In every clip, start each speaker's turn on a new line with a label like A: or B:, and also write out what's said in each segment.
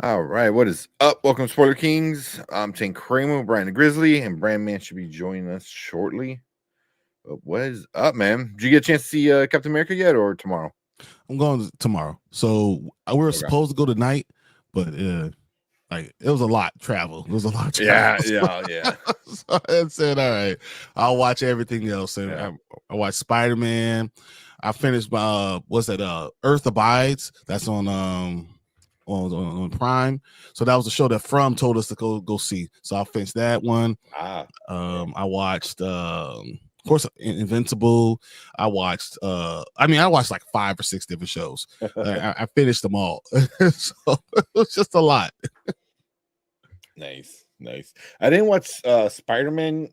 A: All right, what is up? Welcome to Spoiler Kings. I'm Tank Kramer, Brian the Grizzly, and Brandman should be joining us shortly. But what is up, man? Did you get a chance to see Captain America yet, or tomorrow?
B: I'm going tomorrow. So we were supposed to go tonight, but like it was a lot travel. It was a lot of travel.
A: Yeah.
B: So I said, all right, I'll watch everything else. And I watched Spider-Man. I finished what's that? Earth Abides. That's on Prime. So that was the show that From told us to go see. So I finished that one. I watched of course Invincible. I watched like 5 or 6 different shows. I finished them all. So it was just a lot.
A: Nice. I didn't watch Spider-Man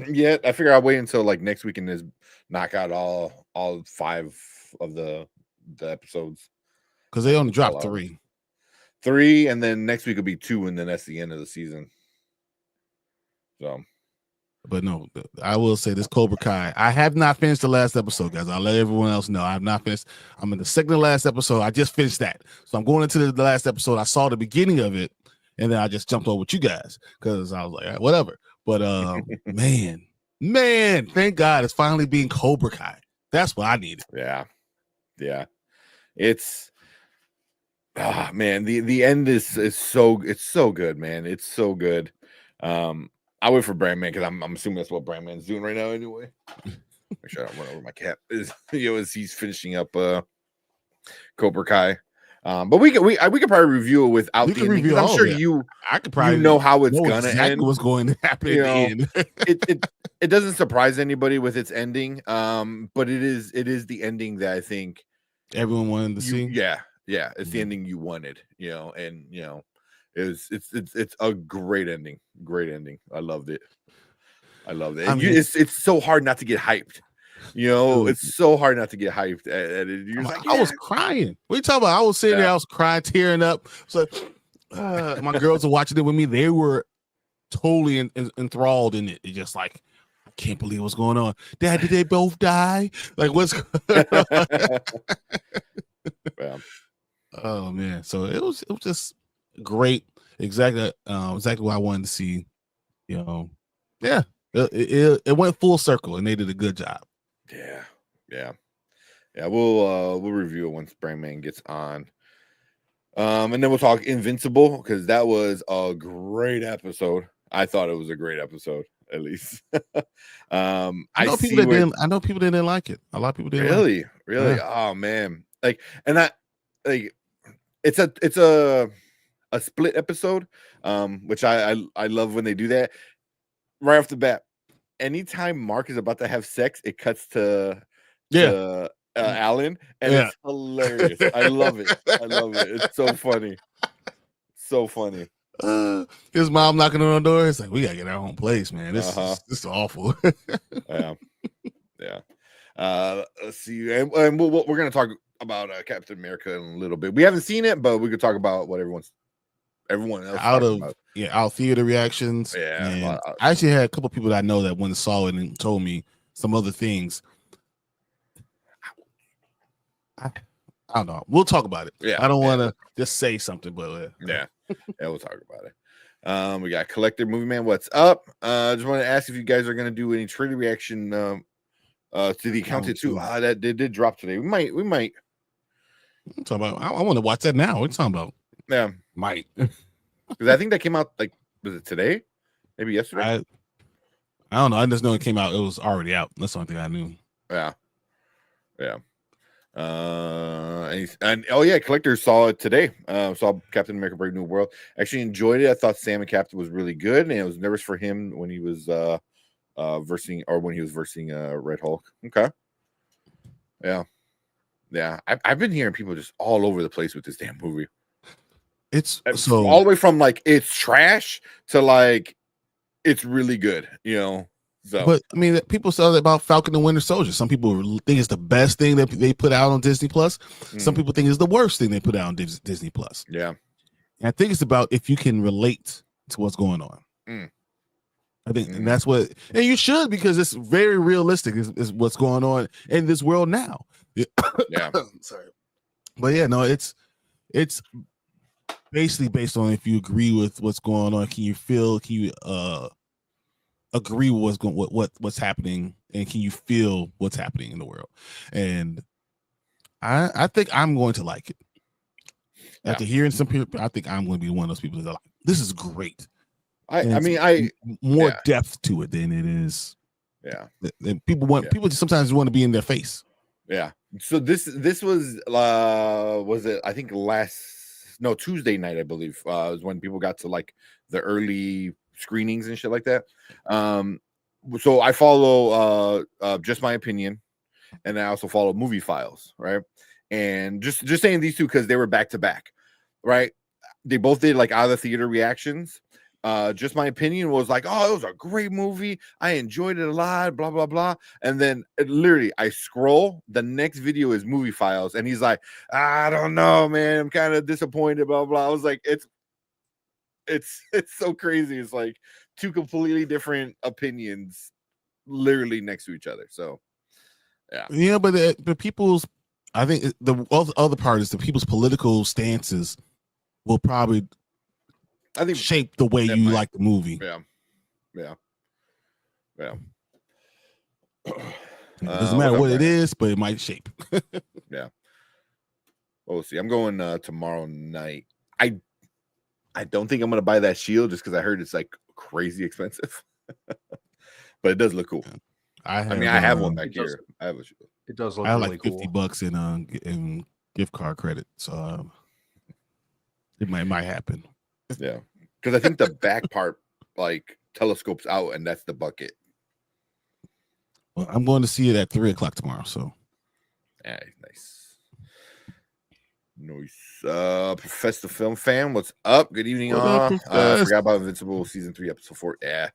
A: yet. I figure I'll wait until like next week and just knock out all 5 of the episodes.
B: Because they only dropped 3,
A: and then next week will be 2, and then that's the end of the season. So,
B: but no, I will say this Cobra Kai. I have not finished the last episode, guys. I'll let everyone else know I have not finished. I'm in the second to last episode. I just finished that, so I'm going into the last episode. I saw the beginning of it, and then I just jumped over with you guys because I was like, whatever. But man, thank God it's finally being Cobra Kai. That's what I needed.
A: Yeah. It's. Man, the end is so good, man. It's so good. I wait for Brandman because I'm assuming that's what Brandman's doing right now anyway. Make sure I don't run over my cat. As he's finishing up Cobra Kai. But we could probably review it without the ending. I'm sure
B: I could probably
A: know how it's gonna
B: exactly
A: end.
B: What's going to happen at the end.
A: it doesn't surprise anybody with its ending. But it is the ending that I think
B: everyone wanted to see.
A: Yeah, it's the ending you wanted, and it's a great ending. I loved it. It's so hard not to get hyped. It's so hard not to get hyped at it.
B: I was crying. What are you talking about? I was sitting there, I was crying, tearing up. So my girls are watching it with me. They were totally enthralled in it. It's just like, I can't believe what's going on. Dad, did they both die? Like, what's going on?
A: Yeah.
B: Oh man, so it was just great. Exactly what I wanted to see. It went full circle, and they did a good job.
A: Yeah. We'll review it once Brandman gets on, and then we'll talk Invincible because that was a great episode. I thought it was a great episode, at least. I know people
B: didn't like it. A lot of people didn't.
A: Really?
B: Yeah.
A: Oh man, it's a split episode, which I love when they do that right off the bat. Anytime Mark is about to have sex, it cuts to Alan, and it's hilarious. I love it. It's so funny.
B: His mom knocking on the door. It's like, we gotta get our own place, man. This is awful.
A: Yeah. Let's see, and we're gonna talk about Captain America in a little bit. We haven't seen it, but we could talk about what everyone else
B: out of theater reactions.
A: Yeah,
B: I actually had a couple of people that I know that went and saw it and told me some other things. I don't know. We'll talk about it.
A: Yeah,
B: I don't want to just say something, but
A: yeah, we'll talk about it. We got Collector Movie Man. What's up? Just want to ask if you guys are gonna do any trailer reaction to the Accountant 2. That did drop today. We might.
B: I'm talking about. I want to watch that now. What are you talking about?
A: Yeah,
B: might.
A: Because I think that came out was it today? Maybe yesterday.
B: I don't know. I just know it came out. It was already out. That's the only thing I knew.
A: Yeah. And Collector saw it today. Saw Captain America: Brave New World. Actually enjoyed it. I thought Sam and Captain was really good, and I was nervous for him when he was versing Red Hulk. Okay. Yeah. I've been hearing people just all over the place with this damn movie.
B: It's so
A: all the way from it's trash to it's really good, So,
B: but I mean, people said about Falcon and Winter Soldier. Some people think it's the best thing that they put out on Disney Plus. Some people think it's the worst thing they put out on Disney Plus.
A: Yeah,
B: and I think it's about if you can relate to what's going on. I think, and that's what, and you should, because it's very realistic. Is what's going on in this world now.
A: Yeah.
B: Sorry, but yeah, no, it's basically based on if you agree with what's going on. Can you agree with what's happening, and can you feel what's happening in the world? And I think I'm going to like it. After hearing some people, I think I'm going to be one of those people that are like, this is great.
A: I
B: more depth to it than it is.
A: Yeah.
B: And people just sometimes want to be in their face.
A: Yeah. So this was it, I think Tuesday night, I believe, was when people got to like the early screenings and shit like that. So I follow Just My Opinion, and I also follow Movie Files, right? And just saying these two because they were back to back, right? They both did like out of the theater reactions. Just My Opinion was like, oh, it was a great movie. I enjoyed it a lot, blah, blah, blah. And then literally I scroll, the next video is Movie Files. And he's like, I don't know, man. I'm kind of disappointed, blah, blah. I was like, it's so crazy. It's like two completely different opinions literally next to each other. So
B: yeah, but the people's, I think the other part is the people's political stances will probably, I think, shape the way you like the movie.
A: Yeah.
B: It doesn't matter what it is, but it might shape.
A: Yeah. We'll see. I'm going tomorrow night. I don't think I'm gonna buy that shield just because I heard it's like crazy expensive. But it does look cool. I have one back here. I have a shield.
C: It does look
B: I have
C: really
B: like $50 in gift card credit, so it might happen.
A: Yeah, because I think the back part like telescopes out, and that's the bucket.
B: Well, I'm going to see it at 3:00 tomorrow. So,
A: yeah, nice. Professor Film Fan, what's up? Good evening, all. I forgot about Invincible season 3, episode 4. Yeah.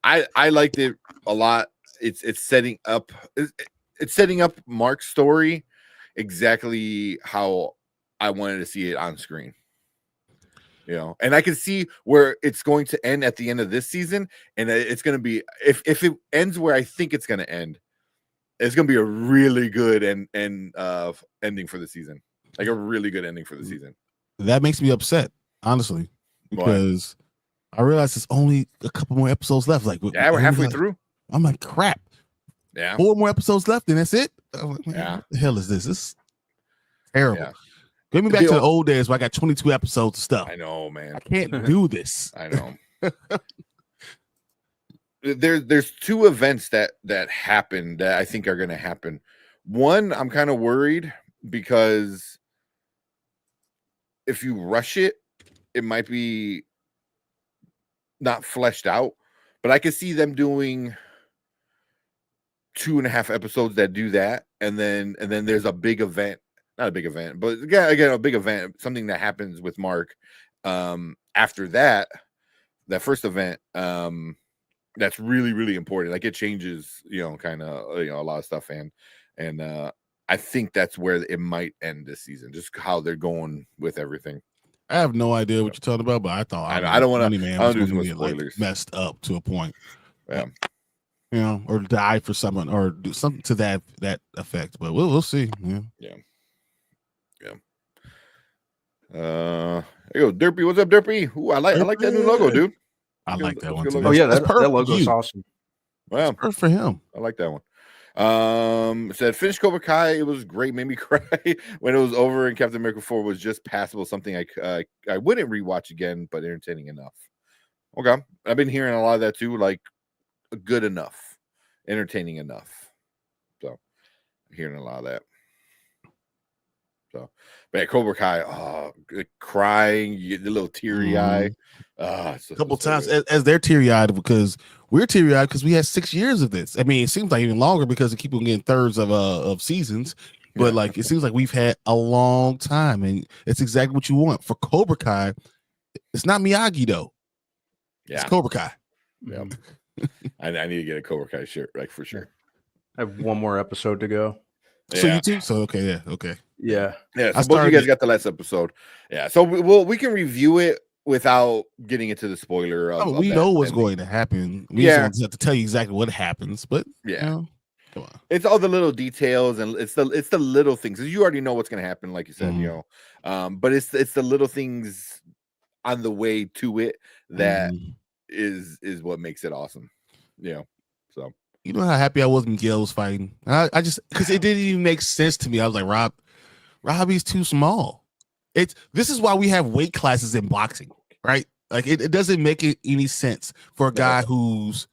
A: I liked it a lot. It's setting up. It's setting up Mark's story exactly how I wanted to see it on screen. You know, and I can see where it's going to end at the end of this season, and it's going to be if it ends where I think it's going to end, it's going to be a really good ending for the season, like a really good ending for the season.
B: That makes me upset, honestly, because I realize there's only a couple more episodes left. Like,
A: we're halfway through.
B: I'm like, crap.
A: Yeah,
B: 4 more episodes left, and that's it. Like,
A: yeah,
B: what the hell is this? This is terrible.
A: Yeah.
B: Get me back to the old days where I got 22 episodes of stuff.
A: I know, man.
B: I can't do this.
A: I know. There's 2 events that happened that I think are going to happen. One, I'm kind of worried because if you rush it, it might be not fleshed out. But I could see them doing 2.5 episodes that do that, and then there's a big event. Not a big event, but again, a big event, something that happens with Mark after that first event, that's really, really important. Like, it changes, kind of, a lot of stuff, and I think that's where it might end this season, just how they're going with everything.
B: I have no idea what you're talking about, but I thought
A: I don't want to.
B: Man
A: I
B: was
A: don't do
B: going to
A: too
B: get
A: much spoilers.
B: messed up to a point.
A: Yeah.
B: Or die for someone, or do something to that effect. But we'll see.
A: Yeah. There you go, Derpy. What's up, Derpy? Ooh, I like that new logo, dude.
B: I like that one too.
C: Oh yeah, that logo is awesome.
A: Well,
B: perfect for him.
A: I like that one. Said finished Cobra Kai. It was great. Made me cry when it was over. And Captain America 4 was just passable. Something I wouldn't rewatch again, but entertaining enough. Okay, I've been hearing a lot of that too. Like, good enough, entertaining enough. So, hearing a lot of that. So, but Cobra Kai, crying, you get a little teary eye.
B: A couple times as they're teary eyed, because we're teary eyed because we had 6 years of this. I mean, it seems like even longer because they keep on getting thirds of seasons. But like, it seems like we've had a long time, and it's exactly what you want for Cobra Kai. It's not Miyagi though.
A: Yeah,
B: it's Cobra Kai.
A: Yeah, I need to get a Cobra Kai shirt, like, for sure.
C: I have 1 more episode to go.
B: So you too? So okay.
C: Yeah.
A: So both of you guys got the last episode. Yeah. So we can review it without getting into the spoiler.
B: We know what's going to happen. We just have to tell you exactly what happens. But come on.
A: It's all the little details, and it's the little things. You already know what's going to happen, like you said. But it's the little things on the way to it that is what makes it awesome. So
B: you know how happy I was when Miguel was fighting. I just because it didn't even make sense to me. I was like, Robbie's too small. This is why we have weight classes in boxing, right? Like it doesn't make any sense for a guy who's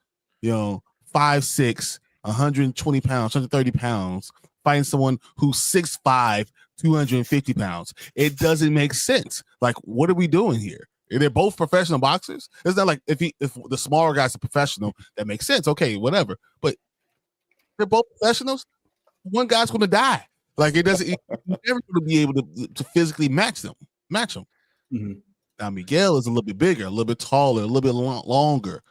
B: 5'6", 120 pounds, 130 pounds, fighting someone who's 6'5", 250 pounds. It doesn't make sense. Like, what are we doing here? They're both professional boxers. It's not like if the smaller guy's a professional, that makes sense. Okay, whatever. But they're both professionals. One guy's going to die. Like it doesn't. You're never going to be able to physically match them.
C: Mm-hmm.
B: Now Miguel is a little bit bigger, a little bit taller, a little bit longer.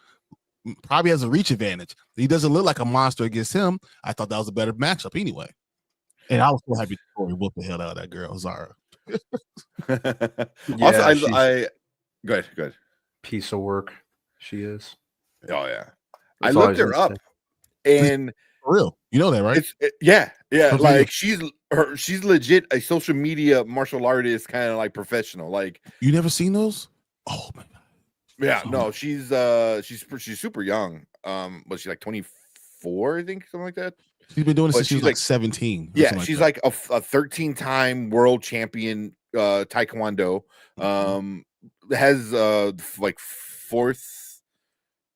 B: Probably has a reach advantage. He doesn't look like a monster against him. I thought that was a better matchup anyway. And I was so happy Corey whooped the hell out of that girl, Zara.
A: Also, I go ahead.
C: Piece of work, she is.
A: Oh yeah, I looked her up, and
B: for real, you know that, right?
A: Yeah. Like she's legit a social media martial artist, kind of like professional. Like
B: you never seen those? Oh my god.
A: Yeah, no, she's super young. Was she like 24? I think something like that.
B: She's been doing it since she was like 17.
A: Yeah, she's like a 13-time world champion taekwondo. Has like fourth,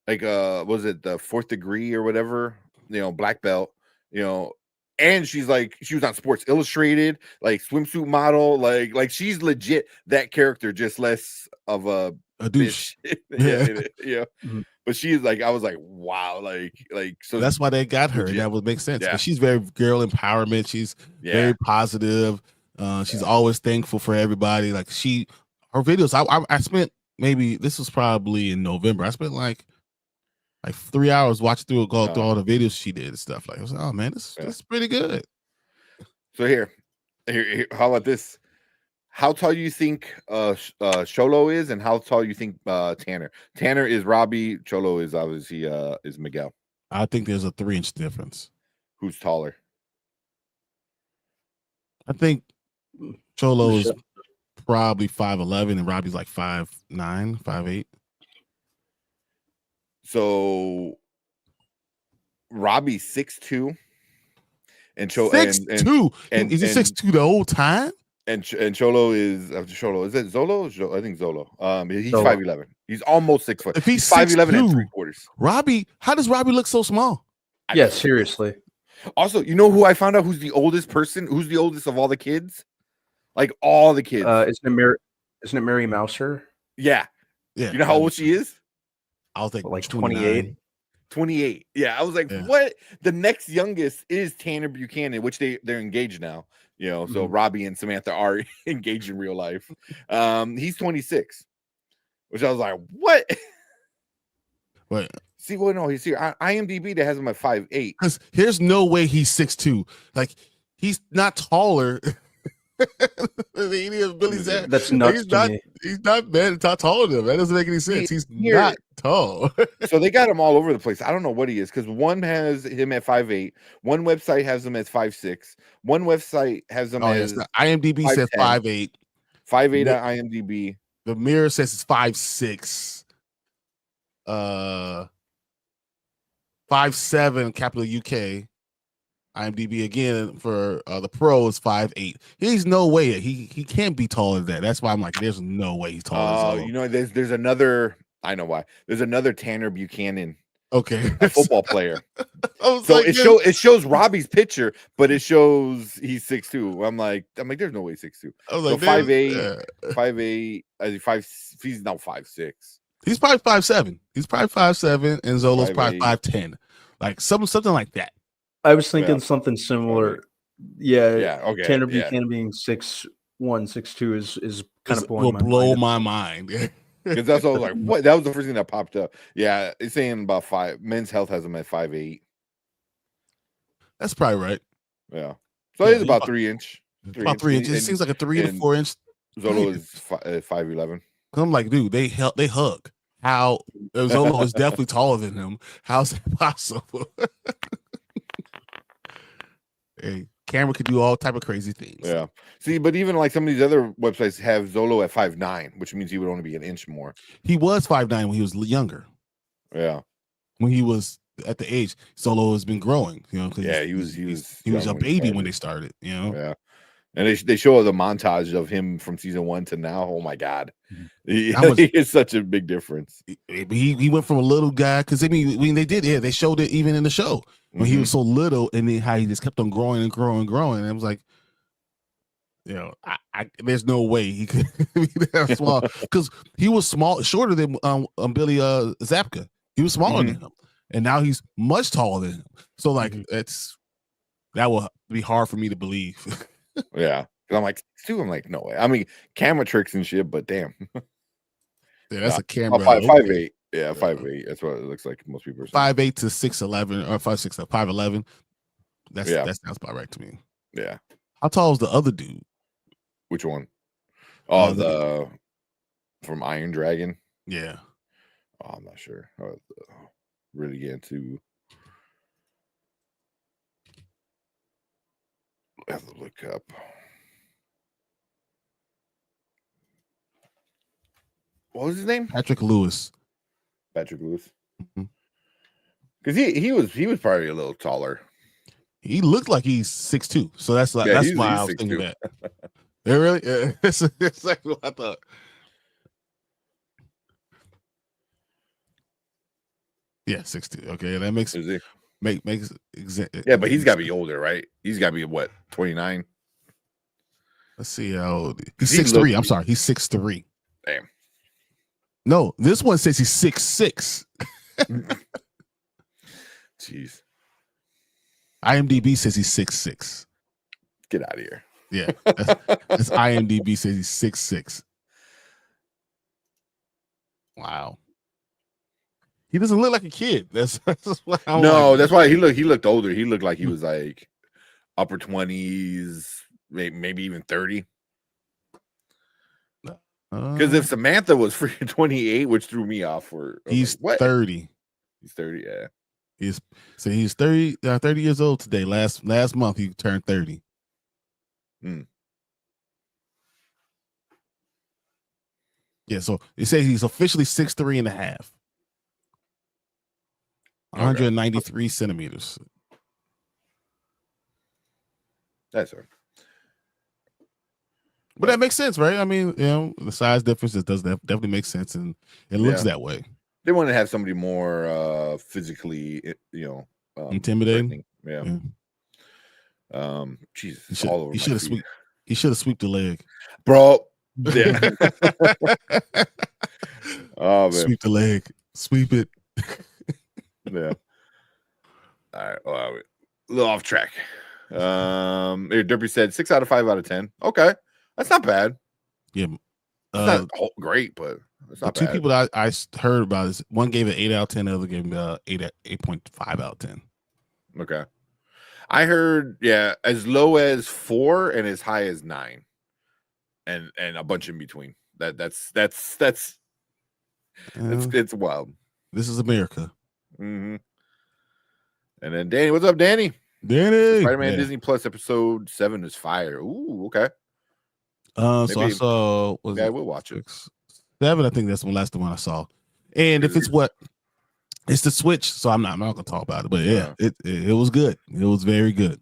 A: like was it the fourth degree or whatever? Black belt. And she was on Sports Illustrated, like swimsuit model, like she's legit that character, just less of a
B: douche.
A: Yeah. But she's like, I was like, wow, like so
B: that's why they got her, and that would make sense.
A: Yeah.
B: But she's very girl empowerment. She's very positive. She's always thankful for everybody. Like her videos. I spent maybe this was probably in November. I spent like 3 hours watching through all the videos she did and stuff. Like I was like, oh man, this is pretty good.
A: So here, how about this? How tall do you think Cholo is, and how tall you think Tanner? Tanner is Robbie. Cholo is obviously is Miguel.
B: I think there's a 3-inch difference.
A: Who's taller?
B: I think Cholo is probably 5'11", and Robbie's like 5'9", 5'8".
A: So Robbie's 6'2", and Cholo
B: 6'2", and is he 6'2" the whole time?
A: And Cholo is Cholo. Is it Zolo? I think Zolo. He's 5'11". He's almost 6 foot.
B: If he's
A: 5'11" and 3/4.
B: Robbie, how does Robbie look so small?
C: Yeah, seriously.
A: Also, you know who I found out who's the oldest person? Who's the oldest of all the kids? Like all the kids.
C: Isn't it Mary Mouser?
A: Yeah. You know how old she is?
B: I was like
C: 28.
A: 28. Yeah, I was like, what? The next youngest is Tanner Buchanan, which they're engaged now. So Robbie and Samantha are engaged in real life. He's 26, which I was like, what?
B: What?
A: See, well, no, he's here. IMDb that has him at 5'8".
B: Because there's no way he's 6'2". Like he's not taller.
C: That's nuts.
B: He's not bad. Not taller than him. That doesn't make any sense. He's not tall.
A: So they got him all over the place. I don't know what he is, because one has him at 5'8". One website has him as 5'6". One website has him as
B: IMDb says 5'8".
A: 5'8" at IMDb.
B: The Mirror says it's 5'6". 5'7", capital UK. IMDb again for the pro is 5'8". He's no way he can't be taller than that. That's why I'm like, there's no way he's taller.
A: There's another. I know why. There's another Tanner Buchanan.
B: Okay,
A: a football player. So like, it shows Robbie's picture, but it shows he's 6'2". I'm like, there's no way 6'2".
B: I was like,
A: so 5'8", 5'8". He's now 5'6".
B: He's probably 5'7". He's probably 5'7", and Zolo's probably 5'10". Like something like that.
C: I was thinking something similar. Yeah.
A: Okay.
C: Tanner Buchanan being 6'1", 6'2" is kind of
B: blow my mind.
A: Because that's what I was like, what? That was the first thing that popped up. Yeah, it's saying about 5. Men's Health has them at 5'8".
B: That's probably right.
A: Yeah. So it is about 3 inch.
B: About 3 inches. It seems like a 3 to 4 inch.
A: Zolo is 5'11".
B: I'm like, dude, they hug. How Zolo is definitely taller than him. How's that possible? Hey, camera could do all type of crazy things.
A: Yeah. See, but even like some of these other websites have Zolo at 5'9", which means he would only be an inch more.
B: He was 5'9" when he was younger.
A: Yeah.
B: When he was at the age, Zolo has been growing. You know,
A: Yeah, he was
B: a baby when they started. You know.
A: Yeah. And they show the montage of him from season 1 to now. Oh my God, he is such a big difference.
B: He went from a little guy because I mean they did, they showed it even in the show when he was so little, and then how he just kept on growing and growing and growing. And I was like, you know, there's no way he could be that small because he was shorter than Billy Zabka. He was smaller than him, and now he's much taller than him. So like that will be hard for me to believe.
A: Yeah, I'm like, no way. I mean, camera tricks and shit, but damn.
B: Yeah, that's a camera.
A: 5'8". Yeah, 5'8". That's what it looks like. Most people are saying.
B: 5'8" to 6'11" or 5'6", 5'11". That sounds about right to me.
A: Yeah.
B: How tall is the other dude?
A: Which one? Oh, the from Iron Dragon.
B: Yeah.
A: Oh, I'm not sure. I'll really get into. I have to look up. What was his name?
B: Patrick Lewis.
A: Because he was probably a little taller.
B: He looked like he's 6'2", so that's why I was thinking that. Yeah, really? Yeah, that's exactly what I thought. Yeah, 6'2". Okay, that makes
A: yeah, but he's got to be older, right? He's got to be what, 29?
B: Let's see how old he's 6'3". I'm sorry, he's 6'3".
A: Damn.
B: No, this one says he's 6'6".
A: Jeez.
B: IMDb says he's 6'6".
A: Get out of here.
B: Yeah, that's IMDb says he's 6'6". Wow. He doesn't look like a kid. That's what I
A: that's why he looked older. He looked like he was like upper 20s, maybe even 30. Because if Samantha was freaking 28, which threw me off
B: he's
A: like,
B: 30.
A: He's 30, yeah.
B: He's 30 years old today. Last month he turned 30. Yeah, so it says he's officially 6'3" and a half. 193 centimeters.
A: That's right.
B: But that makes sense, right? I mean, you know, the size difference definitely makes sense, and it looks that way.
A: They want to have somebody more physically, you know,
B: intimidating.
A: Yeah. Jesus,
B: he should have swept the leg,
A: bro. Yeah. Oh man,
B: sweep the leg, sweep it.
A: Yeah. All right. Well, a little off track. Derpy said 6 out of 5 out of 10. Okay, that's not bad.
B: Yeah,
A: it's not great, but it's not
B: the two
A: bad.
B: people that I heard about is one gave it 8 out of 10, the other gave him 8.5 out of 10.
A: Okay, I heard as low as 4 and as high as 9, and a bunch in between. That's it's wild.
B: This is America.
A: Mm-hmm. And then Danny, what's up, Danny? Spider-Man Disney Plus episode 7 is fire. Ooh, okay.
B: So I saw.
A: I will watch it.
B: 7, I think that's the last one I saw. And if it's the Switch, so I'm not gonna talk about it. But yeah, it was good. It was very good.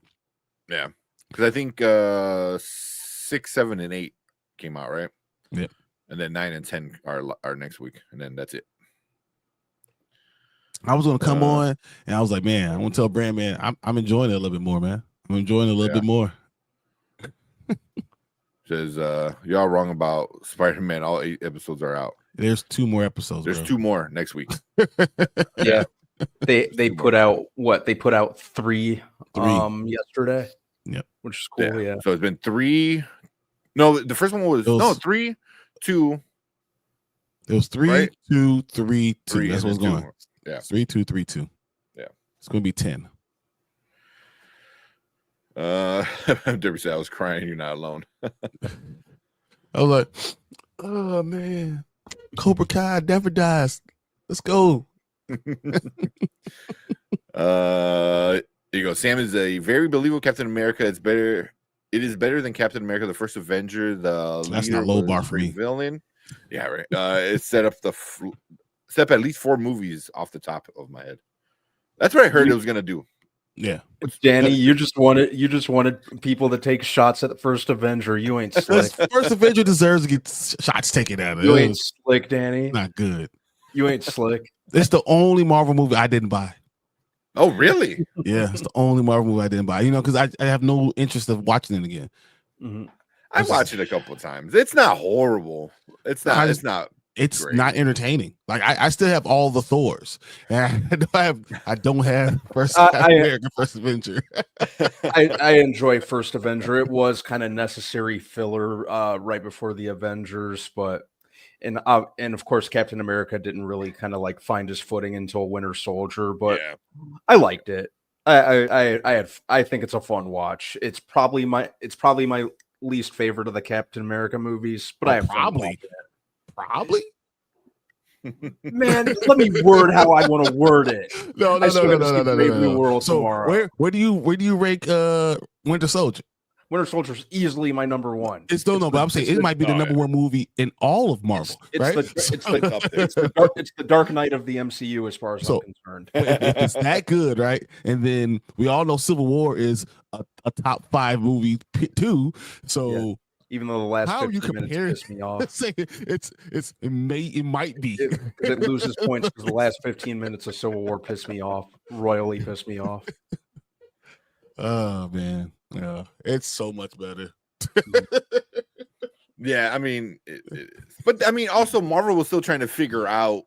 A: Yeah, because I think 6, 7, and 8 came out, right?
B: Yeah,
A: and then 9 and 10 are next week, and then that's it.
B: I was gonna come on, and I was like, man, I want to tell Brand, man, I'm enjoying it a little bit more, man. I'm enjoying it a little bit more.
A: Says y'all wrong about Spider-Man. All 8 episodes are out.
B: There's 2 more episodes.
A: There's 2 more next week.
C: Yeah, they put out what? They put out 3 yesterday.
B: Yep,
C: which is cool. Yeah.
A: So it's been 3. No, the first one was 3, 2.
B: It was 3,
A: right?
B: 2, 3, 2. That's what's going on.
A: Yeah,
B: 3, 2, 3, 2.
A: Yeah,
B: it's gonna be 10.
A: Debbie said I was crying. You're not alone.
B: I was like, oh man, Cobra Kai never dies. Let's go.
A: He goes, go. Sam is a very believable Captain America. It is better than Captain America: The First Avenger. The
B: That's
A: leader
B: not low
A: was
B: bar
A: a
B: for
A: great
B: me.
A: villain. Yeah, right. It set up at least 4 movies off the top of my head. That's what I heard it was gonna do.
B: Yeah,
C: Danny, you just wanted people to take shots at the first Avenger. You ain't slick.
B: First Avenger deserves to get shots taken at it.
C: You ain't slick, Danny.
B: Not good.
C: You ain't slick.
B: It's the only Marvel movie I didn't buy.
A: Oh, really?
B: Yeah, it's the only Marvel movie I didn't buy. Because I have no interest of watching it again.
C: Mm-hmm.
A: I watched it a couple of times. It's not horrible. It's not.
B: It's
A: great.
B: not entertaining. Like I still have all the Thors. And I don't have First Avenger.
C: I enjoy First Avenger. It was kind of necessary filler right before the Avengers, but and of course Captain America didn't really kind of like find his footing until Winter Soldier, but I liked it. I think it's a fun watch. It's probably my least favorite of the Captain America movies, but I have
B: probably.
C: Man, let me word how I want to word it.
B: No.
C: New World
B: so
C: tomorrow.
B: Where do you rank Winter Soldier?
C: Winter Soldier is easily my number one.
B: But I'm saying it might be the number one movie in all of Marvel.
C: It's the Dark Knight of the MCU as far as I'm concerned.
B: It's that good, right? And then we all know Civil War is a top 5 movie too. So
C: even though the last 15 minutes pissed me off,
B: it might be.
C: It loses points because the last 15 minutes of Civil War pissed me off, royally pissed me off.
B: Oh man. Yeah, it's so much better.
A: Yeah, I mean, but I mean, also Marvel was still trying to figure out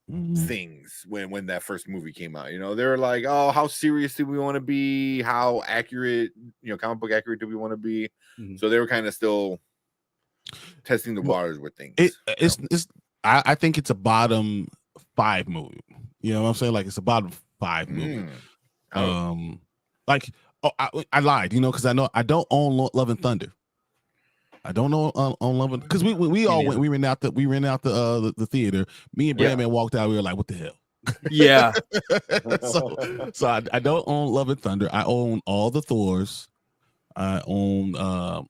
A: things when that first movie came out. They were like, "Oh, how serious do we want to be? How accurate, comic book accurate do we want to be?" Mm-hmm. So they were kind of still testing the waters with things.
B: I think it's a bottom 5 movie. You know what I'm saying? Like it's a bottom 5 movie. I lied, because I know I don't own Love and Thunder. I don't know on Love and because we all went. We ran out the theater. Me and Brandman walked out. We were like, "What the hell?"
C: Yeah.
B: so I don't own Love and Thunder. I own all the Thors. I own. I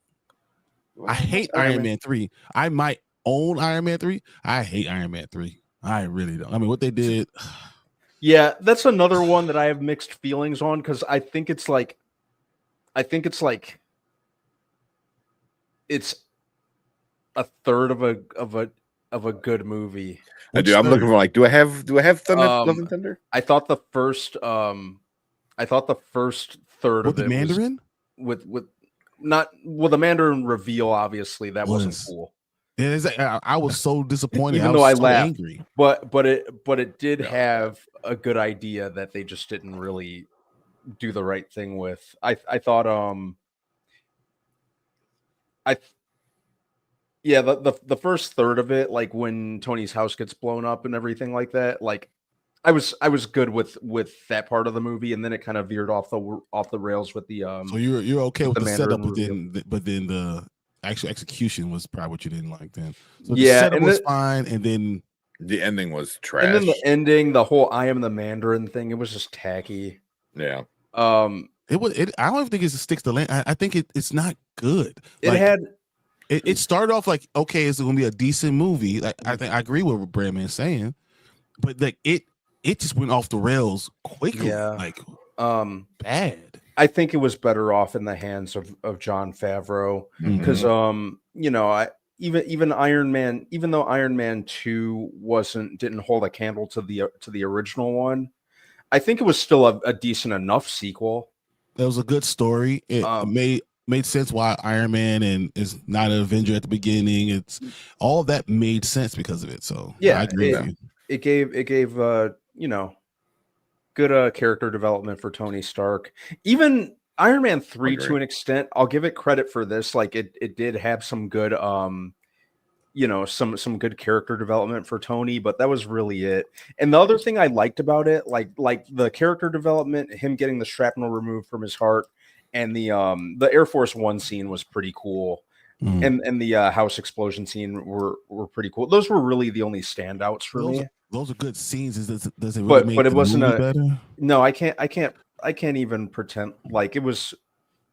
B: hate Iron Man 3. I might own Iron Man 3. I hate Iron Man 3. I really don't. I mean, what they did.
C: Yeah, that's another one that I have mixed feelings on because I think it's a third of a good movie.
A: I do. I'm looking for do I have Thunder, Love and Thunder?
C: I thought the first third of
B: the
C: it
B: Mandarin
C: with the Mandarin reveal. Obviously, that wasn't cool.
B: Yeah, I was so disappointed.
C: Even though I
B: so
C: laughed,
B: angry.
C: but it did have a good idea that they just didn't really do the right thing with. I thought the first third of it, like when Tony's house gets blown up and everything like that, like I was good with that part of the movie, and then it kind of veered off the rails with the
B: So you're okay with the setup, but then the actual execution was probably what you didn't like then. So the setup was fine, and then
A: the ending was trash.
C: And then the ending, the whole "I am the Mandarin" thing, it was just tacky.
A: Yeah.
B: I don't even think it sticks to land. I think it's not good. It started off like, okay, it's gonna be a decent movie. Like I think I agree with what Brandman's saying, but like it just went off the rails quickly.
C: Yeah.
B: Like bad.
C: I think it was better off in the hands of Jon Favreau because even Iron Man, even though Iron Man 2 didn't hold a candle to the original one, I think it was still a decent enough sequel.
B: It was a good story. It made sense why Iron Man is not an Avenger at the beginning. It's all that made sense because of it. So
C: yeah,
B: I agree with you.
C: It gave good character development for Tony Stark. Even Iron Man 3 to an extent, I'll give it credit for this. Like it did have some good some good character development for Tony, but that was really it. And the other thing I liked about it, like the character development, him getting the shrapnel removed from his heart, and the Air Force One scene was pretty cool. And the house explosion scene were pretty cool. Those were really the only standouts for me.
B: Those are good scenes. Does it really make
C: but it wasn't
B: better?
C: No, I can't can't even pretend like it was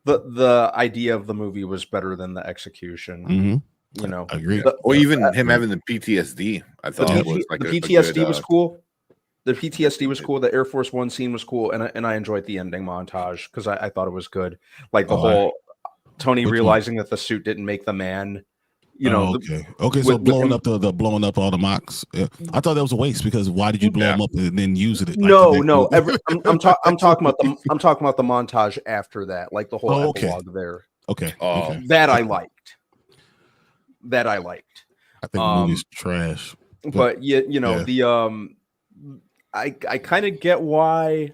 C: the idea of the movie was better than the execution.
B: Mm-hmm.
C: You know,
B: I agree.
A: Or even him having the PTSD, I thought was like
C: the
A: a
C: PTSD
A: good,
C: was cool. The PTSD was cool. The Air Force One scene was cool, and I enjoyed the ending montage because I thought it was good. Like the whole Tony realizing that the suit didn't make the man. You know,
B: okay. So blowing up blowing up all the mocks. Yeah. I thought that was a waste because why did you blow them up and then use it?
C: No. I'm talking about the montage after that, like the whole epilogue there.
B: Okay.
C: That I liked. I
B: think the movie's trash.
C: But you know the I kind of get why,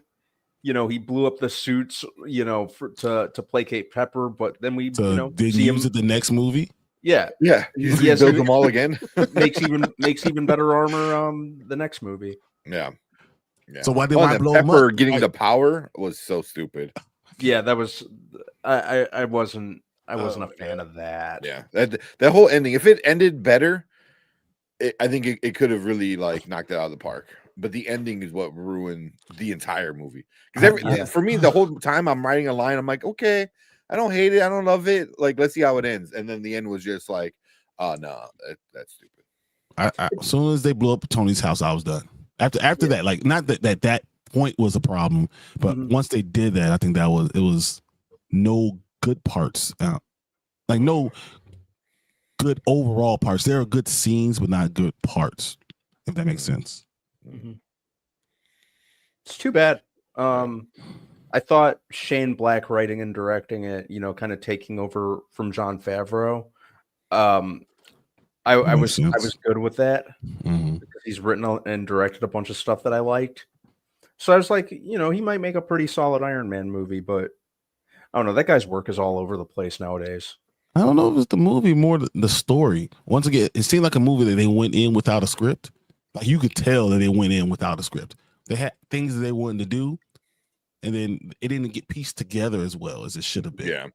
C: you know, he blew up the suits, you know, to placate Pepper, but then we
B: didn't
C: see
B: use
C: him.
B: it the next movie.
A: Yeah, he builds them all again.
C: makes even better armor the next movie.
A: Yeah.
B: So why blow him
A: Pepper
B: up?
A: getting the power was so stupid.
C: Yeah, that was I wasn't a fan of that.
A: Yeah, that whole ending. If it ended better, I think it could have really like knocked it out of the park. But the ending is what ruined the entire movie. Because for me, the whole time I'm writing a line, I'm like, okay, I don't hate it, I don't love it. Like, let's see how it ends. And then the end was just like, oh no, that's stupid.
B: As soon as they blew up Tony's house, I was done. After that, like not that point was a problem, but once they did that, I think it was no good parts. Like no good overall parts. There are good scenes, but not good parts. If that makes sense.
C: It's too bad. I thought Shane Black writing and directing it, you know, kind of taking over from Jon Favreau. I was good with that because he's written and directed a bunch of stuff that I liked. So I was like, you know, he might make a pretty solid Iron Man movie, but I don't know. That guy's work is all over the place nowadays.
B: I don't know if it's the movie, more the story. Once again, it seemed like a movie that they went in without a script. Like you could tell that they went in without a script. They had things that they wanted to do, and then it didn't get pieced together as well as it should have been.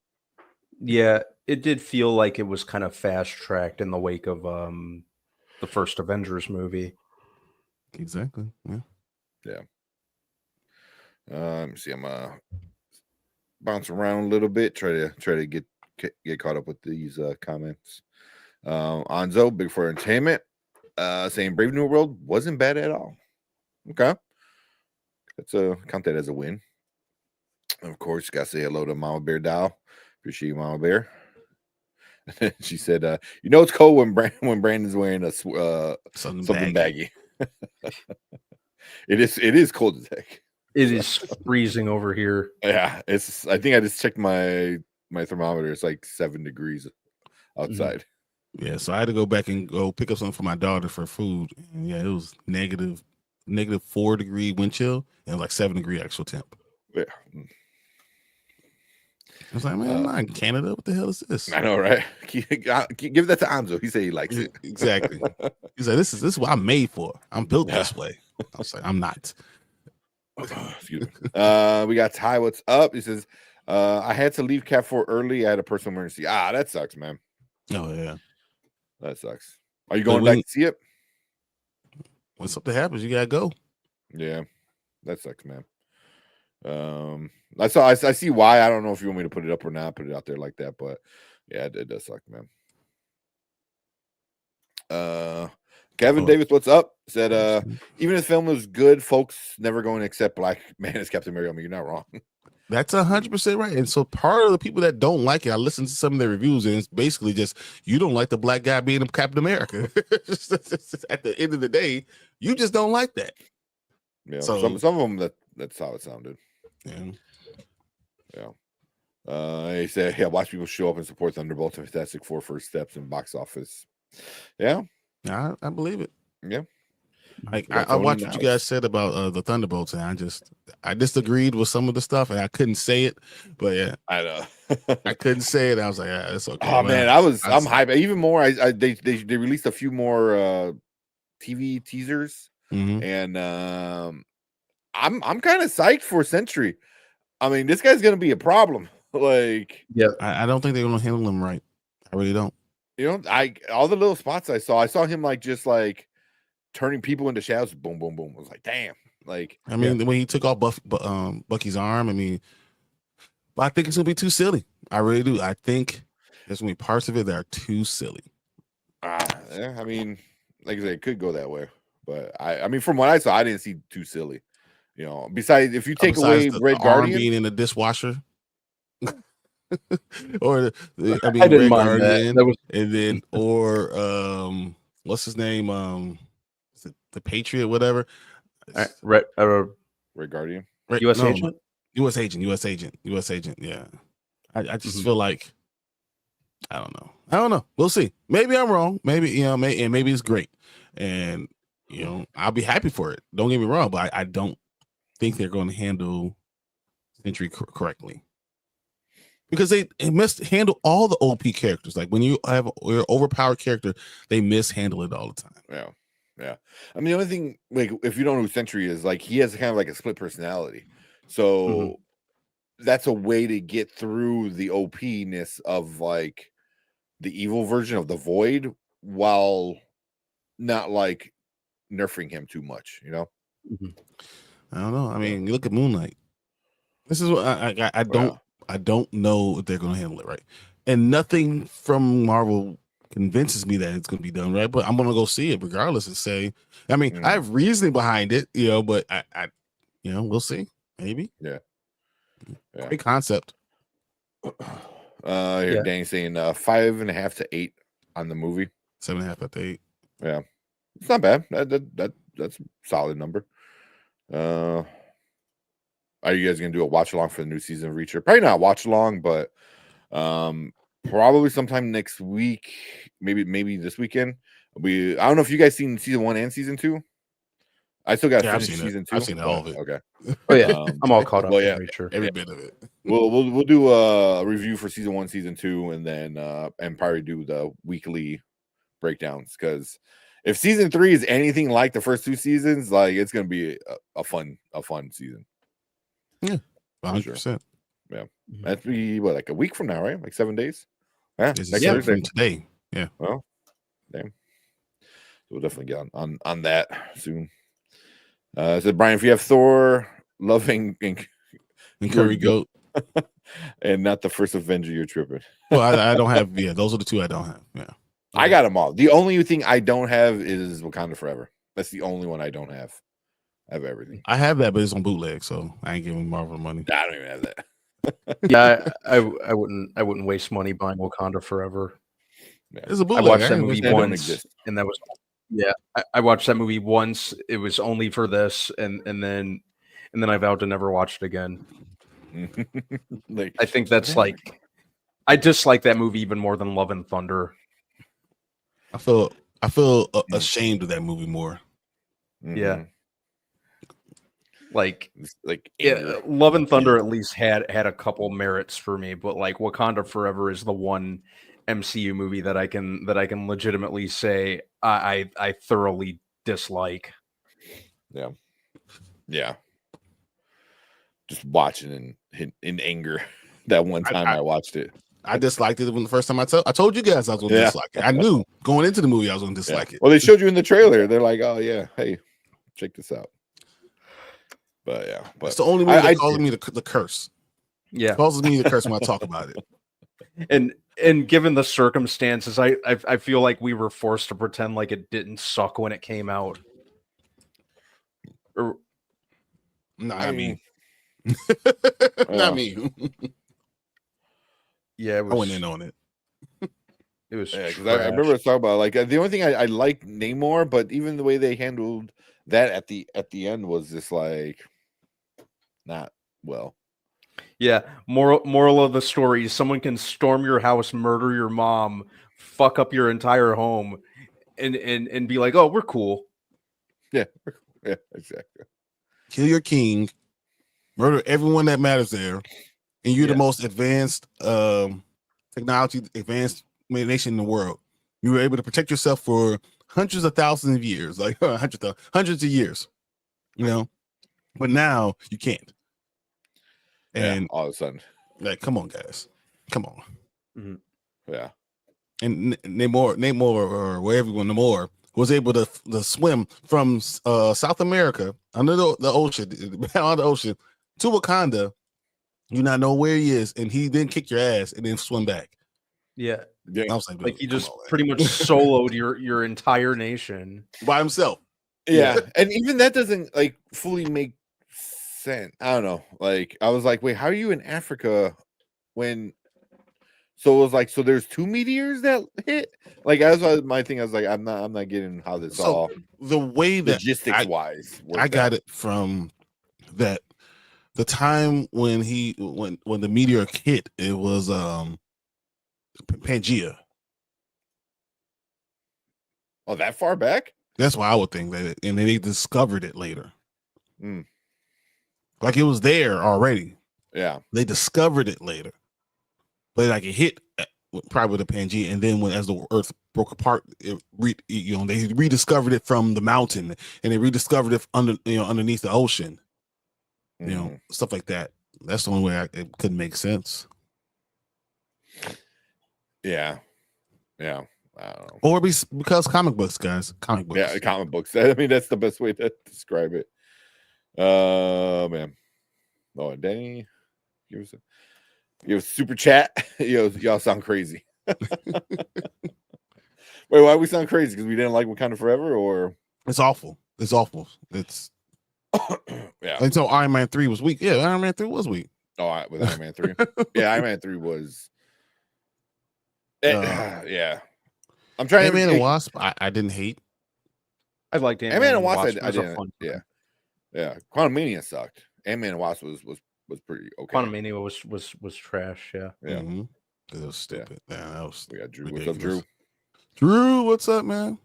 C: Yeah, it did feel like it was kind of fast tracked in the wake of the first Avengers movie.
B: Exactly.
A: Yeah. Let me see. I'm bounce around a little bit. Try to get caught up with these comments. Anzo, Big for Entertainment, saying Brave New World wasn't bad at all. Okay, let's count that as a win. Of course, got to say hello to Mama Bear Doll. Appreciate you, Mama Bear. She said, "You know it's cold when Brandon's wearing a something baggy." It is cold as heck.
C: It is freezing over here.
A: Yeah, it's. I think I just checked my thermometer. It's like 7 degrees outside.
B: Yeah, so I had to go back and go pick up something for my daughter for food. And yeah, it was negative 4 degree wind chill and like 7 degree actual temp.
A: Yeah.
B: I was like, man, I'm not in Canada. What the hell is this?
A: I know, right? Give that to Anzo. He said he likes it.
B: Exactly. He's like, this is what I'm made for. I'm built this way. I was like, I'm not.
A: Excuse me. We got Ty. What's up? He says, I had to leave Cat 4 early. I had a personal emergency. That sucks, man.
B: Oh yeah,
A: that sucks. Are you going back to see it?
B: When something happens, you gotta go.
A: Yeah, that sucks, man. I see why. I don't know if you want me to put it up or not, put it out there like that, but yeah, it does suck, man. Kevin Davis, what's up? Said, even if the film was good, folks never going to accept Black Man as Captain America. I mean, you're not wrong.
B: That's 100% right. And so part of the people that don't like it, I listened to some of their reviews, and it's basically just you don't like the black guy being Captain America. At the end of the day, you just don't like that.
A: Yeah. So some of them that's how it sounded. Yeah. He said, "Yeah, watch people show up and support Thunderbolts and Fantastic Four first steps in box office." Yeah,
B: I believe it.
A: Yeah.
B: Like I watched what you guys said about the Thunderbolts, and I disagreed with some of the stuff, and I couldn't say it. But yeah,
A: I know
B: I couldn't say it. I was like, it's okay.
A: Oh man, I'm hyped. Even more, they released a few more TV teasers, and I'm kind of psyched for Sentry. I mean, this guy's gonna be a problem. Like,
B: yeah, I don't think they're gonna handle him right. I really don't.
A: You know, all the little spots I saw him like just like turning people into shadows. Boom, boom, boom. I was like, damn. Like,
B: I mean, when he took off Bucky's arm, I mean, but I think it's gonna be too silly. I really do. I think there's gonna be parts of it that are too silly.
A: yeah, I mean, like I said, it could go that way, but I mean, from what I saw, I didn't see too silly. You know, besides if you take away
B: the
A: Red
B: arm
A: Guardian
B: being in the dishwasher, or
C: I
B: mean,
C: didn't
B: Red
C: mind
B: Guardian,
C: that was
B: and then or what's his name? Is it the Patriot, whatever.
C: Red
A: Guardian,
C: U.S. agent.
B: U.S. agent. Yeah, I just feel like I don't know. We'll see. Maybe I'm wrong. Maybe maybe it's great, and I'll be happy for it. Don't get me wrong, but I don't think they're going to handle Sentry correctly because they must handle all the OP characters. Like when you have your overpowered character, they mishandle it all the time.
A: Yeah. I mean, the only thing, like, if you don't know who Sentry is, like, he has kind of like a split personality, so that's a way to get through the OP-ness of like the evil version of the Void while not like nerfing him too much,
B: I don't know. I mean, you look at Moonlight. This is what I don't know if they're going to handle it right, and nothing from Marvel convinces me that it's going to be done right. But I'm going to go see it regardless and say, I mean, I have reasoning behind it, but I we'll see. Maybe.
A: Yeah.
B: Great concept.
A: Here, Danny's saying 5.5 to 8 on the movie.
B: 7.5 out of 8.
A: Yeah, it's not bad. That's a solid number. Are you guys gonna do a watch along for the new season of Reacher? Probably not watch along, but probably sometime next week. Maybe this weekend. I don't know if you guys seen season 1 and season 2. I still got to finish season 2.
B: I've seen all of it.
A: Okay.
C: Oh yeah, I'm all caught up.
A: Well, yeah,
C: Reacher.
B: Every bit of it.
A: We'll do a review for season 1, season 2, and then and probably do the weekly breakdowns, because if season 3 is anything like the first 2 seasons, like it's gonna be a fun season.
B: Yeah, 100%.
A: Sure. Yeah, that'd be like a week from now, right? Like 7 days. Yeah, next
B: Thursday.
A: Thursday.
B: Today. Yeah.
A: Well, damn. We'll definitely get on that soon. So Brian, if you have Thor, Loving and
B: Curry Goat,
A: and not the first Avenger, you're tripping.
B: Well, I don't have. Yeah, those are the 2 I don't have. Yeah,
A: I got them all. The only thing I don't have is Wakanda Forever. That's the only one I don't have. I have everything.
B: I have that, but it's on bootleg, so I ain't giving Marvel money.
A: I don't even have that.
C: Yeah, I wouldn't waste money buying Wakanda Forever.
A: Yeah.
B: It's a bootleg.
C: I watched that movie once,
A: exist.
C: and that was I watched that movie once. It was only for this, and then I vowed to never watch it again.
A: Like,
C: I think that's like I dislike that movie even more than Love and Thunder.
B: I feel ashamed of that movie more.
C: Yeah. Like
A: yeah,
C: Love and Thunder at least had a couple merits for me, but like Wakanda Forever is the one MCU movie that I can legitimately say I thoroughly dislike.
A: Yeah. Just watching in anger that one time I watched it.
B: I disliked it when the first time I told you guys I was going to dislike it. I knew going into the movie I was going to dislike it.
A: Well, they showed you in the trailer. They're like, "Oh yeah, hey, check this out." But yeah,
B: it's the only movie that calls me the curse.
C: Yeah,
B: it causes me the curse when I talk about it.
C: And given the circumstances, I feel like we were forced to pretend like it didn't suck when it came out.
B: Not me.
C: Yeah,
B: I went in on it.
C: It was
A: because I remember talking about like the only thing I like Namor, but even the way they handled that at the end was just like not well.
C: Yeah, moral of the story: someone can storm your house, murder your mom, fuck up your entire home, and be like, "Oh, we're cool."
A: Yeah, exactly.
B: Kill your king, murder everyone that matters there, and you're the most advanced technology advanced nation in the world. You were able to protect yourself for hundreds of thousands of years, like hundreds of years, but now you can't. And
A: all of a sudden,
B: like, come on, guys, come on.
C: Mm-hmm.
A: Yeah.
B: And Namor, or wherever you want, Namor was able to swim from South America under the ocean, on the ocean, to Wakanda. You not know where he is, and he then kick your ass and then swim back.
C: Yeah.
B: I was
C: like he just pretty much soloed your entire nation
B: by himself.
A: Yeah, and even that doesn't like fully make sense. I don't know. Like I was like, wait, how are you in Africa when? So it was like, so there's 2 meteors that hit. Like that's my thing. I was like, I'm not getting how this all
B: the way that
A: logistics wise.
B: I got it from that the time when the meteor hit, it was Pangea.
A: Oh, that far back?
B: That's why I would think that, and then they discovered it later.
A: Mm.
B: Like it was there already.
A: Yeah,
B: they discovered it later, but like it hit probably with the Pangea, and then as the Earth broke apart, they rediscovered it from the mountain, and they rediscovered it underneath the ocean. Stuff like that. That's the only way it could make sense.
A: Yeah. I don't know.
B: Or because comic books, guys. Comic books.
A: Yeah, comic books. I mean, that's the best way to describe it. Man. Oh, Danny, give us a super chat. Y'all sound crazy. Wait, why we sound crazy? Because we didn't like Wakanda Forever, or
B: it's awful. It's awful. It's
A: yeah.
B: Until Iron Man 3 was weak. Yeah, Iron Man 3 was weak.
A: Oh, with Iron Man 3. Yeah, Iron Man 3 was. Yeah. I'm trying.
B: Ant-Man and Wasp. I didn't hate.
C: I liked
A: Ant-Man and Wasp. I didn't. Yeah. Quantumania sucked. Ant-Man and Wasp was pretty okay.
C: Quantumania was trash. Yeah.
B: Mm-hmm. It was stupid. Yeah, that was.
A: We got Drew.
B: Ridiculous.
A: What's up, Drew?
B: Drew, what's up, man?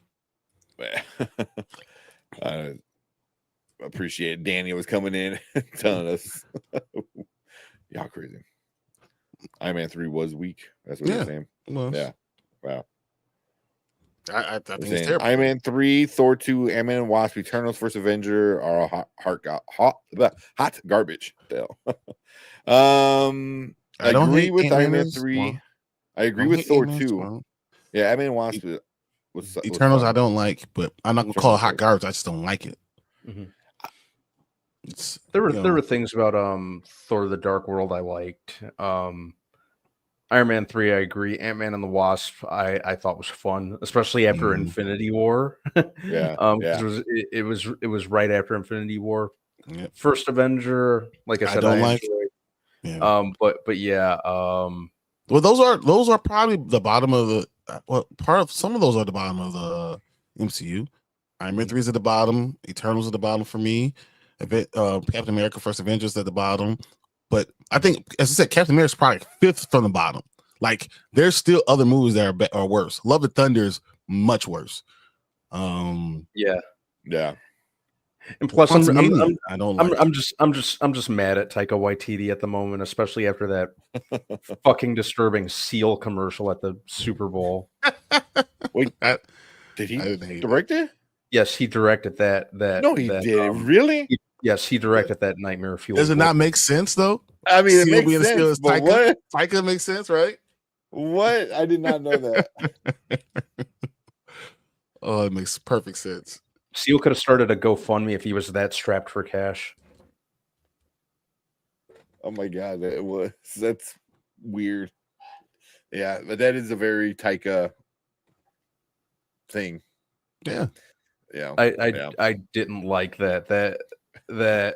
A: Appreciate Danny was coming in telling us y'all crazy. Iron Man 3 was weak. That's what you're saying. Yeah. Wow.
B: I think it's terrible.
A: Iron Man 3, Thor 2, Ant-Man and Wasp, Eternals, First Avenger are a hot garbage. I agree with Iron Man 3. I agree with Thor 2. Yeah, Ant-Man and Wasp was
B: Eternals I don't like, but I'm not gonna call it hot garbage. I just don't like it.
C: Mm-hmm. There were things about Thor: The Dark World I liked. Iron Man 3, I agree. Ant-Man and the Wasp, I thought was fun, especially after Infinity War. It was right after Infinity War.
B: Yep.
C: First Avenger, like I said, I enjoyed. Yeah. But yeah.
B: Well, those are probably the bottom of the. Some of those are the bottom of the MCU. Iron Man 3 is at the bottom. Eternals at the bottom for me. Captain America: First Avengers at the bottom. But I think, as I said, Captain America is probably 5th from the bottom. Like, there's still other movies that are worse. Love and Thunder is much worse.
C: Yeah. And plus, I'm just mad at Taika Waititi at the moment, especially after that fucking disturbing Seal commercial at the Super Bowl.
A: Wait, did he direct it?
C: Yes, he directed that.
A: No, he did. Really?
C: Yes, he directed that Nightmare Fuel.
B: Does it not make sense though?
A: I mean, it makes sense. But what?
B: Taika makes sense, right?
A: What? I did not know that.
B: Oh, it makes perfect sense.
C: Seal could have started a GoFundMe if he was that strapped for cash.
A: Oh my god, that's weird. Yeah, but that is a very Taika thing.
B: Yeah.
C: I didn't like that. That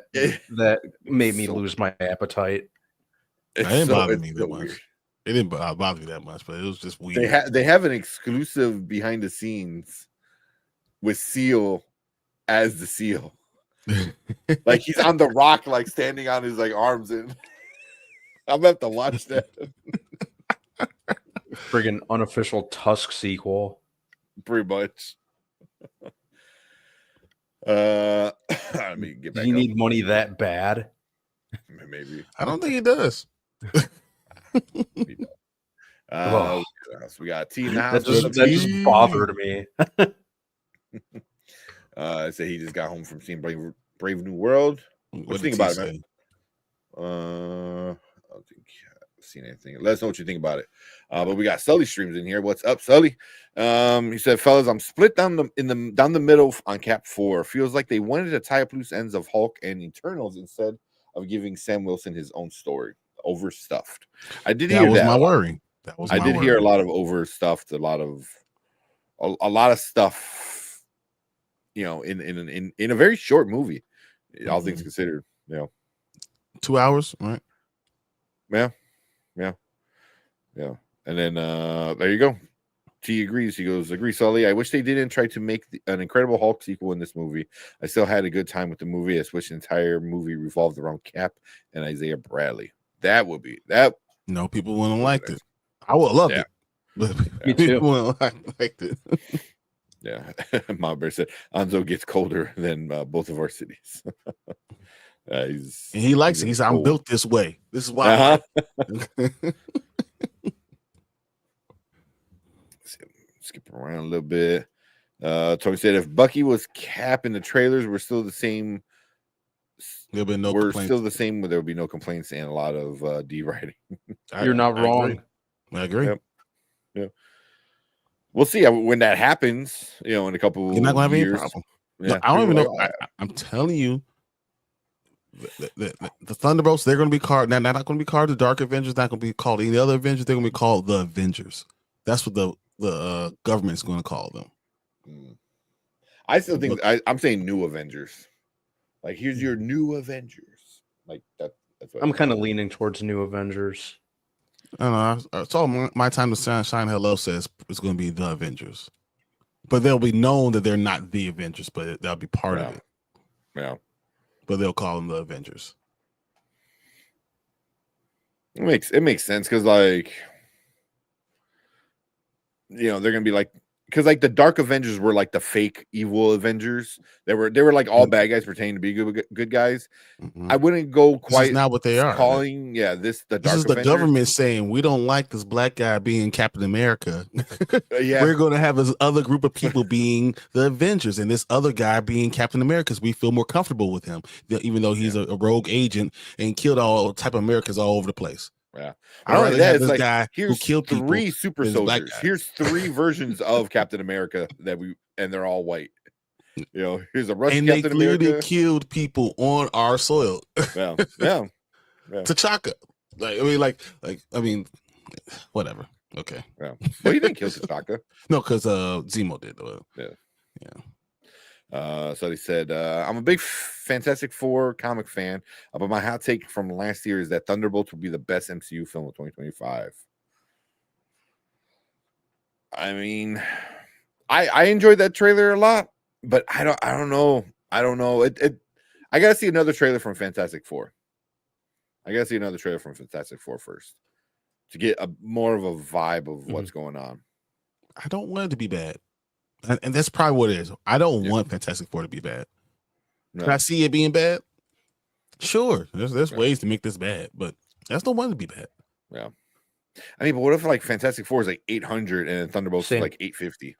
C: made me lose my appetite.
B: It didn't bother me that much. It didn't bother me that much, but it was just weird.
A: They have an exclusive behind the scenes with Seal as the Seal. Like he's on the rock, like standing on his like arms, and I'm gonna have to watch that.
C: Friggin' unofficial Tusk sequel.
A: Pretty much. Let me get back.
C: Do you need money that bad?
A: Maybe.
B: I don't think he does.
A: We got T in the house.
C: That just bothered me.
A: Say he just got home from seeing Brave New World. What do you think about it, man? I think seen anything. Let us know what you think about it. But we got Sully Streams in here. What's up, Sully? He said, fellas, I'm split down the middle on Cap 4. Feels like they wanted to tie up loose ends of Hulk and Eternals instead of giving Sam Wilson his own story. Overstuffed. I did hear that.
B: Was my worry. That was
A: I
B: my
A: did
B: worry.
A: hear a lot of overstuffed, a lot of stuff, you know, in a very short movie, all things considered, you know.
B: 2 hours, right?
A: Yeah. And then there you go. T agrees. He goes, agree, Sully. I wish they didn't try to make an Incredible Hulk sequel in this movie. I still had a good time with the movie. I wish the entire movie revolved around Cap and Isaiah Bradley. That would be that.
B: No, people wouldn't have liked it. I would love it. But
C: Me too.
B: People wouldn't have liked it.
A: Yeah. My bear said Anzo gets colder than both of our cities.
B: He likes it. He said, I'm built this way. This is why.
A: Skip around a little bit. Tony said if Bucky was Cap in the trailers, we're still the same.
B: There'll be no
A: we're
B: complaints.
A: still the same, but there will be no complaints and a lot of D writing.
C: You're not wrong.
B: I agree.
A: Yep. Yeah. We'll see when that happens, you know, in a couple
B: You're not gonna have
A: years.
B: any problem.
A: Yeah,
B: no, I don't even know. I'm telling you, the Thunderbolts, they're going to be called. Now, they're not going to be called the Dark Avengers. Not going to be called any other Avengers. They're going to be called the Avengers. That's what the government's going to call them.
A: I still think I'm saying new Avengers. Like, here's your new Avengers. Like that. That's what
C: I'm kind of leaning towards new Avengers.
B: I don't know. It's all my time to shine. Hello says it's going to be the Avengers, but they'll be known that they're not the Avengers, but they'll be part of it.
A: Yeah.
B: But they'll call them the Avengers.
A: It makes sense because, like, you know, they're gonna be like, because like the Dark Avengers were like the fake evil Avengers. They were like all bad guys pretending to be good guys. I wouldn't go quite.
B: This is not what they are.
A: Calling, the Dark.
B: This is the government saying we don't like this black guy being Captain America. We're going to have this other group of people being the Avengers, and this other guy being Captain America because we feel more comfortable with him, even though he's a rogue agent and killed all type of Americans all over the place.
A: Yeah,
B: I don't
A: that.
B: It's
A: like
B: guy
A: here's
B: who killed
A: three super soldiers. Here's three versions of Captain America and they're all white. You know, here's a Russian Captain
B: America. And they clearly
A: America.
B: killed people on our soil.
A: Yeah.
B: T'Chaka. I mean, whatever. Okay.
A: Yeah. Well, you didn't kill T'Chaka.
B: No, because Zemo did.
A: So he said, I'm a big Fantastic Four comic fan, but my hot take from last year is that Thunderbolts will be the best MCU film of 2025. I mean, I enjoyed that trailer a lot, but I don't know. I gotta see another trailer from Fantastic Four. I gotta see another trailer from Fantastic Four first to get more of a vibe of what's going on.
B: I don't want it to be bad. And that's probably what it is. I don't want Fantastic Four to be bad. No. Can I see it being bad? Sure. There's ways to make this bad, but that's the one to be bad.
A: Yeah. I mean, but what if like Fantastic Four is like 800 and Thunderbolts is like 850?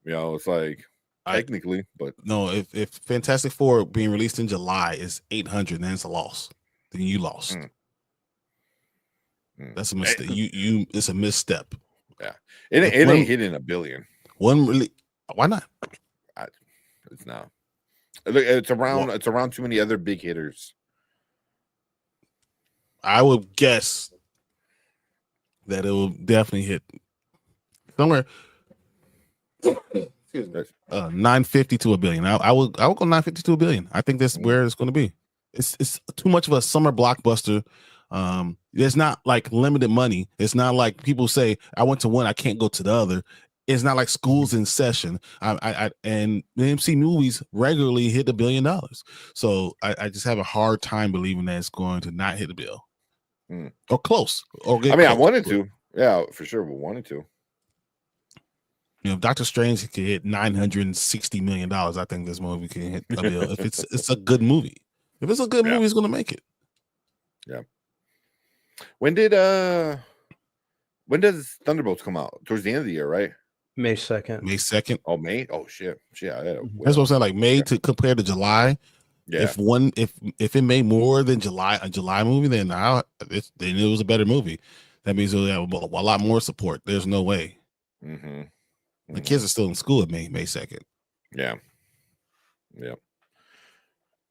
A: You know, it's like technically, but
B: no. If Fantastic Four being released in July is 800, then it's a loss. Then you lost. That's a mistake. It's a misstep.
A: Yeah, it ain't hitting $1 billion.
B: Why not?
A: It's not. It's around too many other big hitters.
B: I would guess that it will definitely hit somewhere 950 to $1 billion. I will go 950 to $1 billion. I think that's where it's going to be. It's too much of a summer blockbuster. There's not like limited money. It's not like people say I went to one, I can't go to the other. It's not like school's in session. And the MC movies regularly hit $1 billion. So I just have a hard time believing that it's going to not hit a bill or close.
A: I wanted to. Yeah, for sure. We wanted to.
B: You know, if Doctor Strange could hit $960 million, I think this movie can hit a bill. If it's a good movie. If it's a good movie, it's going to make it.
A: Yeah. When does Thunderbolts come out? Towards the end of the year, right?
C: May 2nd.
B: May 2nd.
A: Oh, May? Oh, shit.
B: That's what I'm saying. Like May to compare to July.
A: Yeah.
B: If it made more than a July movie, then it was a better movie. That means it'll have a lot more support. There's no way.
A: Mm-hmm.
B: The kids are still in school at May 2nd.
A: Yeah.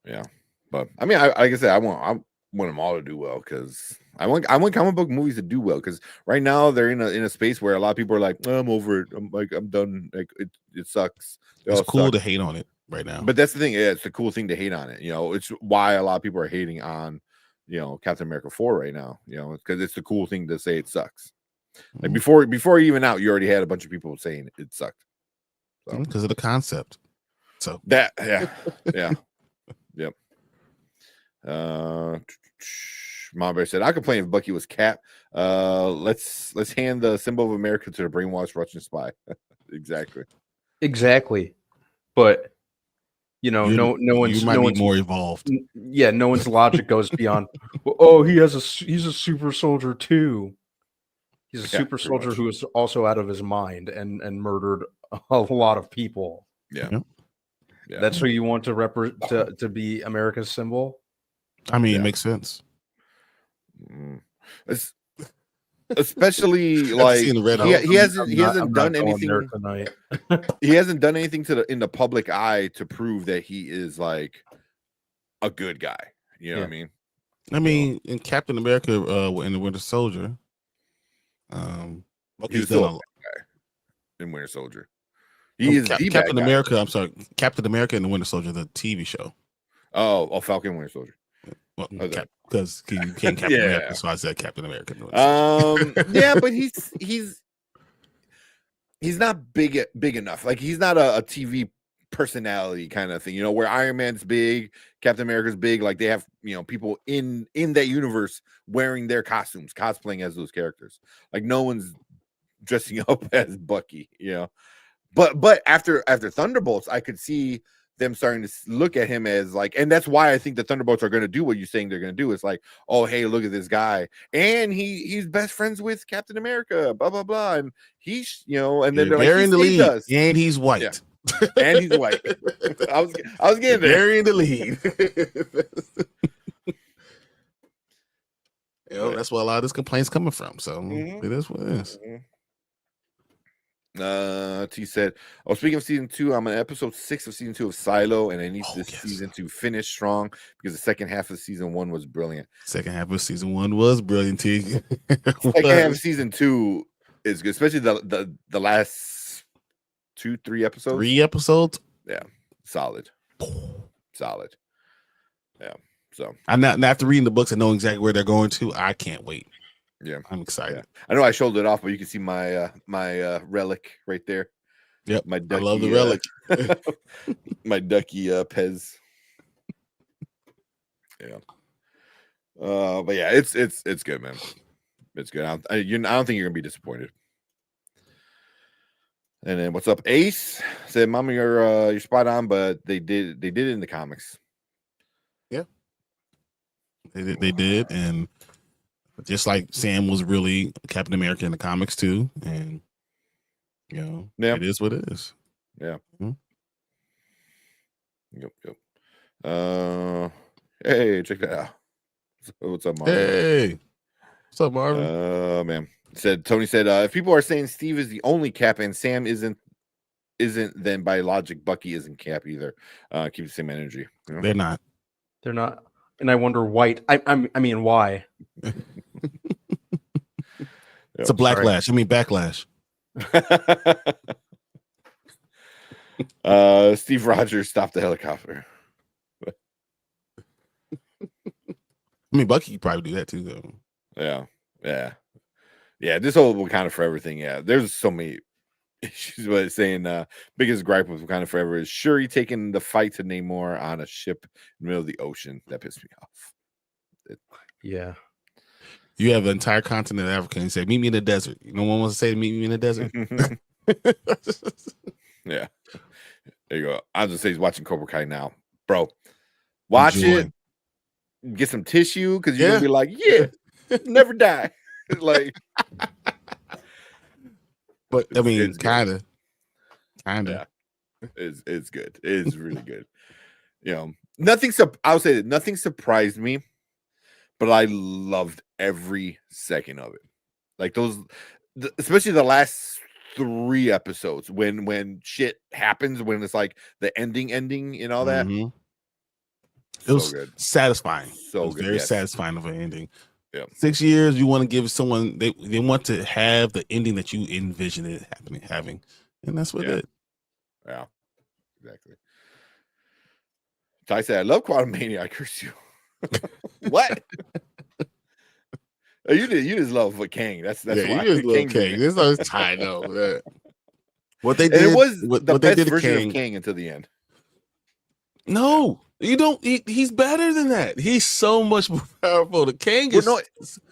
A: Yeah. But I mean, like I said, I want them all to do well because I want comic book movies to do well because right now they're in a space where a lot of people are like, oh, I'm over it. I'm done. Like it sucks.
B: It's cool to hate on it right now.
A: But that's the thing. Yeah, it's a cool thing to hate on it. It's why a lot of people are hating on, Captain America 4 right now. Because it's the cool thing to say it sucks. Like before even out, you already had a bunch of people saying it sucked.
B: Because of the concept. So
A: that, yeah. Yep. Mom Bear said, I complain if Bucky was Cap. Let's hand the symbol of America to the brainwashed Russian spy. Exactly.
C: But no one's
B: more evolved.
C: Yeah, no one's logic goes beyond. Oh, he's a super soldier too. He's a super soldier who is also out of his mind and murdered a lot of people.
A: Yeah.
C: That's who you want to be America's symbol.
B: I mean, it makes sense.
A: Especially like he hasn't done anything
C: tonight.
A: He hasn't done anything in the public eye to prove that he is like a good guy. You know what I mean?
B: I mean, in Captain America, in the Winter Soldier,
A: he's still a guy in Winter Soldier. Captain
B: America. I'm sorry, Captain America and the Winter Soldier, the TV show.
A: Oh, Falcon Winter Soldier.
B: Well, because he can't Captain America, so I said Captain America.
A: Yeah, but he's not big enough. Like he's not a TV personality kind of thing. Where Iron Man's big, Captain America's big. Like they have people in that universe wearing their costumes, cosplaying as those characters. Like no one's dressing up as Bucky. But after Thunderbolts, I could see them starting to look at him as like, and that's why I think the Thunderbolts are going to do what you're saying they're going to do. It's like, oh, hey, look at this guy, and he's best friends with Captain America, blah blah blah, and he's and then they're like,
B: in the lead, and he's white,
A: and he's white. I was getting there.
B: Very in the lead. That's where a lot of this complaints coming from. So it is what it is.
A: T said, speaking of season 2, I'm on episode 6 of season 2 of Silo, and I need this season to finish strong because the second half of season 1 was brilliant.
B: Second half of season 1 was brilliant.
A: Second half of season 2 is good, especially the last 2-3 episodes.
B: 3 episodes,
A: yeah, solid. Yeah, so
B: I'm not after reading the books and knowing exactly where they're going to. I can't wait.
A: Yeah,
B: I'm excited.
A: Yeah. I know I showed it off, but you can see my my relic right there.
B: Yep,
A: my ducky,
B: I love the relic.
A: My ducky Pez. Yeah. But yeah, it's good, man. It's good. I don't think you're gonna be disappointed. And then what's up? Ace said, "Mama, you're spot on, but they did it in the comics."
B: Yeah, they did, and just like Sam was really Captain America in the comics too, and it is what it is.
A: Yeah. Yep. Hey, check that out. What's up, Marvin?
B: Hey, what's up, Marvin?
A: Man. Tony said, if people are saying Steve is the only Cap and Sam isn't, then by logic Bucky isn't Cap either. Keep the same energy.
B: They're not.
C: And I wonder why. I mean, why?
B: It's a backlash.
A: Steve Rogers stopped the helicopter.
B: I mean, Bucky could probably do that too, though.
A: Yeah. This whole Wakanda Forever thing. Yeah, there's so many issues. But saying biggest gripe with Wakanda Forever is Shuri taking the fight to Namor on a ship in the middle of the ocean. That pissed me off.
C: Yeah.
B: You have an entire continent of Africa and you say, meet me in the desert. No one wants to say, meet me in the desert.
A: Yeah. There you go. I'll just say he's watching Cobra Kai now. Bro, watch it. Get some tissue because you're going to be like, yeah, never die. Like,
B: but I mean, kind of.
A: Yeah. It's good. It's really good. I'll say that nothing surprised me, but I loved every second of it. Like especially the last 3 episodes when shit happens, when it's like the ending and all that.
B: Mhm. It
A: So
B: was
A: good.
B: satisfying.
A: So
B: it was
A: good.
B: very
A: Yes.
B: satisfying of an ending.
A: Yeah.
B: 6 years, you want to give someone they want to have the ending that you envision it having, and that's what it.
A: Yeah, exactly. Ty said, "I love Quantumania. I curse you." What? Oh, you just love Kang. That's why.
B: You just love Kang. This is Ty though. What they did,
A: and it was
B: what
A: the
B: they
A: best
B: did to
A: version of Kang until the end.
B: No, you don't. He's better than that. He's so much more powerful. The Kang is.
A: Well, no,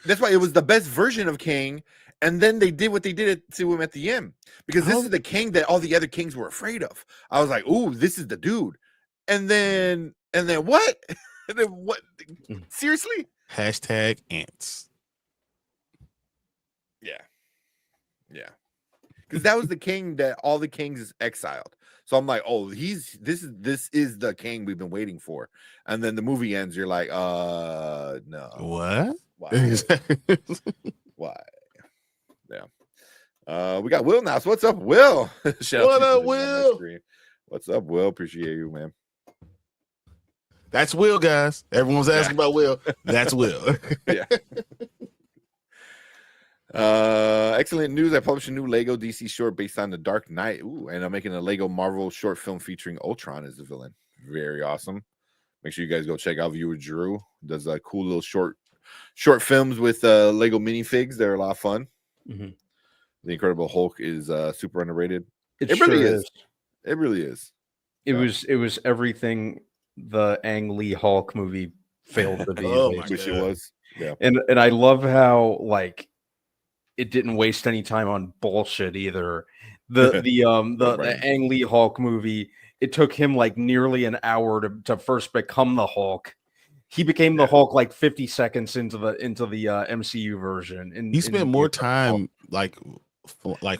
A: that's why it was the best version of Kang. And then they did what they did to him at the end, because this is the Kang that all the other Kings were afraid of. I was like, "Ooh, this is the dude." And then what? And then what? Seriously?
B: Hashtag ants.
A: Yeah. Because that was the King that all the Kings exiled. So I'm like, oh, this is the King we've been waiting for. And then the movie ends. You're like, no.
B: What?
A: Why? Why? Yeah. We got Will now. So what's up, Will?
B: What up, Will?
A: What's up, Will? Appreciate you, man.
B: That's Will, guys. Everyone's asking about Will. That's Will.
A: Yeah. Excellent news. I published a new Lego DC short based on The Dark Knight. Ooh, and I'm making a Lego Marvel short film featuring Ultron as the villain. Very awesome. Make sure you guys go check out Viewer Drew. Does a cool little short films with Lego minifigs. They're a lot of fun.
C: Mm-hmm.
A: The Incredible Hulk is super underrated.
C: It really is.
A: It really is.
C: It was everything the Ang Lee Hulk movie failed to be.
A: Wish it was. Yeah.
C: And I love how like it didn't waste any time on bullshit either. The Ang Lee Hulk movie, it took him like nearly an hour to first become the Hulk. He became the Hulk like 50 seconds into the MCU version. And
B: he spent more time like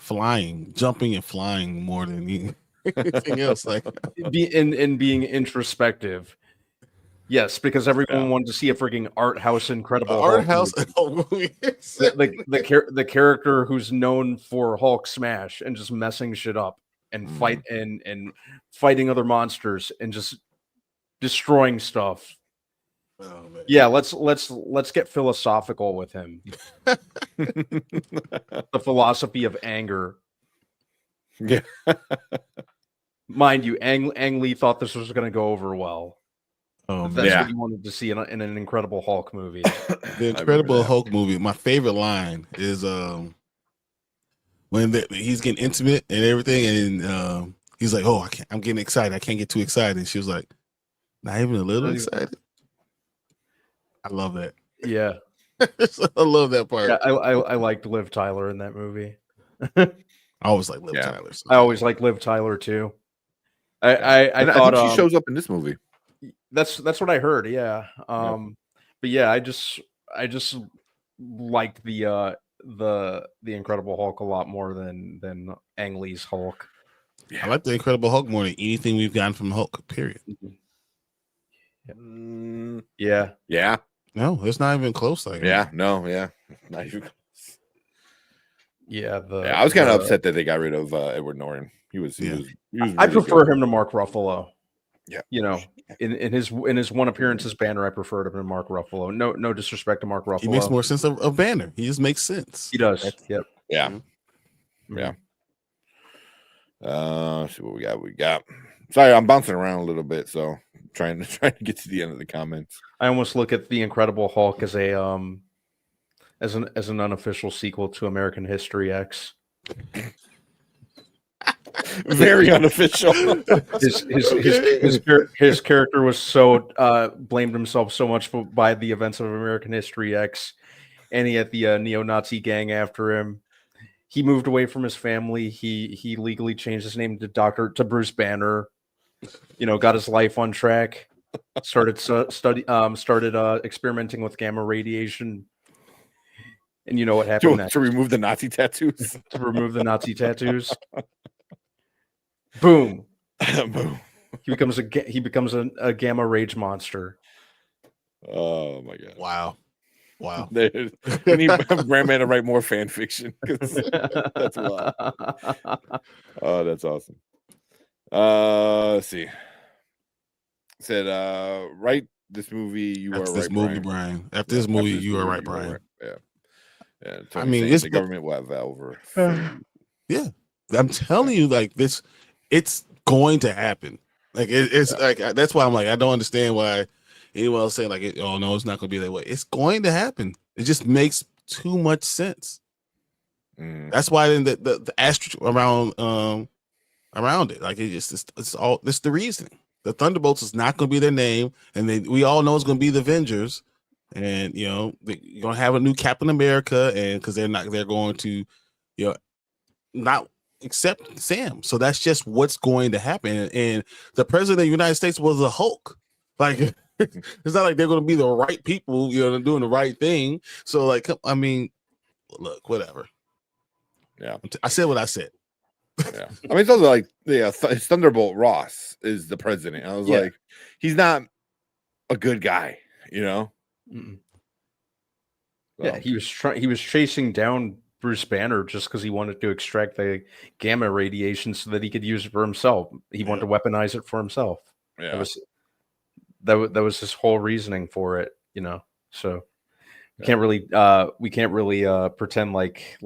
B: flying, jumping and flying more than anything else. Like
C: being introspective. Yes, because everyone wanted to see a freaking art house Incredible
B: art
C: Hulk
B: house
C: movie. the character who's known for Hulk smash and just messing shit up and fighting other monsters and just destroying stuff.
B: Oh, man.
C: Yeah, let's get philosophical with him. The philosophy of anger.
A: Yeah.
C: Mind you, Ang Lee thought this was going to go over well.
B: Oh,
C: that's what you wanted to see in an Incredible Hulk movie.
B: The Incredible Hulk movie. My favorite line is when he's getting intimate and everything, and he's like, "Oh, I'm getting excited. I can't get too excited." And she was like, "Not even a little excited." I love that.
C: Yeah,
B: I love that part.
C: Yeah, I liked Liv Tyler in that movie.
B: I always like Liv Tyler. So.
C: I always like Liv Tyler too. I thought
A: she shows up in this movie.
C: That's what I heard. Yeah. But yeah, I just liked the Incredible Hulk a lot more than Ang Lee's Hulk.
B: Yeah. I like the Incredible Hulk more than anything we've gotten from Hulk. Period.
C: Yeah.
A: Yeah.
B: No, it's not even close. Like
A: not even close.
C: Yeah.
A: I was kind of upset that they got rid of Edward Norton. He was really
C: I prefer him to Mark Ruffalo.
A: Yeah,
C: you know, in his one appearance as Banner, I preferred him to Mark Ruffalo. No disrespect to Mark Ruffalo.
B: He makes more sense of Banner. He just makes sense.
C: He does. Yep.
A: Yeah.
C: Mm-hmm.
A: Yeah. See what we got. Sorry, I'm bouncing around a little bit, so trying to get to the end of the comments.
C: I almost look at the Incredible Hulk as as an unofficial sequel to American History X.
A: Very unofficial.
C: His character was so blamed himself so much by the events of American History X, and he had the neo-Nazi gang after him. He moved away from his family. He legally changed his name to Bruce Banner. You know, got his life on track. Started experimenting with gamma radiation. And you know what happened next?
A: To remove the Nazi tattoos.
C: To remove the Nazi tattoos. Boom.
A: Boom.
C: He becomes a gamma rage monster.
A: Oh my god!
B: Wow.
A: We need Brandman to write more fan fiction because that's wild. Oh, that's awesome. Let's see. Said, write this movie. You
B: After
A: are
B: this
A: right,
B: movie,
A: Brian.
B: After this movie, you are right, Brian.
A: Yeah. Yeah.
B: I mean,
A: the government will have that over.
B: Yeah, I'm telling you, like this, it's going to happen. Like it's like that's why I'm like I don't understand why anyone else saying like, oh no, it's not going to be that way. It's going to happen. It just makes too much sense. That's why then the asterisk around it, like it's all this the reasoning. The Thunderbolts is not going to be their name, and we all know it's going to be the Avengers, and you know you're going to have a new Captain America, and because they're going to, you know, not accept Sam. So that's just what's going to happen. And the president of the United States was a Hulk. Like it's not like they're going to be the right people, you know, doing the right thing. So like, I mean, look, whatever.
A: Yeah,
B: I said what I said.
A: Yeah, I mean, it's also like it's Thunderbolt Ross is the president. I was like, he's not a good guy, you know.
C: Yeah, he was chasing down Bruce Banner just because he wanted to extract the gamma radiation so that he could use it for himself. He wanted to weaponize it for himself.
A: Yeah,
C: that was his whole reasoning for it, you know. So we can't really pretend like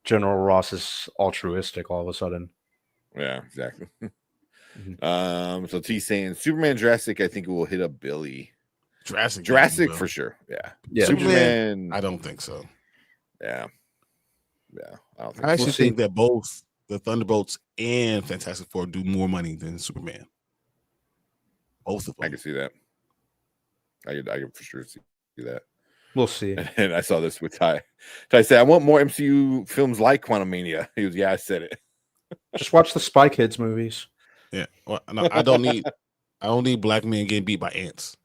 C: General Ross is altruistic all of a sudden.
A: Yeah, exactly. So T saying Superman Jurassic, I think it will hit up Billy. Jurassic for sure. Yeah. Superman,
B: I don't think so.
A: Yeah. I don't think
B: I actually think that both the Thunderbolts and Fantastic Four do more money than Superman. Both of them.
A: I can see that. I can for sure see that.
C: We'll see.
A: And I saw this with Ty. Ty said, I want more MCU films like Quantum Mania. He was, I said it.
C: Just watch the Spy Kids movies.
B: Yeah. Well, no, I don't need black men getting beat by ants.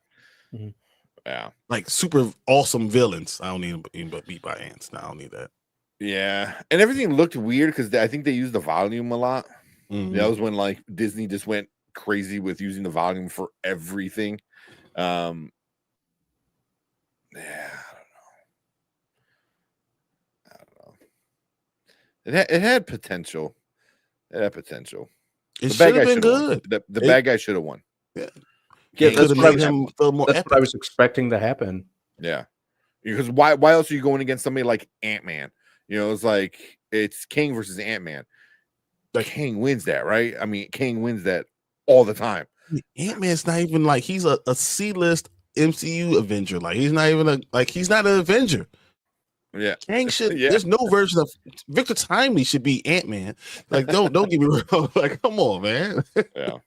C: Mm-hmm.
A: Yeah.
B: Like super awesome villains. I don't need them beat by ants. No, I don't need that.
A: Yeah. And everything looked weird because I think they used the volume a lot.
B: Mm-hmm.
A: That was when like Disney just went crazy with using the volume for everything. Yeah, I don't know. It had potential. It had potential.
B: It should have been good.
A: The bad guy should have won.
B: Yeah,
C: that's what I was expecting to happen.
A: Yeah, because why else are you going against somebody like Ant-Man? You know, it's King versus Ant-Man. Like King wins that, right? I mean, King wins that all the time.
B: Ant-Man's not even like he's a C-list MCU Avenger. Like he's not even he's not an Avenger.
A: Yeah,
B: Kang should. Yeah. There's no version of Victor Timely should be Ant-Man. Like don't get me wrong. Like come on, man.
A: Yeah.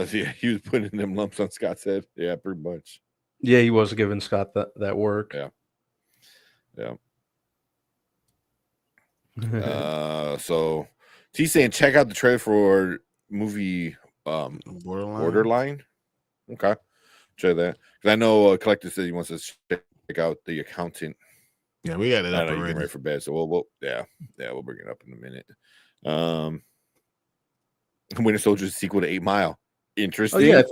A: He was putting them lumps on Scott's head. Yeah, pretty much.
C: Yeah, he was giving Scott that work.
A: Yeah. So T's saying check out the trailer for movie Borderline. Okay, try that because I know Collector says he wants to check out The Accountant.
B: Yeah, we got it up
A: already. Ready for bed, so we'll bring it up in a minute. Winter Soldier's sequel to 8 Mile. Interesting.
C: Oh yeah, I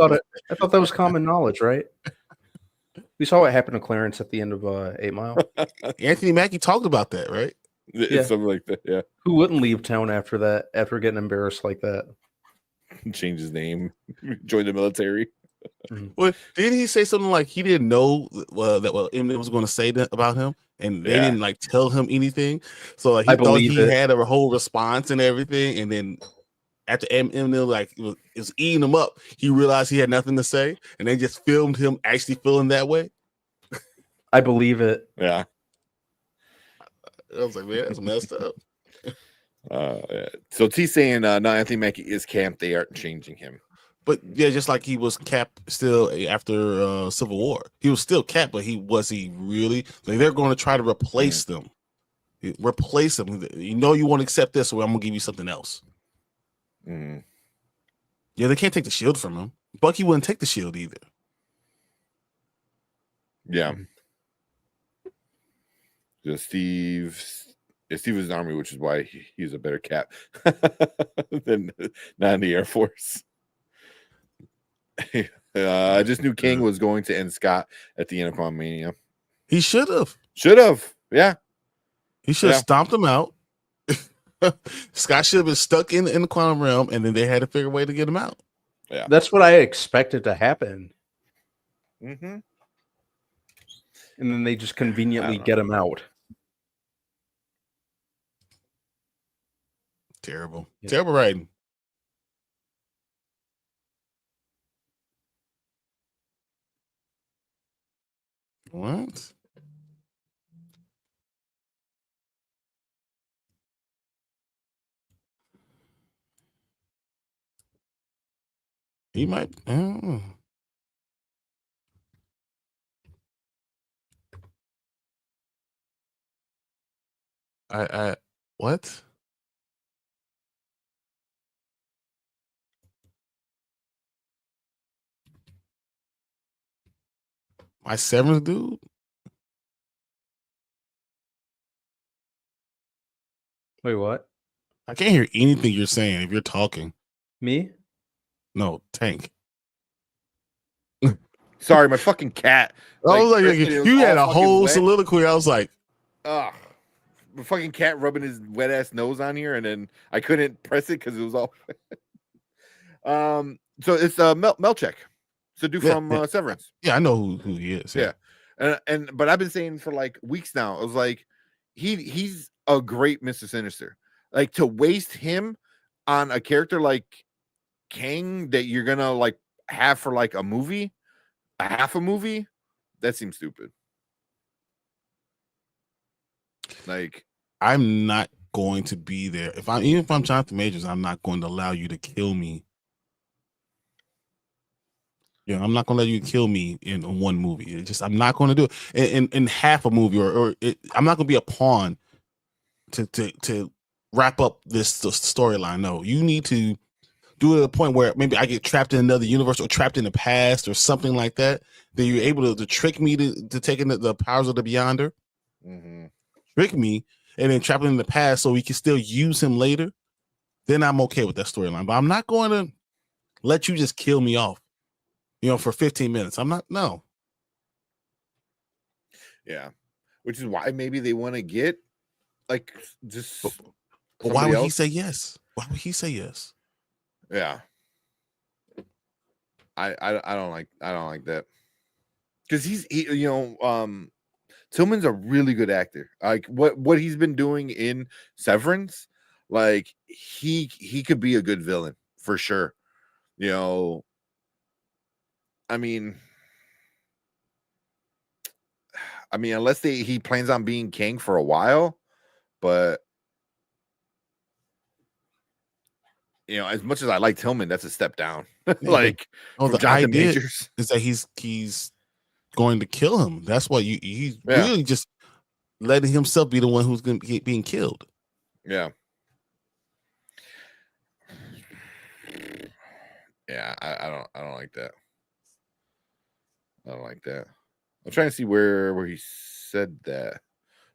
C: thought that was common knowledge, right? We saw what happened to Clarence at the end of 8 Mile.
B: Anthony Mackie talked about that, right?
A: Yeah, something like that. Yeah.
C: Who wouldn't leave town after that? After getting embarrassed like that?
A: Change his name, join the military.
B: Well, didn't he say something like he didn't know what Eminem was going to say about him, and they didn't like tell him anything? So like he thought he had a whole response and everything, and then after Eminem like was eating him up, he realized he had nothing to say, and they just filmed him actually feeling that way.
C: I believe it.
A: Yeah.
B: I was like, man, that's messed up.
A: So T saying no, Anthony Mackie is Cap. They aren't changing him.
B: But yeah, just like he was Cap still after Civil War. He was still Cap, but was he really? Like they're going to try to replace them. Replace them. You know you won't accept this, so I'm going to give you something else. Yeah, they can't take the shield from him. Bucky wouldn't take the shield either.
A: Yeah. Just Steve he was in the Army, which is why he's a better Cap than not in the Air Force. I just knew King was going to end Scott at the end of Quantumania.
B: He should have.
A: Yeah.
B: He should have stomped him out. Scott should have been stuck in the quantum realm, and then they had to figure a way to get him out.
C: Yeah, that's what I expected to happen.
A: Mm-hmm.
C: And then they just conveniently get him out.
B: Terrible. Yeah. Terrible writing. What? He might. What? My Severance dude?
C: Wait, what?
B: I can't hear anything you're saying if you're talking.
C: Me?
B: No, Tank.
A: Sorry, my fucking cat.
B: I was like, you had a whole soliloquy. I was like,
A: ugh. The fucking cat rubbing his wet ass nose on here, and then I couldn't press it because it was all. So it's Melchek. So from Severance.
B: Yeah, I know who he is.
A: Yeah. But I've been saying for like weeks now, I was like, he's a great Mr. Sinister. Like, to waste him on a character like Kang that you're gonna like have for like a half a movie, that seems stupid. Like,
B: I'm not going to be there. Even if I'm Jonathan Majors, I'm not going to allow you to kill me. Yeah, I'm not going to let you kill me in one movie. I'm not going to do it in half a movie, I'm not going to be a pawn to wrap up this storyline. No, you need to do it at a point where maybe I get trapped in another universe or trapped in the past or something like that. Then you're able to trick me to take in the powers of the Beyonder.
A: Mm-hmm.
B: Trick me and then trap him in the past so we can still use him later. Then I'm okay with that storyline. But I'm not going to let you just kill me off, for 15 minutes. I'm not. No.
A: Yeah. Which is why maybe they want to get like just.
B: But why would he say yes? Why would he say yes?
A: Yeah. I don't like that. Because Tillman's a really good actor. Like what he's been doing in Severance, like he could be a good villain for sure. I mean, unless he plans on being king for a while, but as much as I like Tillman, that's a step down. Like,
B: the idea is that he's going to kill him. That's why he's really just letting himself be the one who's going to be being killed.
A: Yeah. Yeah, I don't like that. I don't like that. I'm trying to see where he said that.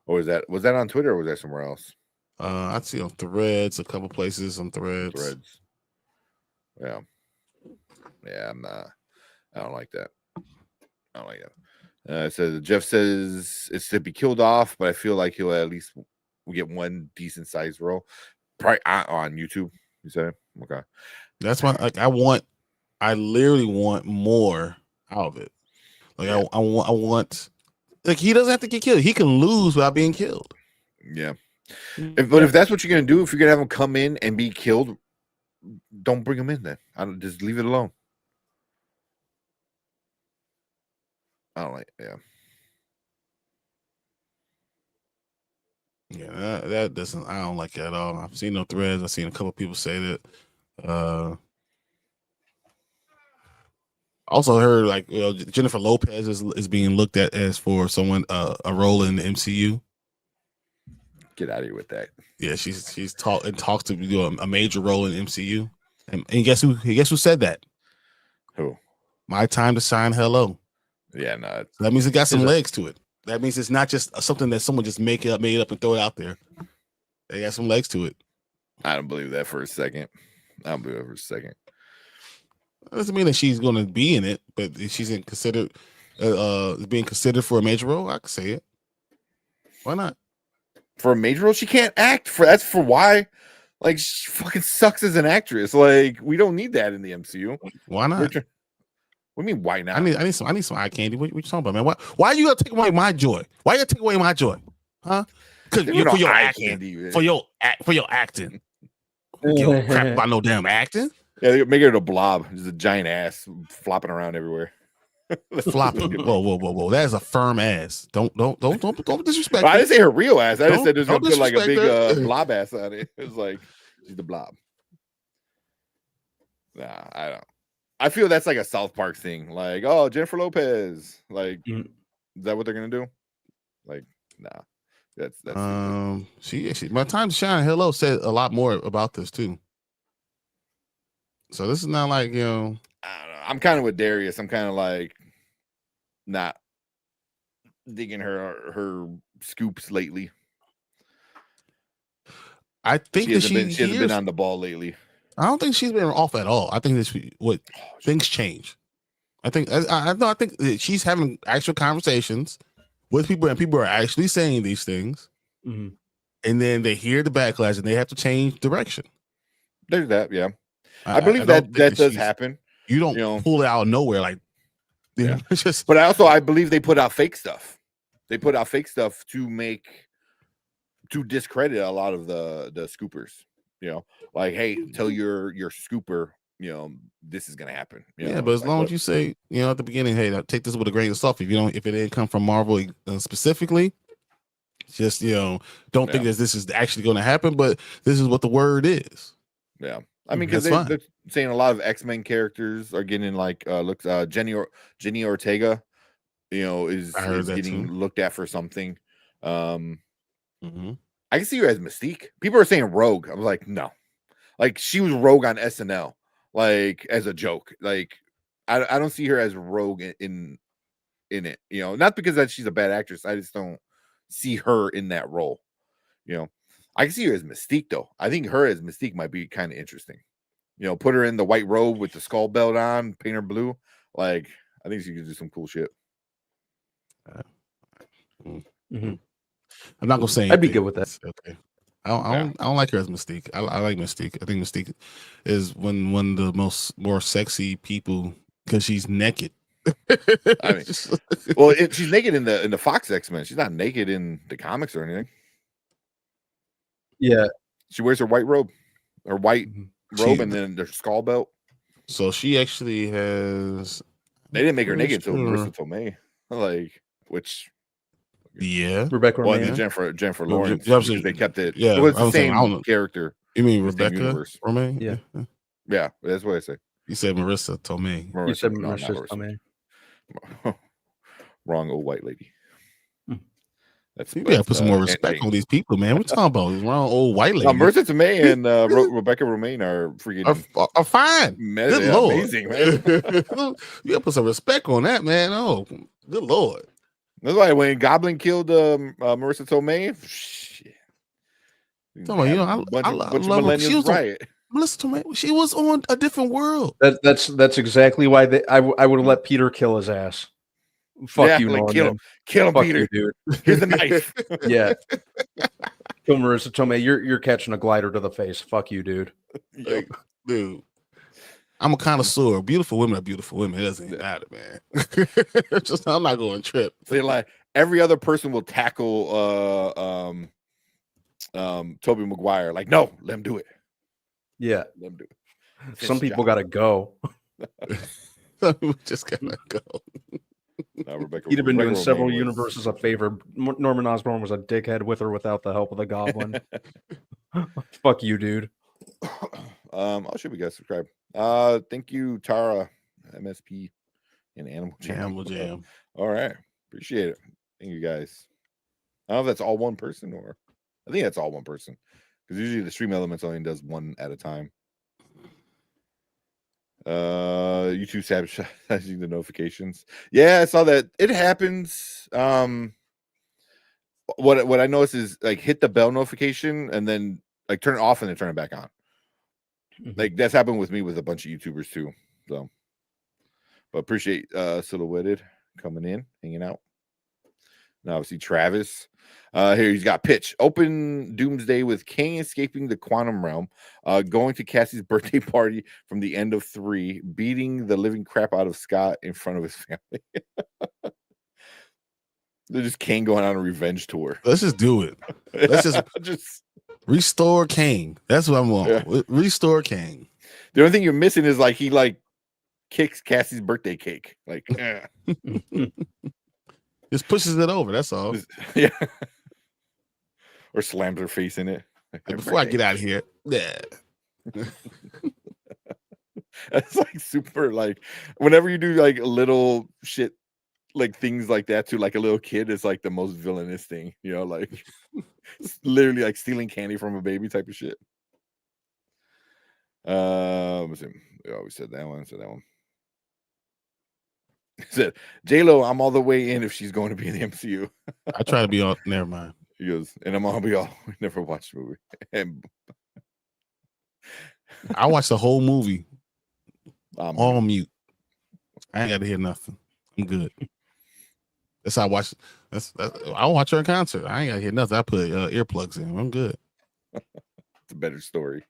A: Or was that on Twitter or was that somewhere else?
B: I'd see on Threads, a couple places on Threads.
A: Yeah. Yeah, I don't like that. I don't like that. So Jeff says it's to be killed off, but I feel like he'll at least get one decent sized role. Probably on YouTube, you said? Okay.
B: That's why I literally want more out of it. Like, yeah. I want like, he doesn't have to get killed. He can lose without being killed.
A: Yeah. But if that's what you're gonna do, if you're gonna have him come in and be killed, don't bring him in then. Just leave it alone. I don't like
B: Yeah, that doesn't. I don't like it at all. I've seen no Threads. I've seen a couple people say that. Also heard like Jennifer Lopez is being looked at as for someone a role in the MCU.
A: Get out of here with that.
B: Yeah, she's talks to do a major role in MCU, and guess who said that?
A: Who?
B: My Time to Shine. Hello.
A: Yeah, no.
B: That means it got some legs to it. That means it's not just something that someone just made up and throw it out there. They got some legs to it.
A: I don't believe that for a second.
B: That doesn't mean that she's going to be in it, but if she's considered being considered for a major role, I could say it. Why not?
A: For a major role, she can't act. That's for why. Like, she fucking sucks as an actress. Like, we don't need that in the MCU.
B: Why not?
A: What do you mean? Why not?
B: I need some eye candy. What you talking about, man? Why you gotta take away my joy? Why you gotta take away my joy? Huh? Because for your acting.
A: Candy,
B: for your acting. You don't crap about no damn acting.
A: Yeah, make it a blob. Just a giant ass flopping around everywhere.
B: Flopping. Whoa. That is a firm ass. Don't disrespect.
A: I didn't say her real ass. I just said there's gonna put like a big blob ass on it. It's like she's the blob. Nah, I don't. I feel that's like a South Park thing. Like, oh, Jennifer Lopez. Like, is that what they're gonna do? Like, nah. That's
B: she My Time to Shine, Hello said a lot more about this too. So this is not like, you know.
A: I don't know. I'm kind of with Darius. I'm kind of like not digging her scoops lately.
B: I think
A: she hasn't been on the ball lately.
B: I don't think she's been off at all. I think this things change. I think that she's having actual conversations with people, and people are actually saying these things, and then they hear the backlash and they have to change direction.
A: There's that, yeah. I believe that does happen.
B: You don't pull it out of nowhere, like, yeah. Just.
A: But I believe they put out fake stuff. They put out fake stuff to discredit a lot of the scoopers. You know, like, hey, tell your scooper, you know, this is gonna happen.
B: But as long as you say, you know, at the beginning, hey, take this with a grain of salt. If it didn't come from Marvel specifically, just, you know, don't think that this is actually going to happen. But this is what the word is.
A: Yeah, I mean, because they're saying a lot of X-Men characters are getting like Jenny Ortega, you know, is getting looked at for something. I can see her as Mystique. People are saying Rogue. I was like, no, like she was Rogue on SNL, like as a joke. Like I don't see her as Rogue in it. You know, not because that she's a bad actress. I just don't see her in that role. You know, I can see her as Mystique though. I think her as Mystique might be kind of interesting. You know, put her in the white robe with the skull belt on, paint her blue. Like, I think she could do some cool shit.
B: I'm not gonna say anything.
C: I'd be good with that.
B: Okay. I don't like her as Mystique. I like Mystique. I think Mystique is one of the more sexy people because she's naked.
A: I mean, well, she's naked in the Fox X-Men. She's not naked in the comics or anything.
C: Yeah,
A: she wears her white robe, and then their skull belt.
B: So she actually has.
A: They didn't make her naked until Marissa Tomei, like, which.
B: Yeah,
C: Rebecca Romijn.
A: Well, Jennifer Lawrence. They kept it.
B: Yeah,
A: it was the same character.
B: You mean Rebecca Romijn?
A: Yeah, that's what I say.
B: You said Marissa Tomei.
C: You said Marissa Tomei.
A: Wrong, old white lady.
B: You gotta put some more respect on these people, man. What you talking about? Wrong, old white lady.
A: Marissa Tomei and Rebecca Romijn are freaking
B: are fine. Good Lord,
A: amazing, man.
B: You gotta put some respect on that, man. Oh, good Lord.
A: That's why when Goblin killed Marissa Tomei, shit.
B: I love her. She was Marissa Tomei. She was on a different world.
C: That's exactly why I would have let Peter kill his ass. Fuck you,
A: like, kill him, Peter.
C: You, dude.
A: Here's the knife.
C: Yeah, kill Marissa Tomei. You're catching a glider to the face. Fuck you, dude.
B: Like, dude. I'm a connoisseur. Beautiful women are beautiful women. It doesn't matter, man. I'm not going to trip.
A: So like every other person will tackle Tobey Maguire. Like, no, let him do it.
C: Yeah.
A: Let him do it.
C: Some people gotta go.
B: Just gotta go.
C: He'd have been doing several universes a favor. Norman Osborn was a dickhead with or without the help of the Goblin. Fuck you, dude.
A: I'll show you guys subscribe. Thank you, Tara, MSP, and Animal Jam. All right, appreciate it. Thank you guys. I don't know if that's all one person or I think that's all one person because usually the Stream Elements only does one at a time. YouTube sabotaging the notifications. Yeah, I saw that. It happens. what I noticed is like hit the bell notification and then like turn it off and then turn it back on. Like that's happened with me with a bunch of YouTubers too. So, but appreciate Silhouetted coming in, hanging out. Now obviously Travis. Here he's got pitch. Open Doomsday with Kang escaping the quantum realm, going to Cassie's birthday party from the end of 3, beating the living crap out of Scott in front of his family. They're just Kang going on a revenge tour.
B: Let's just do it. Let's just restore Kang. That's what I'm on. Yeah. Restore Kang.
A: The only thing you're missing is like he like kicks Cassie's birthday cake. Like
B: just pushes it over. That's all.
A: Yeah. Or slams her face in it.
B: Like, before I get out of here. Yeah.
A: That's like super like whenever you do like little shit like things like that to like a little kid is like the most villainous thing, you know, like literally like stealing candy from a baby type of shit. We always said that one. He said, J-Lo, I'm all the way in if she's going to be in the MCU.
B: I try to be all, never mind.
A: He goes, and I'm all be all, we never watched the movie. And
B: I watched the whole movie all mute. I ain't got to hear nothing. I'm good. That's how I watch. I'll watch her in concert. I ain't got to hear nothing. I put earplugs in. I'm good.
A: It's a better story.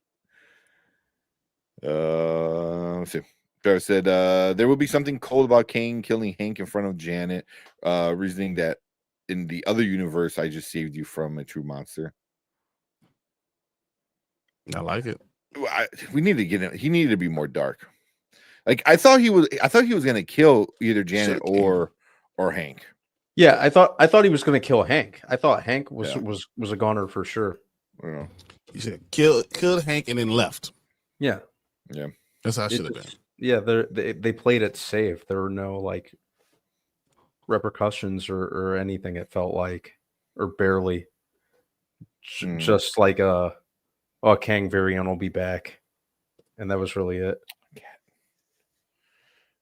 A: Let's see. Travis said there will be something cold about Kang killing Hank in front of Janet, reasoning that in the other universe I just saved you from a true monster.
B: I like it.
A: We need to get him. He needed to be more dark. Like I thought he was gonna kill either Janet or Hank.
C: Yeah, I thought he was gonna kill Hank. I thought Hank was a goner for sure.
A: Yeah.
B: He said killed Hank and then left.
C: Yeah.
B: Yeah. That's how it should have been.
C: Yeah, they played it safe. There were no like repercussions or anything, it felt like, or barely. Just like Kang variant will be back. And that was really it.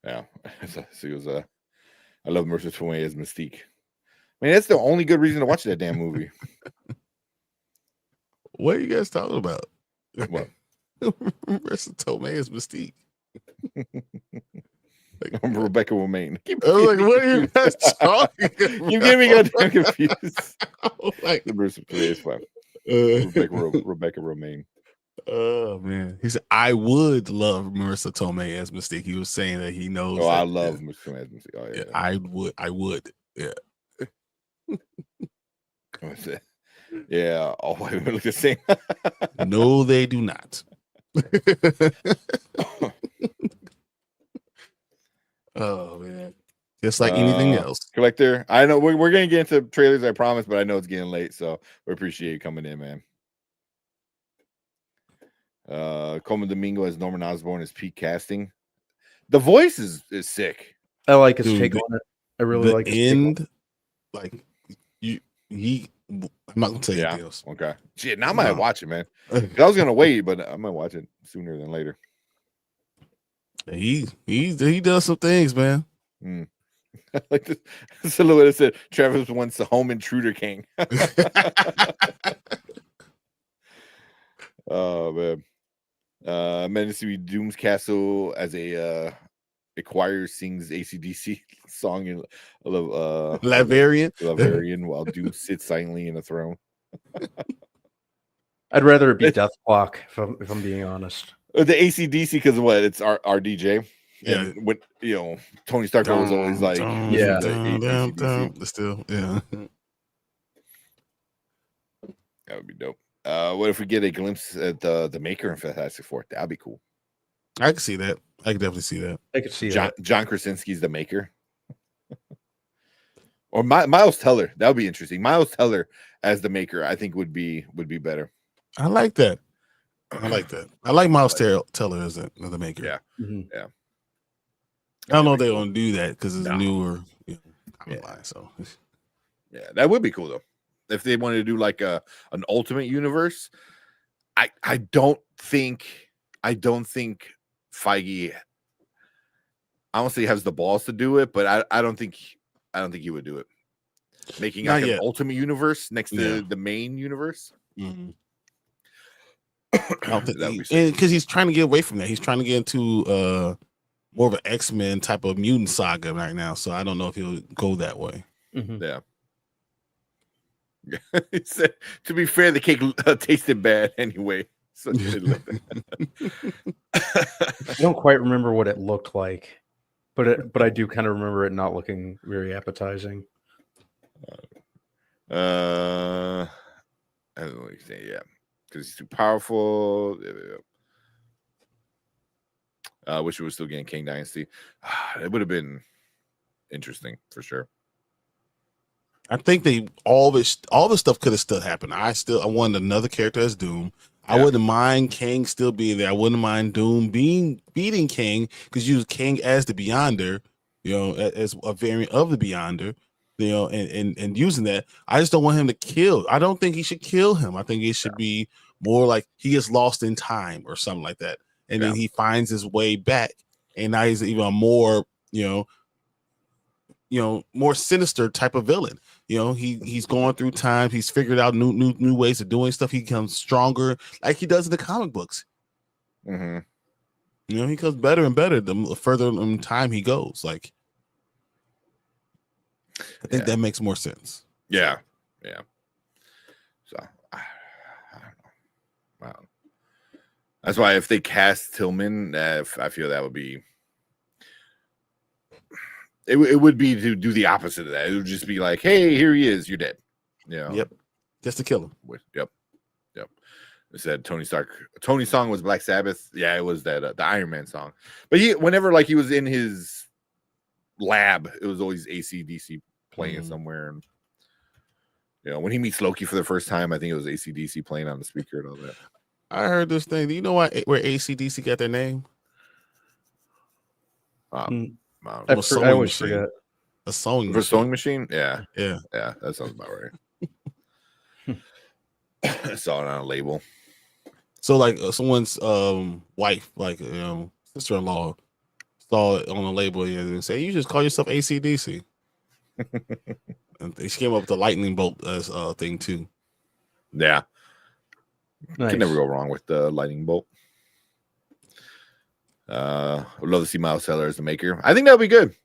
A: Yeah. So it was I love Marissa Tomei as Mystique. I mean, that's the only good reason to watch that damn movie.
B: What are you guys talking about?
A: What?
B: Marissa Tomei as Mystique.
A: I'm Rebecca Romaine.
B: I was like, what are you guys talking about?
A: You get me goddamn confused.
B: Like,
A: the Marissa Tomei is fine. Rebecca Romaine.
B: Oh man, he said I would love Marissa Tomei as Mystique. He was saying that he knows.
A: Oh, I love Marissa Tomei as Mystique. Oh yeah,
B: I would. Yeah.
A: What's that? Yeah. Oh, we look the same.
B: No, they do not. Oh man, just like anything else.
A: Collector, I know we're gonna get into trailers, I promise, but I know it's getting late, so we appreciate you coming in, man. Coleman Domingo as Norman Osborn is peak casting. The voice is sick.
C: I like his take on it. I really like his
B: end. Like I'm not gonna say anything else.
A: Okay. Shit, now I might watch it, man. I was gonna wait, but I might watch it sooner than later.
B: He does some things, man.
A: Like this Silhouette said, Travis wants the home intruder king. Oh man. Managed to be Doom's Castle as a choir sings AC/DC song in Lavarian while Doom sits silently in a throne.
C: I'd rather it be Death Clock if I'm being honest.
A: The AC/DC because of what? It's our DJ.
B: Yeah.
A: And when Tony Stark was always like,
B: still, yeah.
A: That would be dope. What if we get a glimpse at the Maker in Fantastic Four? That'd be cool.
B: I can see that. I can definitely see that.
C: I could see
A: John Krasinski's the Maker. Or Miles Teller. That would be interesting. Miles Teller as the Maker, I think would be better.
B: I like that. I like Miles Teller as the Maker.
A: Yeah.
C: Mm-hmm.
A: Yeah.
B: I don't know if they're gonna do that because it's newer. So
A: yeah, that would be cool though. If they wanted to do like an Ultimate Universe, I don't think Feige honestly has the balls to do it, but I don't think he would do it. making
B: Not
A: like an
B: yet.
A: ultimate universe next to
B: Yeah.
A: the main universe.
B: Mhm. I don't think
A: That would be sick.
B: because he's trying to get away from that. He's trying to get into more of an X-Men type of mutant saga right now. So I don't know if he'll go that way.
C: Mhm.
A: Yeah. He said, to be fair, the cake tasted bad anyway. So like
C: I don't quite remember what it looked like, but I do kind of remember it not looking very appetizing.
A: I don't know what you're saying. Yeah, because he's too powerful. I wish it was still getting King Dynasty. It would have been interesting for sure.
B: I think all the stuff could have still happened. I wanted another character as Doom. I wouldn't mind King still being there. I wouldn't mind Doom beating King because you use King as the Beyonder, as a variant of the Beyonder, and using that. I just don't want him to kill. I don't think he should kill him. I think it should be more like he gets lost in time or something like that, and then he finds his way back, and now he's even more, more sinister type of villain. He's going through time. He's figured out new ways of doing stuff. He becomes stronger, like he does in the comic books.
A: Mm-hmm.
B: He becomes better and better the further in time he goes. Like, I think that makes more sense.
A: Yeah. So I don't know. Wow. That's why if they cast Tillman, I feel that would be. It would be to do the opposite of that. It would just be like, hey, here he is. You're dead. Yeah.
B: Yep. Just to kill him.
A: Yep. It said Tony's song was Black Sabbath. Yeah, it was that the Iron Man song. But whenever he was in his lab, it was always AC/DC playing somewhere. And when he meets Loki for the first time, I think it was AC/DC playing on the speaker and all that.
B: I heard this thing. Do you know where AC/DC got their name?
C: I always forget.
B: A sewing
A: machine? Yeah. That sounds about right. I saw it on a label.
B: So someone's wife, sister-in-law, saw it on a label and say, "You just call yourself AC/DC." And she came up with the lightning bolt as thing too.
A: Yeah.
C: Nice.
A: Can never go wrong with the lightning bolt. Would love to see Miles Teller as the maker. I think that'll be good.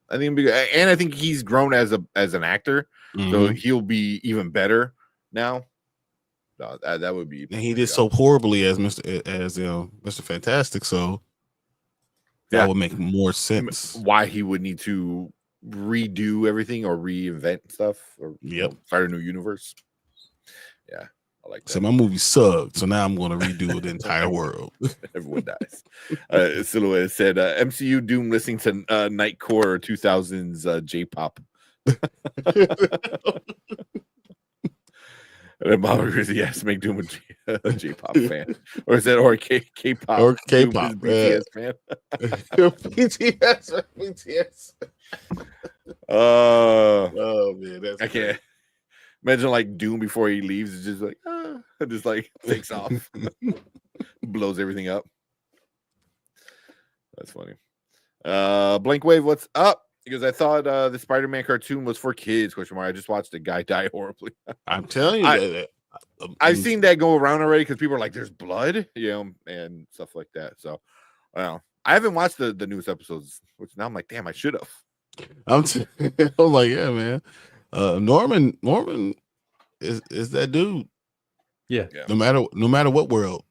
A: And I think he's grown as an actor, so he'll be even better now. No, that would be.
B: And he did so horribly as Mr. Fantastic, so that would make more sense.
A: Why he would need to redo everything or reinvent stuff or start a new universe. Yeah. I like that.
B: So my movie sucked, so now I'm going to redo the entire world.
A: Everyone dies. Silhouette said, MCU Doom listening to Nightcore 2000s J-pop. And Mama agrees, yes, make Doom a J-pop fan. Or is that K-pop?
B: Or K-pop.
A: BTS fan.
B: BTS. Oh, man. I
A: can't. Imagine Doom before he leaves is just takes off, blows everything up. That's funny. Blank Wave, what's up? Because I thought the Spider-Man cartoon was for kids. I just watched a guy die horribly.
B: I'm telling you,
A: I've seen that go around already because people are like, "There's blood," and stuff like that. So, I haven't watched the newest episodes, which now I'm like, damn, I should have.
B: I'm like, yeah, man. Norman is that dude.
C: Yeah.
B: No matter what world.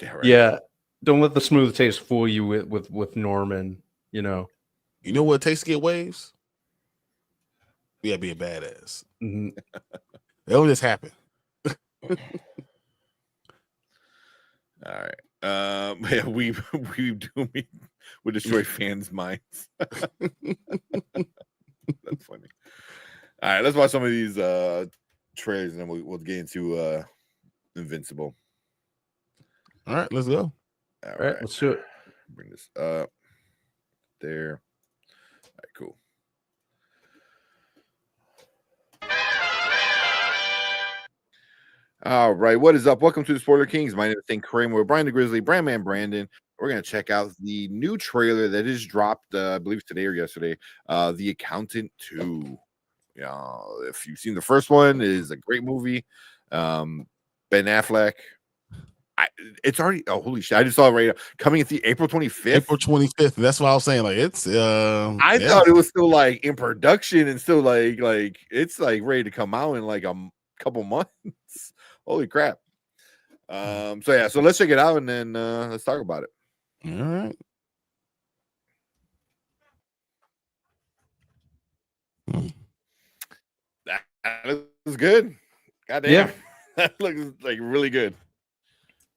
A: Yeah, right.
C: Yeah. Don't let the smooth taste fool you with Norman.
B: You know what it takes to get waves? You gotta be a badass.
C: Mm-hmm.
B: That will just happen.
A: All right. Yeah, we destroy fans' minds. That's funny. All right, let's watch some of these trailers, and then we'll get into Invincible.
B: All right, let's go.
C: All right, let's do it.
A: Bring this up. There. All right, cool. All right, what is up? Welcome to the Spoiler Kings. My name is Hank Kramer with Brian the Grizzly, Brandman Brandon. We're going to check out the new trailer that is dropped, I believe today or yesterday, The Accountant 2. if you've seen the first one, it is a great movie. Ben Affleck. It's already holy shit! I just saw it right now. Coming at the April 25th.
B: April 25th. That's what I was saying. Like it's
A: I thought it was still like in production and still like it's like ready to come out in like a couple months. Holy crap. So yeah, so let's check it out and then let's talk about it.
B: All right.
A: That is good. Goddamn.
C: Yeah.
A: That looks like really good.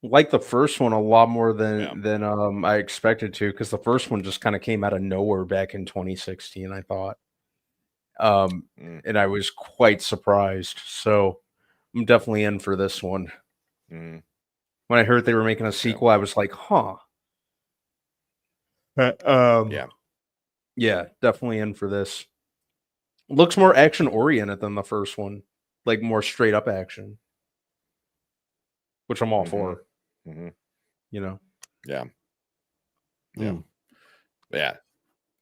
C: Like the first one a lot more than I expected to, because the first one just kind of came out of nowhere back in 2016, I thought. And I was quite surprised. So I'm definitely in for this one. When I heard they were making a sequel, I was like, huh. Yeah, definitely in for this. Looks more action oriented than the first one, like more straight up action, which I'm all for. You know,
A: yeah.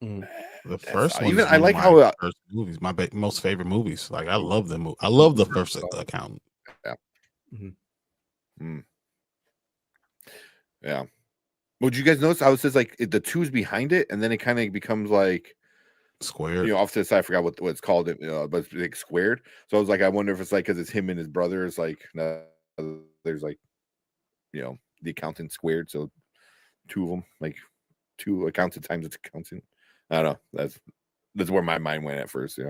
B: The first one,
A: even I like how
B: first movies, my most favorite movies. Like I love them. I love the first account.
A: Yeah. Would you guys notice how it says like the two's behind it, and then it kind of becomes like
B: squared.
A: Off to the side. I forgot what it's called. But it's like squared. So I was like, I wonder if it's like because it's him and his brother. It's like there's like the accountant squared. So two of them, like two accountant times its accountant. I don't know. That's where my mind went at first.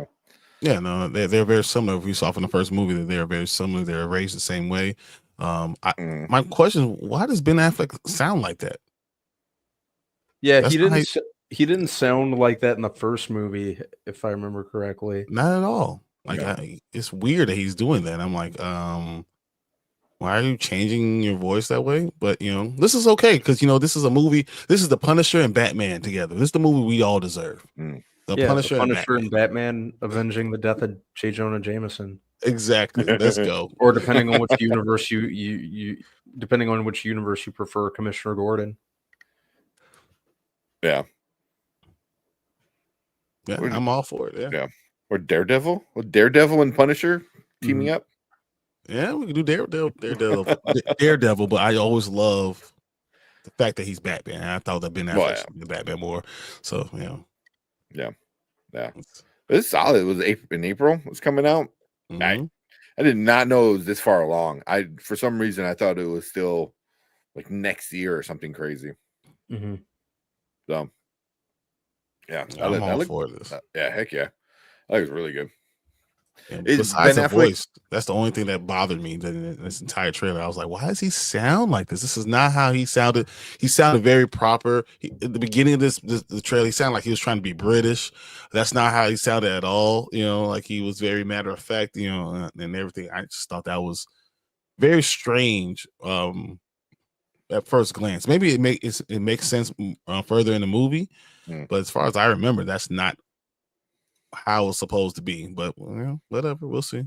B: Yeah, no, they're very similar. We saw from the first movie that they're very similar. They're raised the same way. My question: why does Ben Affleck sound like that?
C: Yeah, he didn't sound like that in the first movie, if I remember correctly.
B: Not at all. Like it's weird that he's doing that. I'm like, why are you changing your voice that way? But this is okay because this is a movie. This is the Punisher and Batman together. This is the movie we all deserve. The Punisher
C: and Batman avenging the death of J. Jonah Jameson.
B: Exactly. Let's go.
C: Or depending on which universe you prefer, Commissioner Gordon.
A: Yeah,
B: I'm all for it.
A: Yeah. Or Daredevil. Daredevil and Punisher teaming up.
B: Yeah, we can do Daredevil, but I always love the fact that he's Batman. I thought that Ben Affleck should be Batman more. So
A: yeah. It's solid. It was in April. It was coming out. I did not know it was this far along. For some reason I thought it was still like next year or something crazy. So yeah,
B: I'm all for this.
A: Heck yeah, that was really good.
B: Besides the voice, that's the only thing that bothered me in this entire trailer. I was like, why does he sound like this? This is not how he sounded. He sounded very proper. At the beginning of the trailer, he sounded like he was trying to be British. That's not how he sounded at all. Like he was very matter of fact, and everything. I just thought that was very strange at first glance. Maybe it makes sense further in the movie, but as far as I remember, that's not how it's supposed to be. But whatever, we'll see.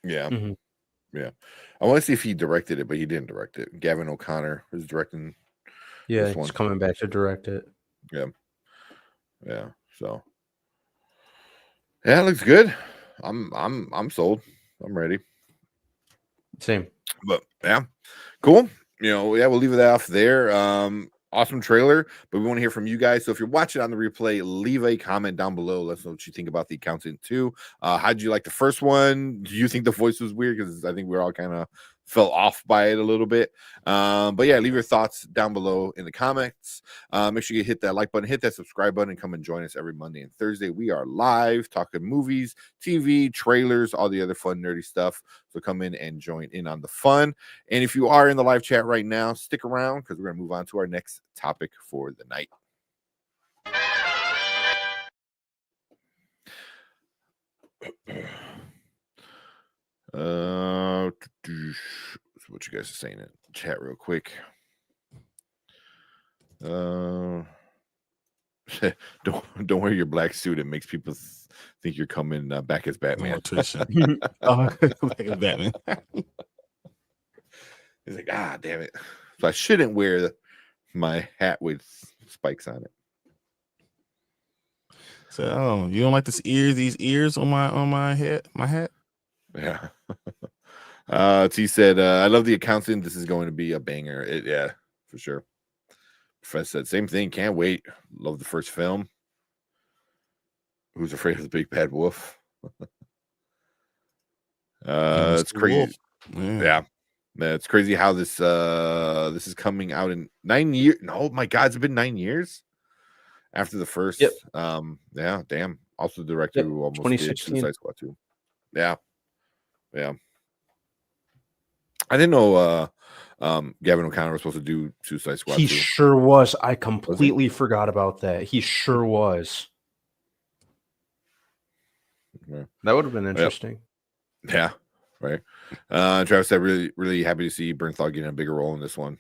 A: Yeah. I want to see if he directed it, but he didn't direct it. Gavin O'Connor was directing.
C: Yeah, he's coming back to direct it.
A: Yeah. So yeah, it looks good. I'm sold. I'm ready.
C: Same.
A: But yeah, cool. We'll leave it off there. Awesome trailer, but we want to hear from you guys. So if you're watching on the replay, leave a comment down below. Let us know what you think about The Accountant 2. How did you like the first one? Do you think the voice was weird? Because I think we're all kind of fell off by it a little bit. But yeah, leave your thoughts down below in the comments. Make sure you hit that like button, hit that subscribe button, and come and join us every Monday and Thursday. We are live talking movies, TV, trailers, all the other fun, nerdy stuff. So come in and join in on the fun. And if you are in the live chat right now, stick around because we're going to move on to our next topic for the night. What you guys are saying in chat real quick. Don't wear your black suit. It makes people think you're coming back as Batman.
B: Back as Batman.
A: He's like, damn it. So I shouldn't wear my hat with spikes on it.
B: So, oh, you don't like these ears on my head, my hat?
A: Yeah. T said, I love the accountant. This is going to be a banger. Yeah, for sure. Professor said, same thing. Can't wait. Love the first film. Who's afraid of the big bad wolf? It's crazy. Yeah. It's crazy how this is coming out in 9 years. No, my God, it's been 9 years after the first.
C: Yep.
A: Yeah, damn. Also the director who almost did
C: 2016.
A: Suicide Squad 2. Yeah. Yeah. I didn't know Gavin O'Connor was supposed to do Suicide Squad 2.
C: He sure was. I completely forgot about that. He sure was.
A: Yeah.
C: That would have been interesting.
A: Yeah, right. Travis said, really, really happy to see Bernthal getting a bigger role in this one.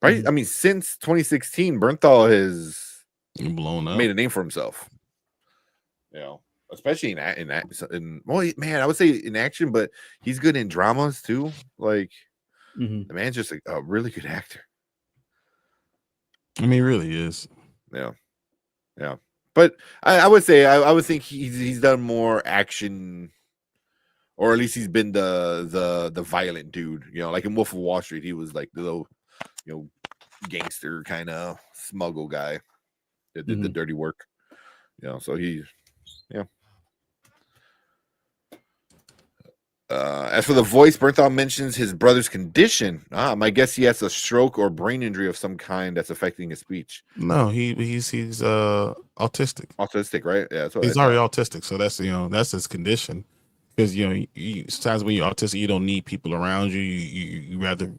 A: Right?
C: Mm-hmm.
A: I mean, since 2016, Bernthal has
B: blown up,
A: made a name for himself. You know, especially in well, man, I would say in action, but he's good in dramas too. Like, the man's just a really good actor.
B: I mean, he really is.
A: Yeah, yeah. But I would say I would think he's done more action, or at least he's been the violent dude. You know, like in Wolf of Wall Street, he was like the little, gangster kind of smuggle guy that did the dirty work. You know, so he, yeah. As for the voice, Bernthal mentions his brother's condition. My guess he has a stroke or brain injury of some kind that's affecting his speech.
B: No, he's autistic.
A: Autistic, right? Yeah, that's what
B: he's already autistic, so that's his condition. Because sometimes when you're autistic, you don't need people around you. You rather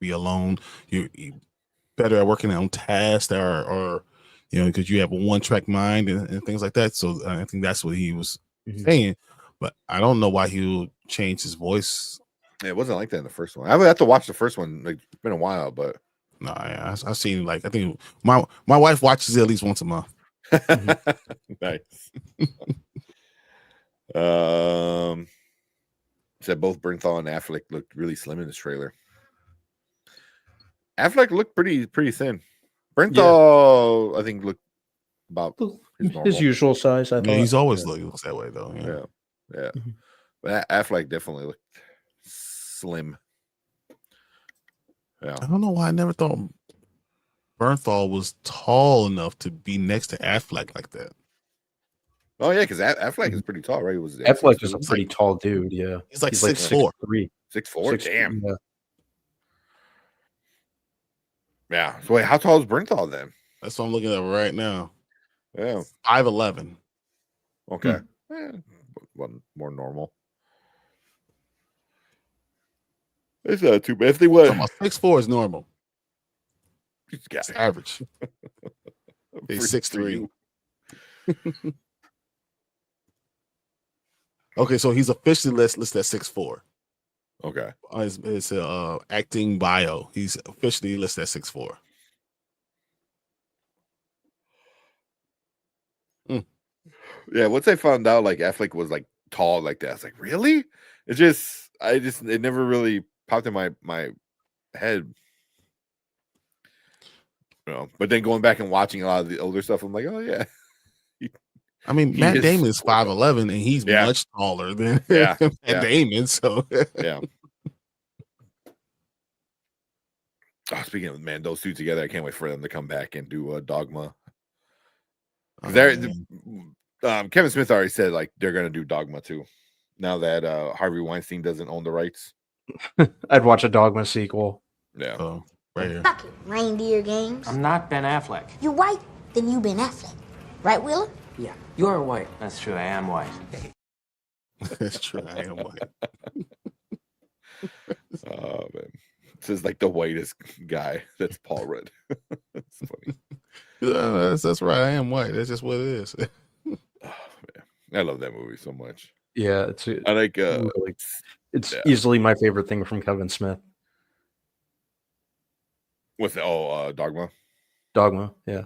B: be alone. You better at working on tasks or because you have a one-track mind and things like that. So I think that's what he was saying. But I don't know why he would change his voice.
A: Yeah, it wasn't like that in the first one. I would have to watch the first one. Like, it's been a while, but
B: no, yeah, I've seen I think my wife watches it at least once a month.
A: Nice. Said both Bernthal and Affleck looked really slim in this trailer. Affleck looked pretty thin. Bernthal, I think, looked about
C: his usual size. I thought
B: he's always looks that way though.
A: Yeah. But Affleck definitely looked slim. Yeah.
B: I don't know why I never thought Bernthal was tall enough to be next to Affleck like that.
A: Oh yeah, because Affleck is pretty tall, right?
C: Affleck is a pretty tall dude. Yeah,
B: he's like 6'4".
A: 6'4". Damn. Yeah. So wait, how tall is Bernthal then?
B: That's what I'm looking at right now.
A: Yeah.
B: 5'11".
A: Okay. One more normal. It's not too bad. If they were
B: 6'4" is normal.
A: It's
B: average. He's 6'3". Okay, so he's officially listed at 6'4".
A: Okay.
B: His acting bio. He's officially listed at 6'4".
A: Yeah, once I found out like Affleck was like tall like that, I was like, really? It never really popped in my head. But then going back and watching a lot of the older stuff, I'm like, oh yeah.
B: I mean, Matt Damon is 5'11", and he's much taller than Matt Damon. So
A: yeah. Oh, speaking of, man, those two together, I can't wait for them to come back and do Dogma. Kevin Smith already said like they're gonna do Dogma too. Now that Harvey Weinstein doesn't own the rights,
C: I'd watch a Dogma sequel.
A: Yeah.
B: Oh, right here.
D: Fuck it, reindeer games.
E: I'm not Ben Affleck.
D: You white? Then you Ben Affleck, right, Wheeler?
E: Yeah, you're white. That's true. I am white.
B: That's true. I am white.
A: Oh man, this is like the whitest guy. That's Paul Rudd. That's funny.
B: Yeah, that's right. I am white. That's just what it is.
A: Oh man, I love that movie so much.
C: Yeah,
A: I like.
C: It's easily my favorite thing from Kevin Smith.
A: With Dogma.
C: Dogma, yeah.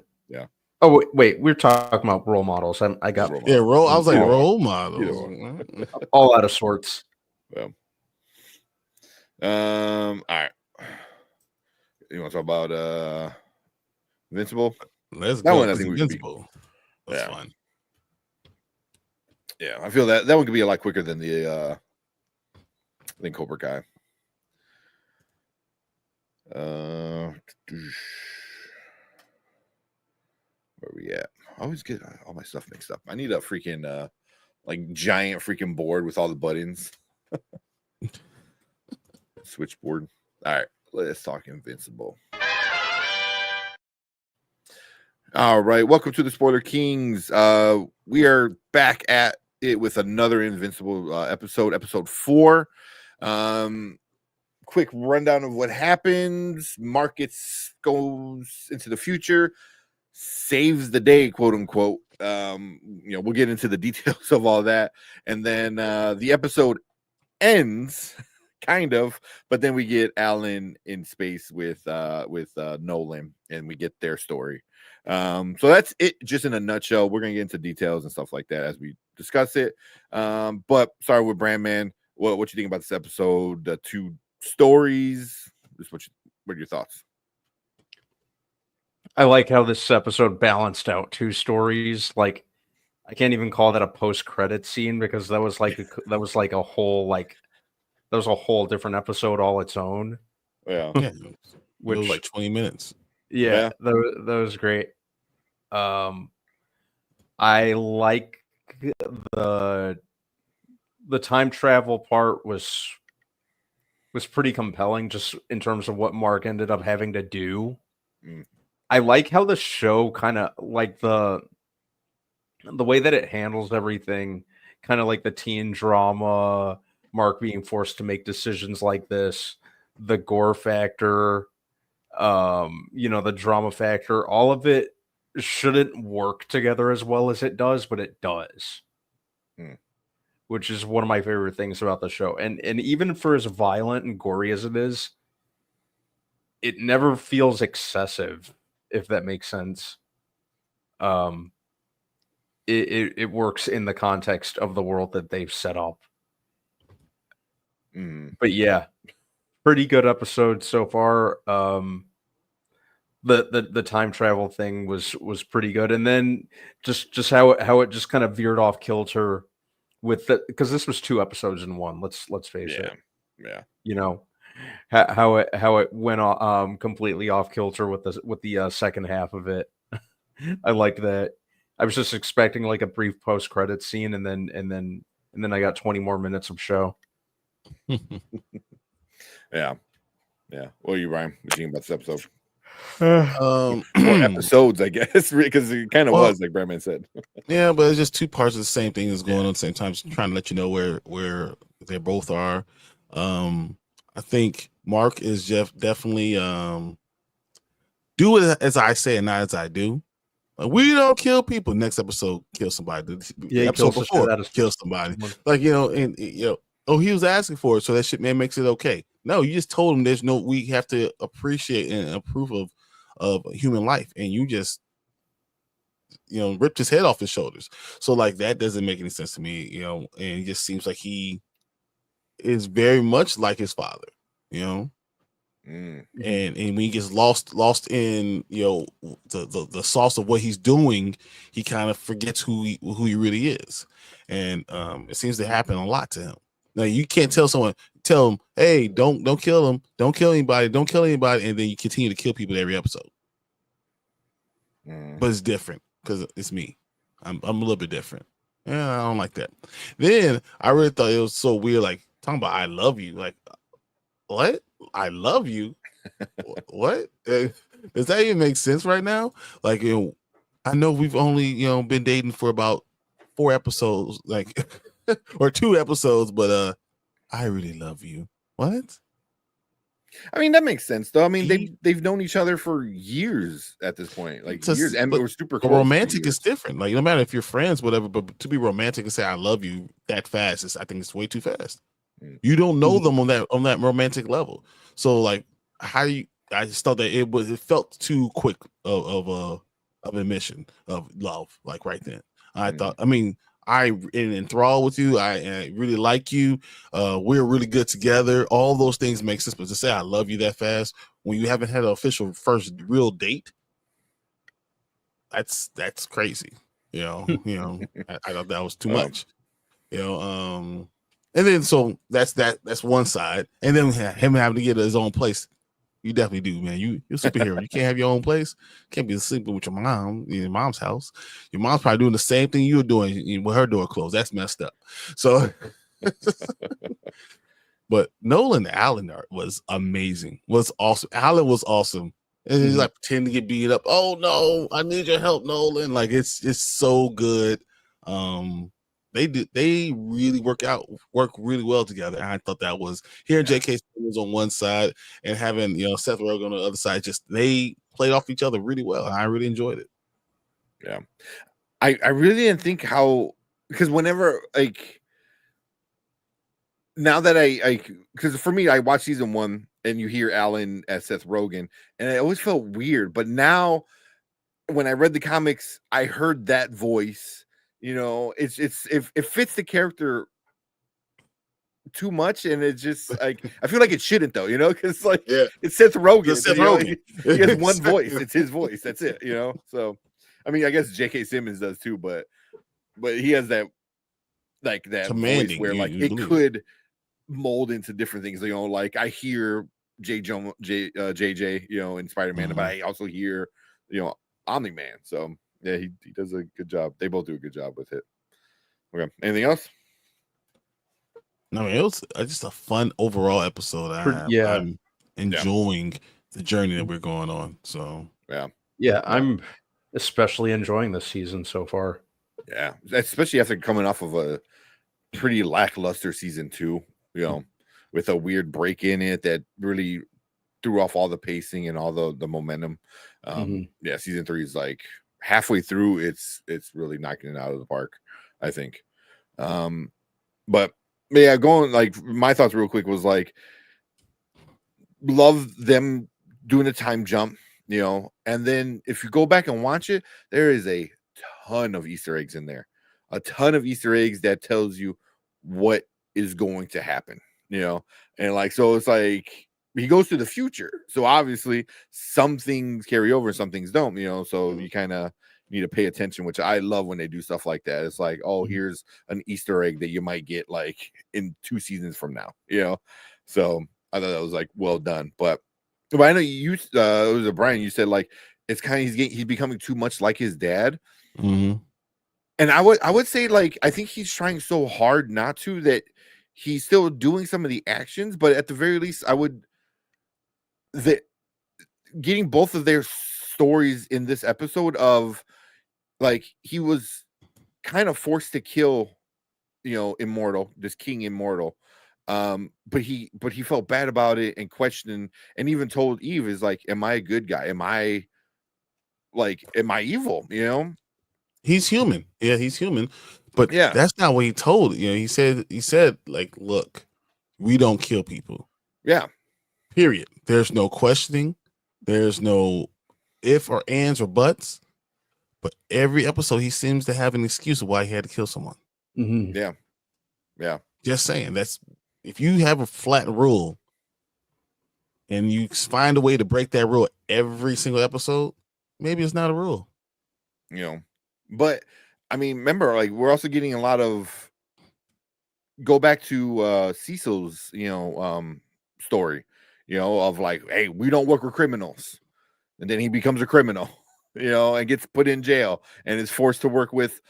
A: Oh
C: wait, we're talking about role models. I got
B: role. I was like role models.
C: All out of sorts.
A: Yeah. All right. You want to talk about Invincible?
B: Let's
A: that
B: go.
A: one. I think
B: Invincible. was fun.
A: Yeah, I feel that one could be a lot quicker than the than Cobra Kai. Where we at? I always get all my stuff mixed up. I need a freaking like giant freaking board with all the buttons. Switchboard. All right, let's talk Invincible. All right, welcome to the Spoiler Kings. We are back at it with another Invincible episode 4. Quick rundown of what happens. Marcus goes into the future, saves the day, quote unquote. We'll get into the details of all that, and then the episode ends, kind of, but then we get Alan in space with Nolan, and we get their story. So that's it, just in a nutshell. We're gonna get into details and stuff like that as we discuss it. But sorry, with Brandman, what you think about this episode? The 2 stories. Just what are your thoughts?
C: I like how this episode balanced out 2 stories. Like, I can't even call that a post-credit scene because that was like a whole different episode all its own.
A: Yeah,
B: which was like 20 minutes.
C: Yeah. That was great. I like the time travel part was pretty compelling, just in terms of what Mark ended up having to do. I like how the show kind of like the way that it handles everything, kind of like the teen drama, Mark being forced to make decisions like this, the gore factor, the drama factor, all of it shouldn't work together as well as it does, but it does. Which is one of my favorite things about the show. And even for as violent and gory as it is, it never feels excessive, if that makes sense. It works in the context of the world that they've set up. But yeah, pretty good episode so far. The time travel thing was pretty good, and then just how it just kind of veered off kilter with because this was 2 episodes in one. Let's face it.
A: Yeah.
C: How it went completely off kilter with the second half of it. I like that. I was just expecting like a brief post credit scene, and then I got 20 more minutes of show.
A: Yeah. What are you, Ryan? What do you think about this episode?
B: 4
A: episodes, I guess, because it kind of was like Brandman said.
B: Yeah, but it's just 2 parts of the same thing that's going on at the same time. Just trying to let you know where they both are. I think Mark is definitely do it as I say and not as I do. Like, we don't kill people. Next episode, kill somebody. The episode before, kill somebody. Like, he was asking for it, so that shit, man, makes it okay. No, you just told him we have to appreciate and approve of human life, and you just ripped his head off his shoulders. So like that doesn't make any sense to me, and it just seems like he is very much like his father, and when he gets lost in the sauce of what he's doing, he kind of forgets who he really is, and it seems to happen a lot to him. Now you can't tell him, hey, don't kill him, don't kill anybody, and then you continue to kill people every episode. But it's different because it's me. I'm a little bit different. Yeah, I don't like that. Then I really thought it was so weird, like talking about I love you. Like, what? I love you? What? Does that even make sense right now? Like, I know we've only been dating for about 4 episodes, like or 2 episodes, but I really love you. What?
A: I mean, that makes sense, though. I mean, they've known each other for years at this point, like years, and we're super close.
B: Romantic is different. Like, no matter if you're friends, whatever, but to be romantic and say I love you that fast, I think it's way too fast. You don't know them on that romantic level. So, like, I just thought that it felt too quick of admission of love, like right then. I thought, I mean, I'm enthralled with you. I really like you. We're really good together. All those things make sense. But to say I love you that fast when you haven't had an official first real date, that's crazy. I thought that was too much. And then so that's one side, and then him having to get his own place. You definitely do, man. You're a superhero. You can't have your own place. Can't be sleeping with your mom in your mom's house. Your mom's probably doing the same thing you're doing with her door closed. That's messed up. So, but Nolan Allen art was amazing. Was awesome. Allen was awesome. And he's like pretending to get beat up. Oh no, I need your help, Nolan. Like it's so good. They really work really well together. And I thought that was hearing J.K. Simmons on one side and having Seth Rogen on the other side. Just they played off each other really well. And I really enjoyed it.
A: Yeah, I really didn't think how, because whenever like now that because for me I watched season 1 and you hear Alan as Seth Rogen and it always felt weird, but now when I read the comics I heard that voice. It fits the character too much, and it's just like I feel like it shouldn't though, because it's Seth Rogen.
B: It's Seth Rogen.
A: He has one voice. It's his voice. That's it. So I mean, I guess J.K. Simmons does too, but he has that that
B: commanding
A: voice where it could mold into different things. Like I hear JJ, in Spider-Man, but I also hear Omni-Man. So. Yeah, he does a good job. They both do a good job with it. Okay. Anything else?
B: No, it was just a fun overall episode. I'm enjoying the journey that we're going on. So
C: yeah, I'm especially enjoying this season so far.
A: Yeah, especially after coming off of a pretty lackluster season 2. With a weird break in it that really threw off all the pacing and all the momentum. Yeah, season 3 is like. Halfway through, it's really knocking it out of the park, I think. But yeah, going like my thoughts real quick was like, love them doing a time jump, and then if you go back and watch it, there is a ton of Easter eggs in there, a ton of Easter eggs that tells you what is going to happen, and like so it's like. He goes to the future, so obviously some things carry over, some things don't. So you kind of need to pay attention, which I love when they do stuff like that. It's like, oh, here's an Easter egg that you might get like in 2 seasons from now. So I thought that was like well done. But I know you, it was a Brian. You said like it's kind of he's becoming too much like his dad. And I would say like I think he's trying so hard not to that he's still doing some of the actions, but at the very least, I would. That getting both of their stories in this episode of like he was kind of forced to kill Immortal, this King Immortal, but he felt bad about it and questioned and even told Eve is like, am I a good guy, am I evil?
B: He's human. Yeah, he's human, but that's not what he told. He said like, look, we don't kill people. Period. There's no questioning. There's no if or ands or buts. But every episode, he seems to have an excuse of why he had to kill someone.
A: Yeah.
B: Just saying. That's if you have a flat rule and you find a way to break that rule every single episode, maybe it's not a rule.
A: But I mean, remember, like we're also getting a lot of go back to Cecil's, story. Of like, hey, we don't work with criminals. And then he becomes a criminal, and gets put in jail and is forced to work with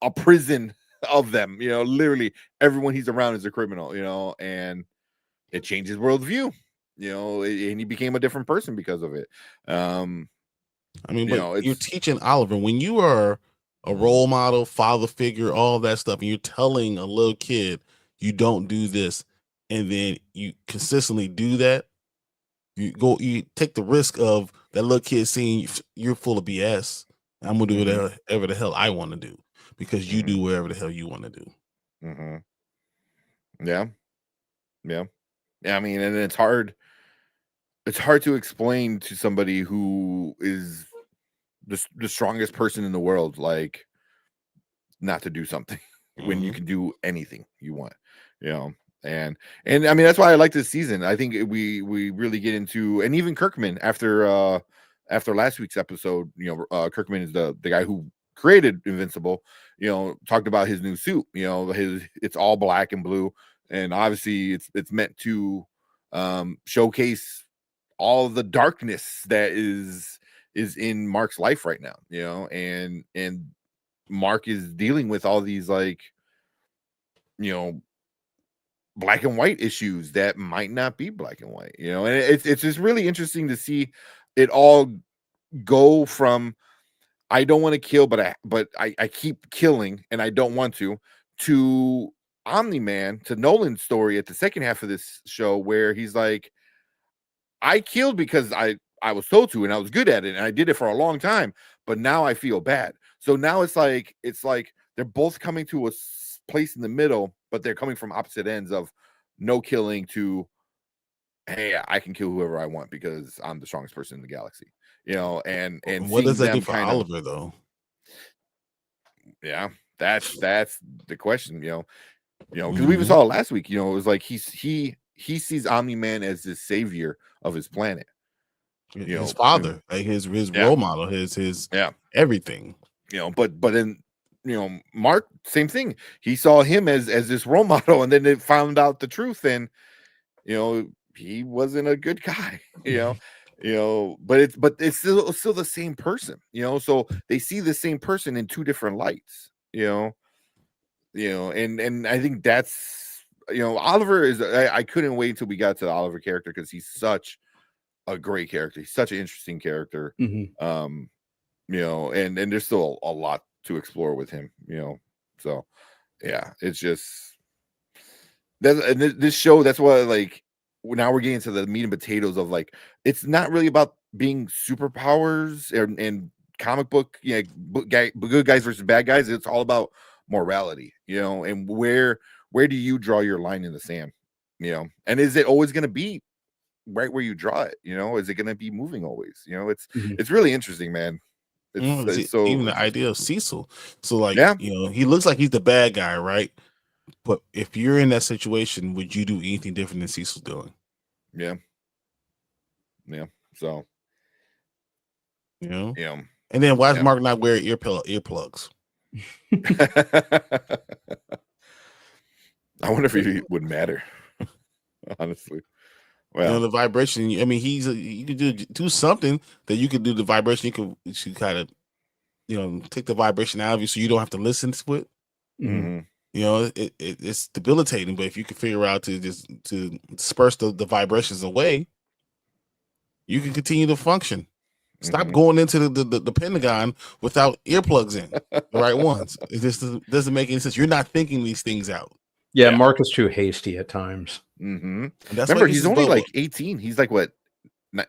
A: a prison of them. Literally everyone he's around is a criminal, and it changes worldview, and he became a different person because of it. I
B: mean, but you're teaching Oliver when you are a role model, father figure, all that stuff, and you're telling a little kid you don't do this, and then you consistently do that. You take the risk of that little kid seeing you're full of BS. I'm gonna do whatever the hell I want to do because you do whatever the hell you want to do.
A: Yeah. I mean, and it's hard. It's hard to explain to somebody who is the strongest person in the world, like not to do something when you can do anything you want. And I mean that's why I like this season. I think we really get into, and even Kirkman after last week's episode, Kirkman is the guy who created Invincible, talked about his new suit. It's all black and blue, and obviously it's meant to showcase all the darkness that is in Mark's life right now. And Mark is dealing with all these like black and white issues that might not be black and white, and it's just really interesting to see it all go from I don't want to kill, but I keep killing and I don't want to Omni-Man, to Nolan's story at the second half of this show, where he's like, I killed because I was told to and I was good at it and I did it for a long time, but now I feel bad. So now it's like they're both coming to a place in the middle, but they're coming from opposite ends of no killing to, hey, I can kill whoever I want because I'm the strongest person in the galaxy. And
B: what does that do
A: them
B: for
A: kinda-
B: Oliver though?
A: Yeah, that's the question, because we even saw it last week. It was like he sees Omni-Man as the savior of his planet.
B: His father, like his role model, his everything.
A: But then Mark, same thing. He saw him as this role model, and then they found out the truth, and he wasn't a good guy. But it's still the same person. So they see the same person in two different lights. And I think that's Oliver is. I couldn't wait until we got to the Oliver character because he's such a great character. He's such an interesting character. And there's still a lot to explore with him. So yeah, it's just this show. That's why now we're getting to the meat and potatoes of it's not really about being superpowers and comic book, good guys versus bad guys. It's all about morality, and where do you draw your line in the sand, and is it always going to be right where you draw it? Is it going to be moving always? It's really interesting, man. It's so
B: even the idea of Cecil. So
A: Yeah.
B: he looks like he's the bad guy, right? But if you're in that situation, would you do anything different than Cecil's doing?
A: Yeah. So
B: and then why does Mark not wear earplugs?
A: I wonder if it would matter. Honestly, well,
B: the vibration. I mean, you could do something that you could do the vibration. You should kind of take the vibration out of you, so you don't have to listen to it.
A: Mm-hmm.
B: It's debilitating. But if you can figure out to disperse the vibrations away, you can continue to function. Stop going into the Pentagon without earplugs in, the right ones. It just doesn't make any sense. You're not thinking these things out.
C: Yeah, Mark is too hasty at times.
A: Mm-hmm.
B: And that's
A: Remember, he's only like 18. He's like what,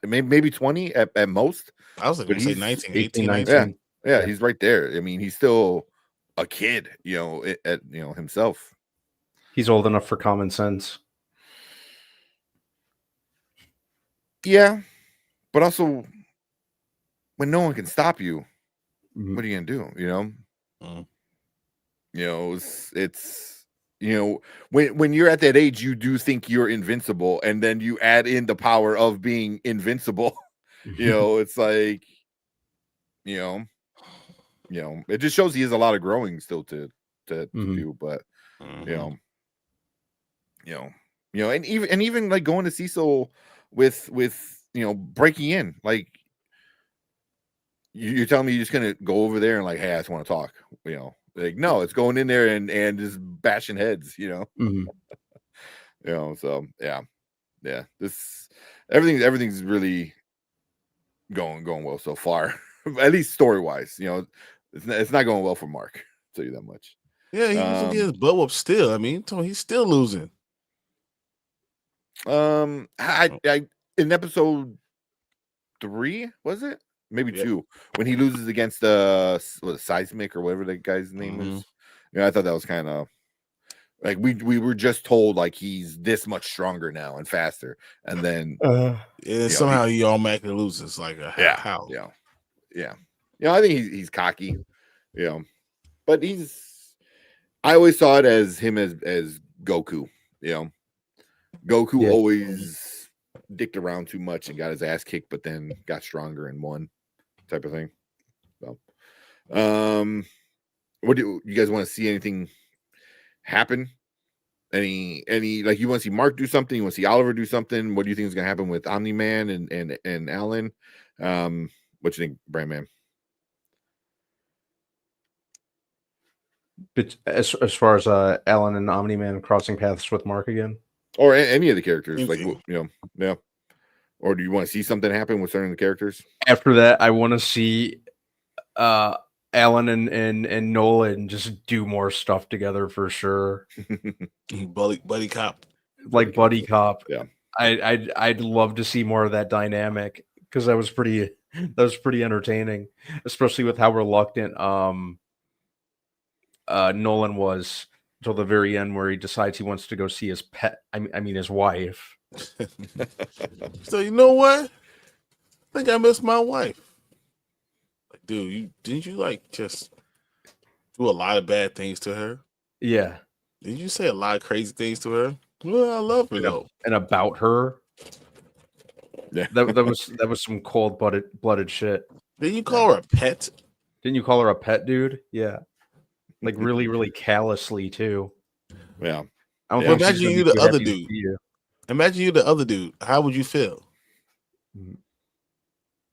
A: maybe 20 at most.
B: I was like, going to say 19, 18,
C: 19.
A: Yeah, he's right there. I mean, he's still a kid, himself.
C: He's old enough for common sense.
A: Yeah, but also, when no one can stop you, what are you gonna do? It's when you're at that age, you do think you're invincible, and then you add in the power of being invincible. It's like, it just shows he has a lot of growing still to do. But and even like going to Cecil with breaking in, like you're telling me you're just gonna go over there and like, hey, I just want to talk, like, no, it's going in there and just bashing heads, so yeah, this everything's really going well so far. At least story wise, it's not going well for Mark, I'll tell you that much.
B: Yeah, he usually gets blow up still. I mean, he's still losing.
A: I in episode 3, was it? Maybe 2, when he loses against Seismic or whatever that guy's name is. I thought that was kind of like we were just told like he's this much stronger now and faster, and then
B: somehow he automatically loses. Like how?
A: Yeah. I think he's cocky, but I always saw it as him as Goku. Goku always dicked around too much and got his ass kicked, but then got stronger and won, type of thing. So What do you guys want to see? Anything happen? Any like you want to see Mark do something? You want to see Oliver do something? What do you think is going to happen with Omni Man and Alan? What you think, Brandman?
C: But as far as Alan and Omni Man crossing paths with Mark again,
A: Or any of the characters, like
B: Anything.
A: yeah. Or do you want to see something happen with certain of the characters?
C: after that, I want to see Alan and Nolan just do more stuff together for sure.
B: Buddy cop.
C: Like buddy cop.
A: Yeah.
C: I'd love to see more of that dynamic because that was pretty entertaining, especially with how reluctant Nolan was until the very end where he decides he wants to go see his pet. I mean his wife.
B: So you know what? I think I miss my wife. Like, dude, didn't you like just do a lot of bad things to her?
C: Yeah.
B: Did you say a lot of crazy things to her? Well, I love her though.
C: And about her.
A: Yeah.
C: That was some cold blooded shit.
B: Didn't you call her a pet?
C: Didn't you call her a pet, dude? Yeah. Like really, really callously too.
A: Yeah.
C: I don't
A: Yeah.
C: think
B: Imagine
C: she's gonna
B: you
C: be
B: the
C: too
B: other
C: happy to
B: dude.
C: see you.
B: Imagine you the other dude. How would you feel?
A: What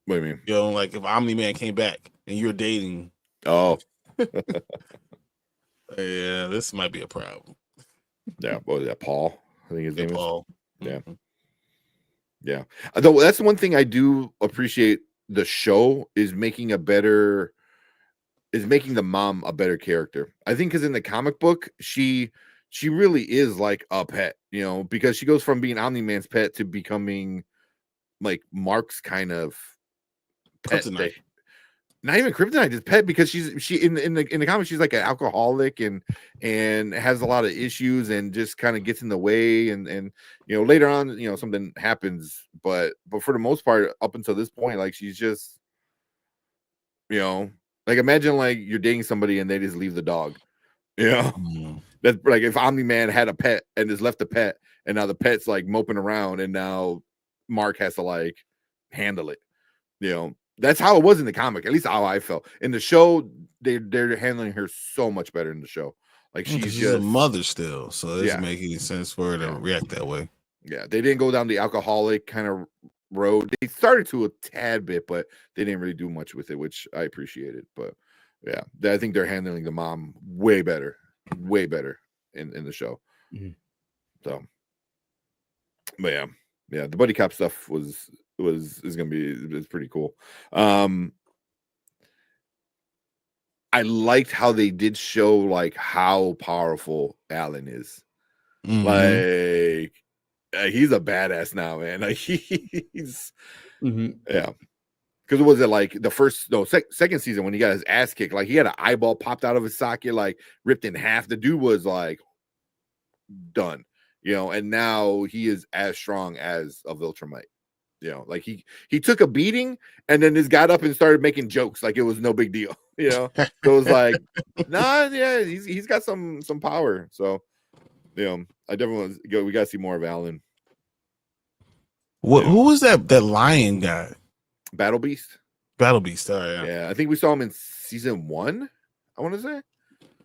A: do you mean?
B: You know, like if Omni Man came back and you're dating.
A: Oh,
B: Yeah, this might be a problem.
A: yeah. What was that? Paul, I think his name is.
B: Paul.
A: Yeah.
B: Mhm.
A: Yeah. Though that's one thing I do appreciate. The show is making the mom a better character. I think because in the comic book, she really is like a pet, because she goes from being Omni-Man's pet to becoming like Mark's kind of pet.
B: Kryptonite.
A: Not even kryptonite, just pet, because she in the comics she's like an alcoholic and has a lot of issues and just kind of gets in the way and later on something happens, but for the most part up until this point, like she's just like imagine like you're dating somebody and they just leave the dog.
B: Mm.
A: That's like if Omni-Man had a pet and just left the pet and now the pet's like moping around and now Mark has to like handle it. That's how it was in the comic, at least how I felt. In the show, they're handling her so much better in the show. Like she's
B: a mother still, so it doesn't
A: Yeah.
B: make any sense for her to react that way.
A: Yeah, they didn't go down the alcoholic kind of road. They started to a tad bit, but they didn't really do much with it, which I appreciated. But yeah, I think they're handling the mom way better in the show.
C: Mhm.
A: So, but yeah, the buddy cop stuff is gonna be it's pretty cool. I liked how they did show like how powerful Alan is.
B: Mhm.
A: Like he's a badass now, man. Like he's yeah. Because was it like the second season when he got his ass kicked? Like he had an eyeball popped out of his socket, like ripped in half. The dude was like done, and now he is as strong as a Viltrumite. Like he took a beating and then just got up and started making jokes like it was no big deal. So it was like, nah, yeah, he's got some power. So I definitely want to go. We got to see more of Alan.
B: Who was that lion guy?
A: Battle Beast.
B: Battle Beast. Oh, yeah.
A: Yeah, I think we saw him in season 1. I want to say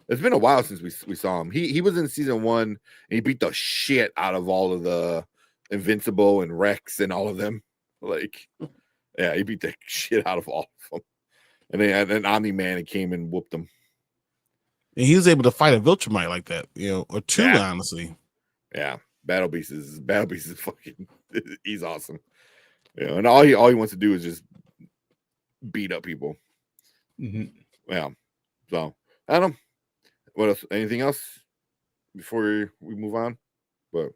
A: it's been a while since we saw him. He was in season 1 and he beat the shit out of all of the Invincible and Rex and all of them. Like, yeah, he beat the shit out of all of them. And then Omni-Man came and whooped him.
B: And he was able to fight a Viltrumite like that, or two,
A: Yeah.
B: honestly.
A: Yeah, Battle Beast is fucking. He's awesome. And all he wants to do is just beat up people. Yeah. So I don't know. What else? Anything else before we move on? But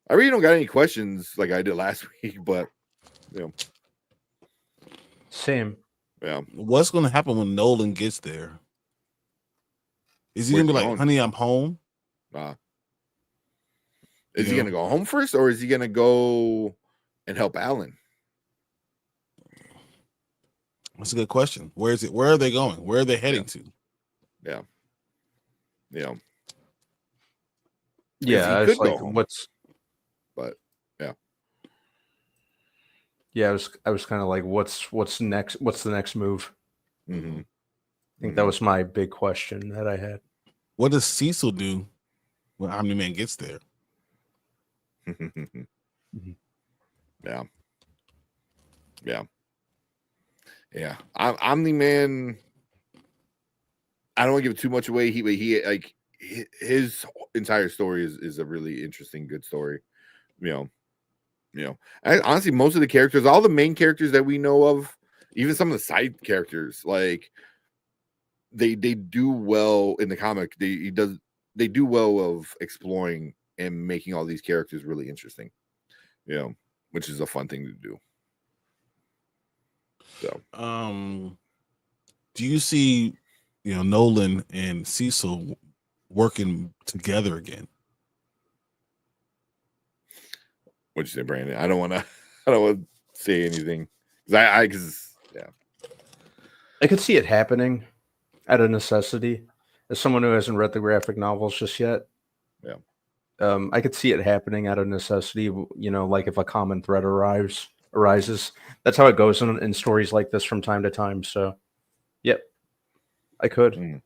A: I really don't got any questions like I did last week. But
C: Same.
A: yeah.
B: What's going to happen when Nolan gets there? Is he
A: Where's
B: going to be
A: he
B: like,
A: going?
B: honey, I'm home?
A: Is he
B: Yeah.
A: gonna go home first, or is he gonna go and help Alan?
B: That's a good question. Where is it? Where are they going? Where are they heading to?
A: Yeah.
C: Yeah,
A: he
C: I
A: could
C: was
A: go
C: like,
A: home. But
C: I was kind of like, what's next? What's the next move?
A: mm-hmm.
C: think that was my big question that I had.
B: What does Cecil do when Omni-Man gets there?
A: Yeah. Omni-Man, I don't want to give too much away. He like his entire story is a really interesting, good story. Honestly, most of the characters, all the main characters that we know of, even some of the side characters, like they do well in the comic. They do well of exploring and making all these characters really interesting. Which is a fun thing to do. So,
B: do you see, Nolan and Cecil working together again?
A: What'd you say, Brandon? I don't want to say anything because
C: I could see it happening out of necessity. As someone who hasn't read the graphic novels just yet, I could see it happening out of necessity. Like if a common thread arises. That's how it goes in stories like this from time to time. So, yep, I could.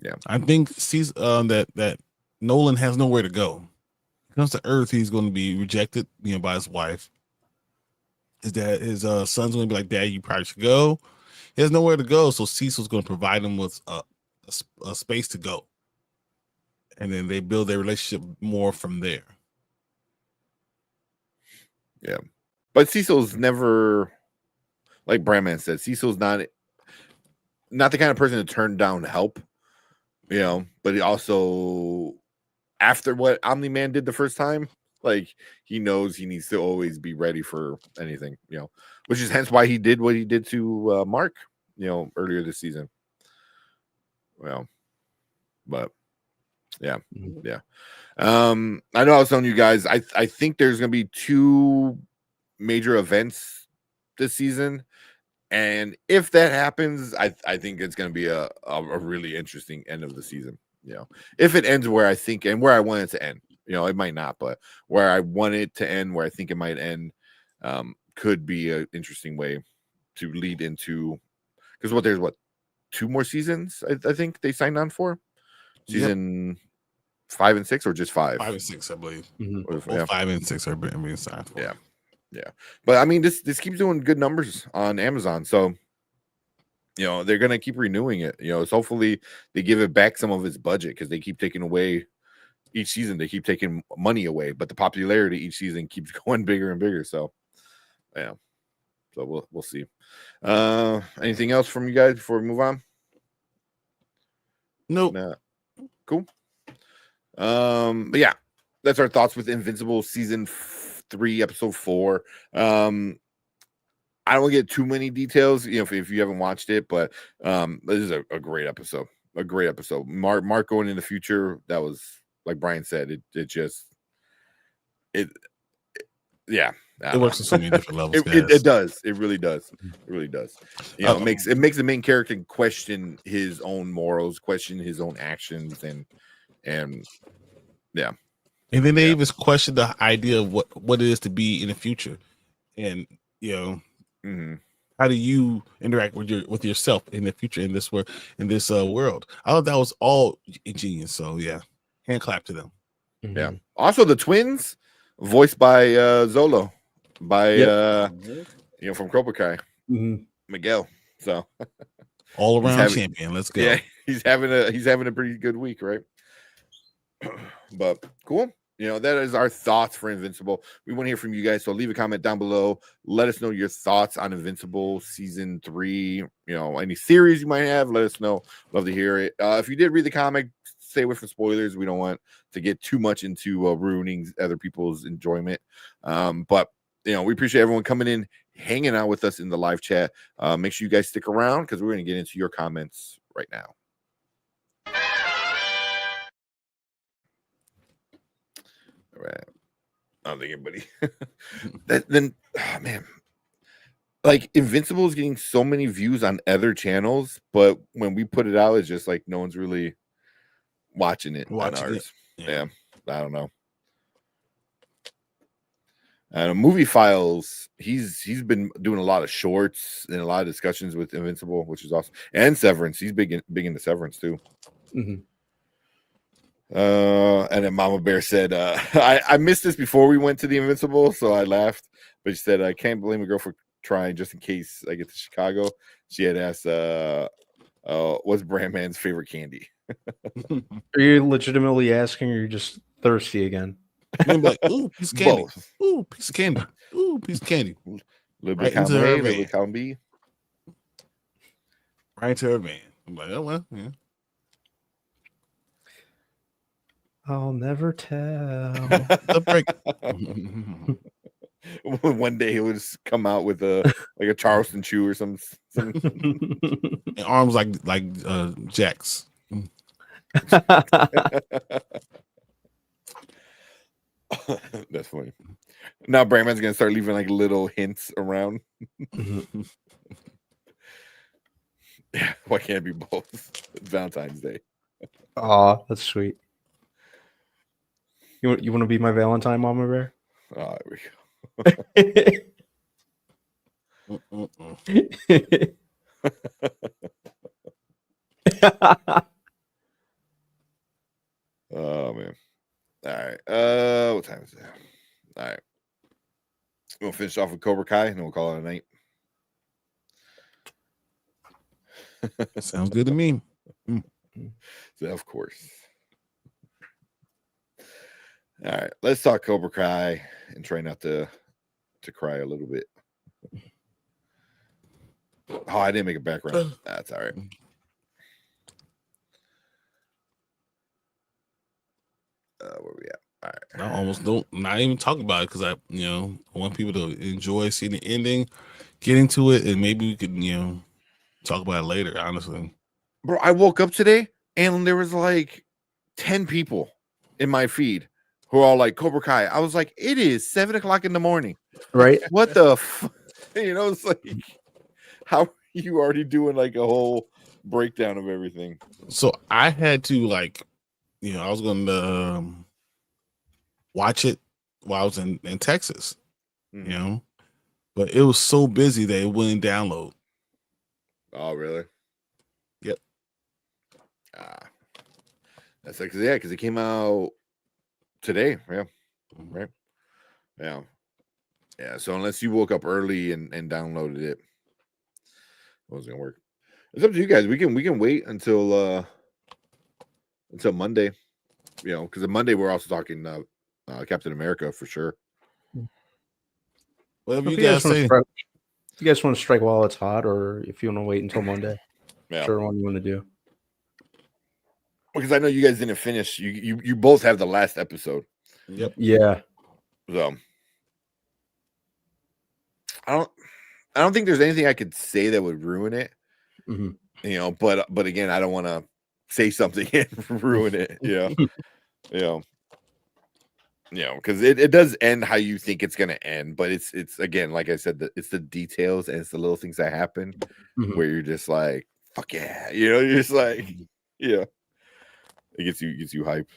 A: Yeah,
B: I think that Nolan has nowhere to go. When it comes to Earth, he's going to be rejected, by his wife. His son's going to be like, "Dad, you probably should go." He has nowhere to go, so Cecil's going to provide him with a space to go, and then they build their relationship more from there.
A: Yeah, but Cecil's never, like Brandman said, Cecil's not the kind of person to turn down help. But he also, after what Omni-Man did the first time, like he knows he needs to always be ready for anything, which is hence why he did what he did to Mark, earlier this season. Well, but yeah. I know I was telling you guys, I think there's gonna be 2 major events this season. And if that happens, I think it's going to be a really interesting end of the season. If it ends where I think and where I want it to end, it might not, but where I want it to end, where I think it might end, could be an interesting way to lead into, because there's 2 more seasons. I think they signed on for season 5 and 6, or just 5.
B: 5 and 6, I believe.
A: Mm-hmm.
B: 5 and 6 are being signed for.
A: Yeah, but I mean, this keeps doing good numbers on Amazon, so they're gonna keep renewing it. So hopefully they give it back some of its budget, because they keep taking away each season. They keep taking money away, but the popularity each season keeps going bigger and bigger. So so we'll see. Anything else from you guys before we move on?
B: Nope.
A: Nah. Cool. But yeah, that's our thoughts with Invincible season 3, episode 4. I don't want to get too many details, if you haven't watched it, but this is a great episode. A great episode. Mark going in the future, that was, like Brian said, it
B: works on so many different levels.
A: It does. It really does. It really does. It makes the main character question his own morals, question his own actions, and yeah.
B: And then they even question the idea of what it is to be in the future, and how do you interact with yourself in the future in this world? I thought that was all ingenious. So yeah, hand clap to them.
A: Yeah. Also, the twins, voiced by Zolo, by from Cobra Kai, Miguel. So
B: all around champion. Let's go.
A: Yeah, he's having a pretty good week, right? But cool. That is our thoughts for Invincible. We want to hear from you guys, so leave a comment down below. Let us know your thoughts on Invincible season 3. Any theories you might have, let us know. Love to hear it. If you did read the comic, stay away from spoilers. We don't want to get too much into ruining other people's enjoyment. But we appreciate everyone coming in, hanging out with us in the live chat. Make sure you guys stick around, because we're going to get into your comments right now. All right. I don't think anybody. Man, like Invincible is getting so many views on other channels, but when we put it out, it's just like no one's really watching it on ours. Yeah, I don't know. And Movie Files, he's been doing a lot of shorts and a lot of discussions with Invincible, which is awesome. And Severance, he's big into Severance too.
C: Mm-hmm.
A: And then Mama Bear said, I missed this before we went to the Invincible, so I laughed. But she said, I can't blame a girl for trying just in case I get to Chicago. She had asked, what's Brandman's favorite candy?
C: Are you legitimately asking, or are you just thirsty again?
B: I'm like, ooh, piece of candy.
A: Both.
B: Ooh, piece of candy. Ooh, piece of candy.
A: Little
B: Right
A: bit column
B: into her
A: A, little
B: vein.
A: bit column B.
B: Right into her van. I'm like, oh well, yeah.
C: I'll never tell.
B: The break.
A: One day he would just come out with a Charleston chew or some
B: And arms like Jack's.
A: That's funny. Now Brandman's gonna start leaving like little hints around. Yeah, why can't it be both? It's Valentine's Day.
C: Aw, that's sweet. You want to be my Valentine, Mama Bear?
A: Oh, there we go. Oh man. All right. What time is it? All right. We'll finish off with Cobra Kai and then we'll call it a night.
B: Sounds good to me.
A: So, of course. All right. Let's talk Cobra Kai and try not to cry a little bit. Oh, I didn't make a background. That's all right. Where we at? All right.
B: I almost don't not even talk about it because I want people to enjoy seeing the ending, get into it, and maybe we could talk about it later. Honestly,
A: Bro, I woke up today and there was like 10 people in my feed who are all like Cobra Kai. I was like, it is 7:00 in the morning.
C: Right?
A: What the it's like, how are you already doing like a whole breakdown of everything?
B: so I had to I was going to watch it while I was in Texas, but it was so busy that it wouldn't download.
A: Oh, really?
B: Yep.
A: That's like, yeah, because it came out today. Yeah. Right. Yeah. Yeah. So unless you woke up early and downloaded it, it wasn't gonna work. It's up to you guys. We can wait until Monday, because on Monday we're also talking Captain America for sure.
B: Whatever
C: If
B: you guys say.
C: if you guys want to strike while it's hot, or if you want to wait until Monday,
A: Yeah.
C: whichever one you want to do.
A: Because I know you guys didn't finish. You both have the last episode.
B: Yep.
C: Yeah.
A: So I don't think there's anything I could say that would ruin it.
C: Mm-hmm.
A: But again, I don't want to say something and ruin it. Because it does end how you think it's gonna end, but it's again, like I said, it's the details and it's the little things that happen where you're just like, fuck yeah, you're just like, yeah, it gets you hype.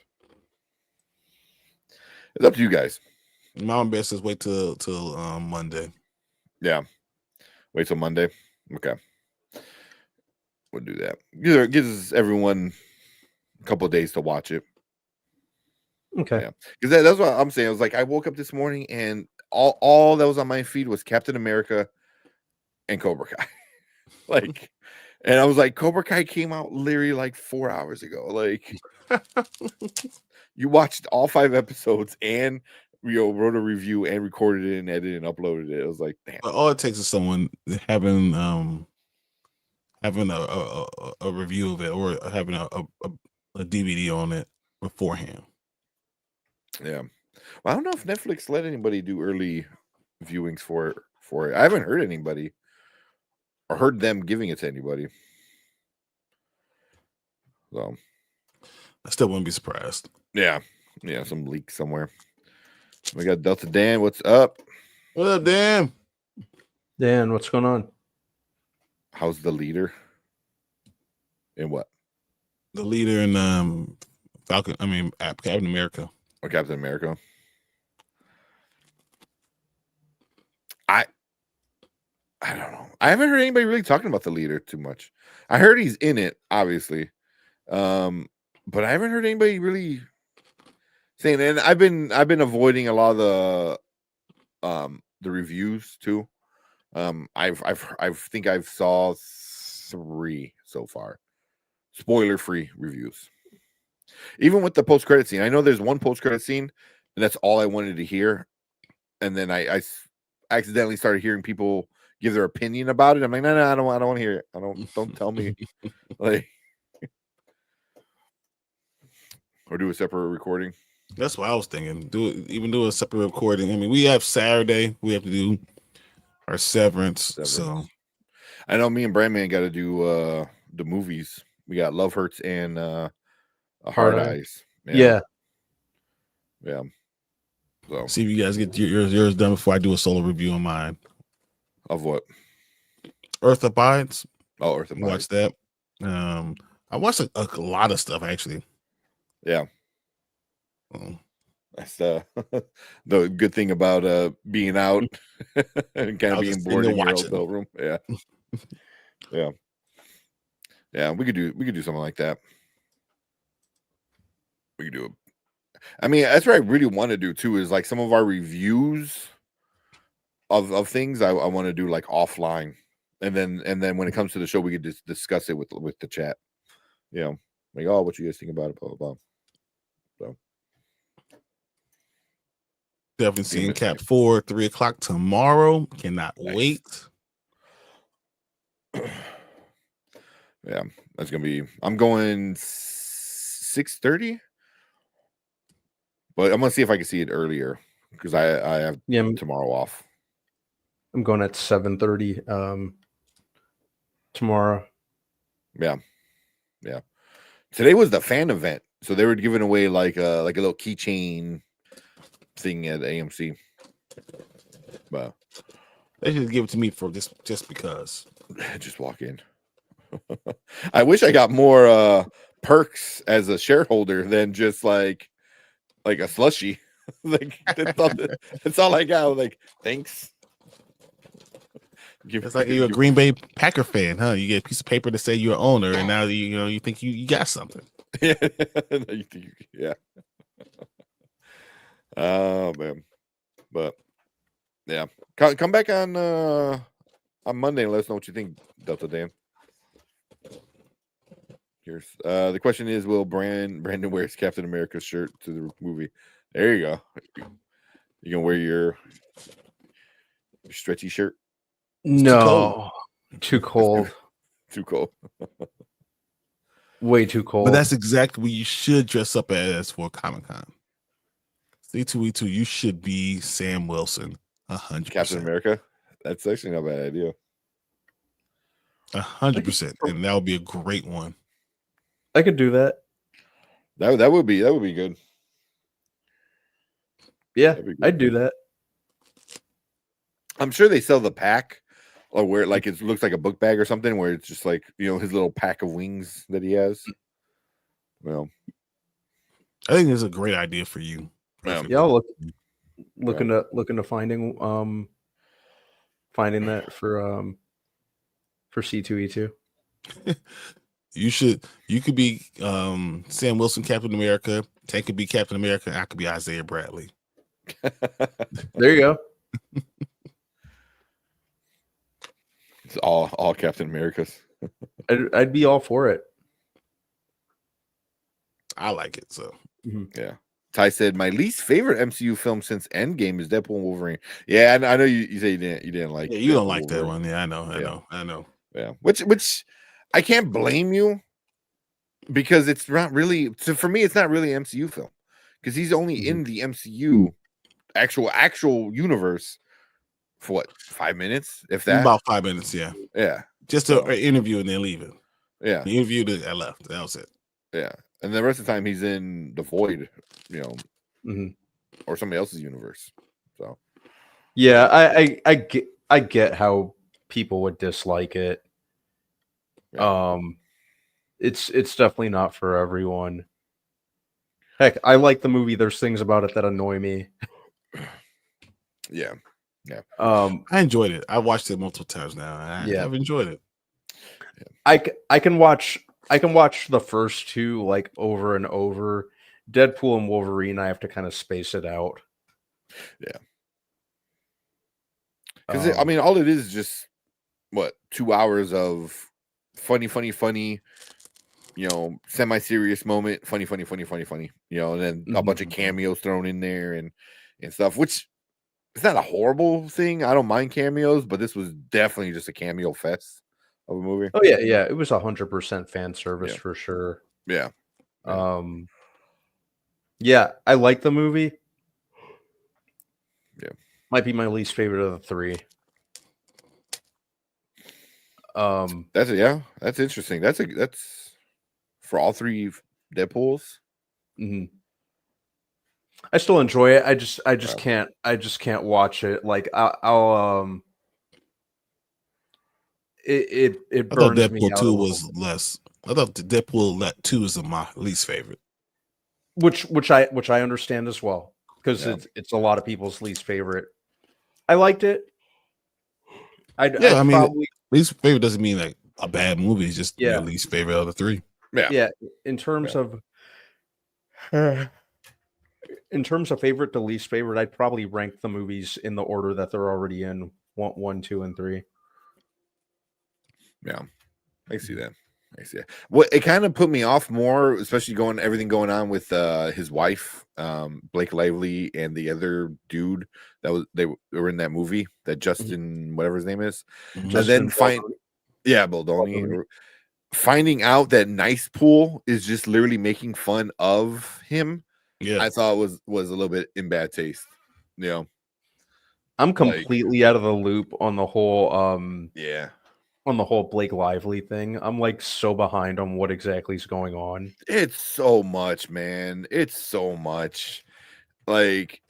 A: It's up to you guys.
B: Mama Bear says wait till Monday.
A: Yeah, wait till Monday. Okay, we'll do that. Gives everyone a couple of days to watch it.
C: Okay.
A: Yeah, because that's what I'm saying. I was like, I woke up this morning and all that was on my feed was Captain America and Cobra Kai. And I was like, Cobra Kai came out literally like 4 hours ago. Like, you watched all 5 episodes and wrote a review and recorded it and edited and uploaded it. It was like, damn.
B: But all it takes is someone having a review of it or having a DVD on it beforehand.
A: Yeah. Well, I don't know if Netflix let anybody do early viewings for it. I haven't heard anybody or heard them giving it to anybody. So
B: I still wouldn't be surprised.
A: Yeah, some leak somewhere. We got Delta Dan. What's up?
B: What up, Dan?
C: Dan, what's going on?
A: How's the leader? In what?
B: The leader in Captain America.
A: Or Captain America? I don't know. I haven't heard anybody really talking about the leader too much. I heard he's in it, obviously, but I haven't heard anybody really saying. And I've been avoiding a lot of the reviews too. I think I've saw 3 so far, spoiler free reviews. Even with the post credit scene, I know there's one post credit scene, and that's all I wanted to hear. And then I accidentally started hearing people give their opinion about it. I'm like, no, I don't want to hear it. Don't tell me. Like, or do a separate recording.
B: That's what I was thinking. Do a separate recording. I mean, we have Saturday. We have to do our severance. So
A: I know me and Brandman got to do the movies. We got Love Hurts and Hard Eyes.
C: Yeah.
A: So
B: see if you guys get yours done before I do a solo review on mine.
A: Of what?
B: Earth Abides.
A: Oh, Earth Abides.
B: Watch that. I watched a lot of stuff actually.
A: Yeah. That's the good thing about being out and kind of being bored in your hotel room. Yeah. Yeah. We could do something like that. We could do it. I mean, that's what I really want to do too, is like some of our reviews of things I want to do like offline. And then when it comes to the show, we could just discuss it with the chat. You know, like, oh, what you guys think about it, blah blah blah. So
B: definitely seeing Cap 4 3:00 tomorrow. Cannot wait.
A: Yeah, that's gonna be. I'm going 6:30, but I'm gonna see if I can see it earlier because I have tomorrow off.
C: I'm going at 7:30 tomorrow.
A: Yeah. Today was the fan event, so they were giving away like a little keychain thing at AMC. But
B: they should give it to me for just because.
A: Just walk in. I wish I got more perks as a shareholder than just like a slushie. Like that's all I got. Like, thanks.
B: It's like you're a Green Bay Packer fan, huh? You get a piece of paper to say you're an owner, and now you think you got something.
A: Yeah. Oh man, but yeah, come back on Monday and let us know what you think, Delta Dan. Here's the question is: will Brandon wear his Captain America shirt to the movie? There you go. You gonna wear your stretchy shirt?
C: No, too cold.
A: Too cold.
C: Way too cold.
B: But that's exactly what you should dress up as for Comic-Con. C2E2, you should be Sam Wilson. 100%.
A: Captain America. That's actually not a bad idea.
B: 100%, and that would be a great one.
C: I could do that.
A: That would be good.
C: Yeah, I'd do that.
A: I'm sure they sell the pack, or where like it looks like a book bag or something, where it's just like, you know, his little pack of wings that he has. Well,
B: I think it's a great idea for you.
C: Yeah, I'll look into finding that for C2E2.
B: You could be Sam Wilson, Captain America. Tank could be Captain America, and I could be Isaiah Bradley.
C: There you go.
A: It's all Captain Americas.
C: I'd be all for it.
B: I like it. So
A: yeah. Ty said my least favorite MCU film since Endgame is Deadpool and Wolverine. Yeah, I know you say you didn't like.
B: Yeah, you
A: Deadpool
B: don't like
A: Wolverine.
B: that one. Yeah, I know.
A: Yeah, which I can't blame you, because it's not really. So for me, it's not really an MCU film, because he's only in the MCU actual universe for what, 5 minutes, if that.
B: About 5 minutes. Yeah. Just an interview and then leave it.
A: Yeah,
B: the interview that I left. That was it.
A: Yeah, and the rest of the time he's in the Void, you know, or somebody else's universe. So
C: yeah, I get how people would dislike it. Yeah. It's definitely not for everyone. Heck, I like the movie. There's things about it that annoy me.
A: Yeah.
B: I enjoyed it. I watched it multiple times now. I've enjoyed it.
C: I can watch the first two like over and over. Deadpool and Wolverine, I have to kind of space it out.
A: Yeah. Because I mean, all it is just what 2 hours of funny, semi-serious moment, funny, and then a bunch of cameos thrown in there and stuff, which it's not a horrible thing. I don't mind cameos, but this was definitely just a cameo fest of a movie.
C: Oh yeah, it was 100% fan service for sure.
A: Yeah.
C: Yeah, I like the movie.
A: Yeah.
C: Might be my least favorite of the three.
A: That's interesting. That's for all three Deadpools.
C: I still enjoy it. I just can't watch it. Like I'll it burns
B: I thought
C: me
B: Deadpool
C: out
B: 2 was less. I thought the Deadpool 2 is my least favorite.
C: Which I understand as well, because it's a lot of people's least favorite. I liked it.
B: Least favorite doesn't mean like a bad movie. It's just your least favorite of the three.
C: Yeah. In terms of favorite to least favorite, I'd probably rank the movies in the order that they're already in: 1, 2, and 3.
A: Yeah, I see that. What it kind of put me off more, especially everything going on with his wife, Blake Lively, and the other dude they were in that movie, that Justin, whatever his name is, and then Baldoni. Finding out that Nice Pool is just literally making fun of him. Yeah, I thought was a little bit in bad taste.
C: I'm completely out of the loop on the whole on the whole Blake Lively thing. I'm like so behind on what exactly is going on.
A: It's so much, man. It's so much. Like,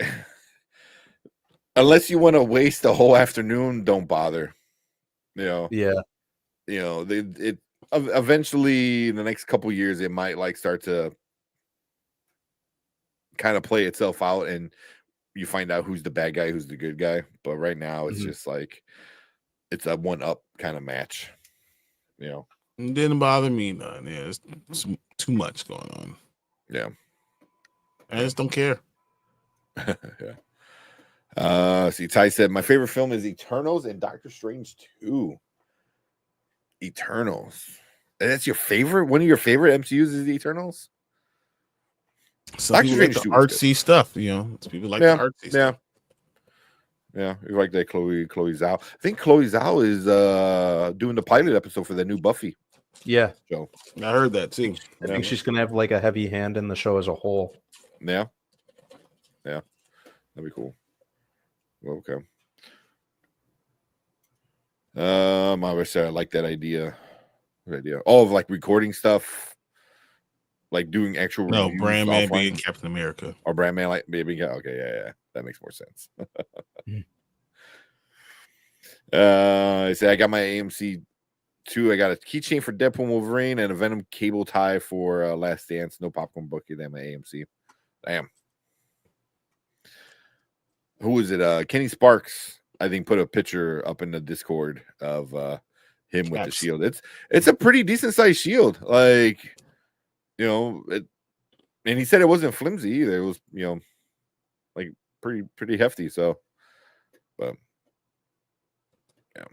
A: unless you want to waste the whole afternoon, don't bother.
C: Yeah.
A: It eventually in the next couple years it might start to kind of play itself out, and you find out who's the bad guy, who's the good guy. But right now it's just like it's a 1-up kind of match.
B: It didn't bother me none. Yeah, it's too much going on.
A: Yeah,
B: I just don't care.
A: Yeah. See, Ty said my favorite film is Eternals and Doctor Strange 2. Eternals. And that's your favorite? One of your favorite MCUs is the Eternals?
B: Some people like the artsy stuff, people like the artsy stuff.
A: Yeah, you like that Chloe Zhao. I think Chloe Zhao is doing the pilot episode for the new Buffy.
C: Yeah.
A: So
B: I heard that too.
C: I think she's gonna have like a heavy hand in the show as a whole.
A: Yeah. That'd be cool. Okay. I would say I like that idea. Oh, of like recording stuff, like doing actual.
B: No, Brand Man being Captain America,
A: or Brand Man like maybe. Okay, yeah, that makes more sense. I say I got my AMC 2. I got a keychain for Deadpool and Wolverine and a Venom cable tie for Last Dance. No popcorn bucket at my AMC. Damn. Who is it? Kenny Sparks, I think, put a picture up in the Discord of him with the shield. It's a pretty decent sized shield. Like, and he said it wasn't flimsy either. It was, like pretty hefty. So, but yeah,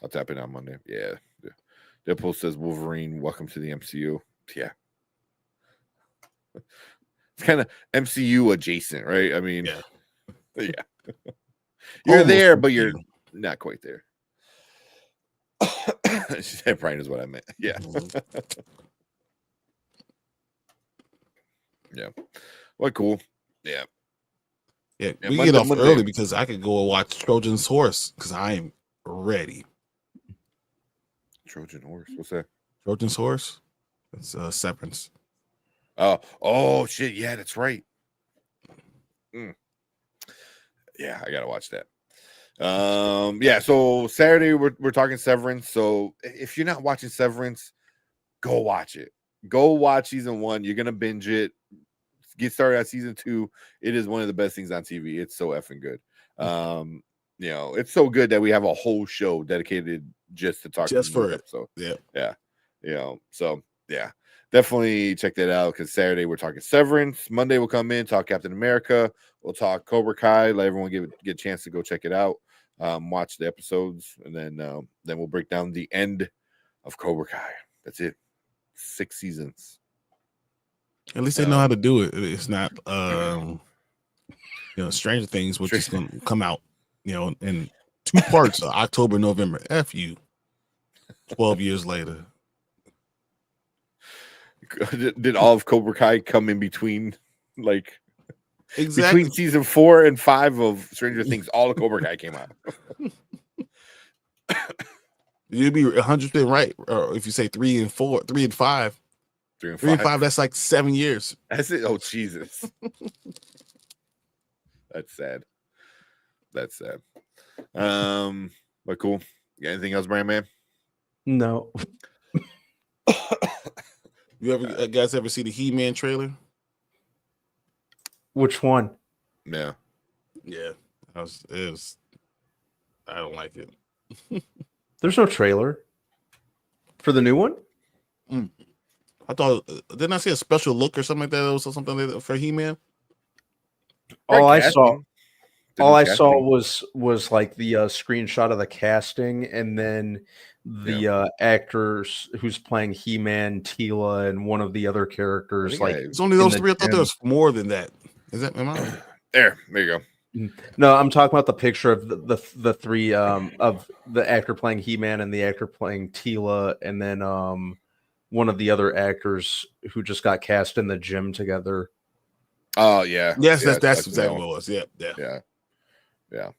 A: I'll tap it on Monday. Yeah. Deadpool says Wolverine, welcome to the MCU. Yeah. It's kind of MCU adjacent, right? I mean, yeah. You're almost there, but you're not quite there. She said Brian is what I meant. Yeah. Yeah. Well, cool. Yeah.
B: Yeah, we get off early because I could go and watch Trojan's Horse because I am ready.
A: Trojan Horse? What's that?
B: Trojan's Horse? It's Severance.
A: Oh shit! Yeah, that's right. Yeah, I gotta watch that. Yeah. So Saturday we're talking Severance. So if you're not watching Severance, go watch it. Go watch season 1. You're gonna binge it. get started on season 2. It is one of the best things on TV. It's so effing good. It's so good that we have a whole show dedicated just to talk
B: just for it.
A: Episode.
B: Yeah.
A: So yeah, definitely check that out, because Saturday we're talking Severance. Monday we'll come in, talk Captain America. We'll talk Cobra Kai. Let everyone get a chance to go check it out, watch the episodes, and then we'll break down the end of Cobra Kai. That's it. 6 seasons.
B: At least they know how to do it. It's not Stranger Things, which is going to come out, in 2 parts, October, November. F you. 12 years later.
A: Did all of Cobra Kai come in between, like,
B: exactly
A: between season 4 and 5 of Stranger Things? All of Cobra Kai came out.
B: You'd be 100% right. Or if you say 3 and 5. 3 and 5, that's like 7 years.
A: That's it. Oh, Jesus. That's sad. But cool. You got anything else, Brand Man?
C: No.
B: You guys ever see the He-Man trailer?
C: Which one?
A: Yeah.
B: I don't like it.
C: There's no trailer for the new one.
B: I thought, didn't I see a special look or something like that? Or something like that for He-Man?
C: All I saw was like the screenshot of the casting, and then the actors who's playing He-Man, Tila, and one of the other characters. Like,
B: it's only those 3. I thought there was more than that. Is that? Am I?
A: There you go.
C: No, I'm talking about the picture of the 3 of the actor playing He-Man and the actor playing Tila, and then one of the other actors who just got cast in the gym together.
A: Oh yeah.
B: Yes, that's exactly what it was.
A: Yeah.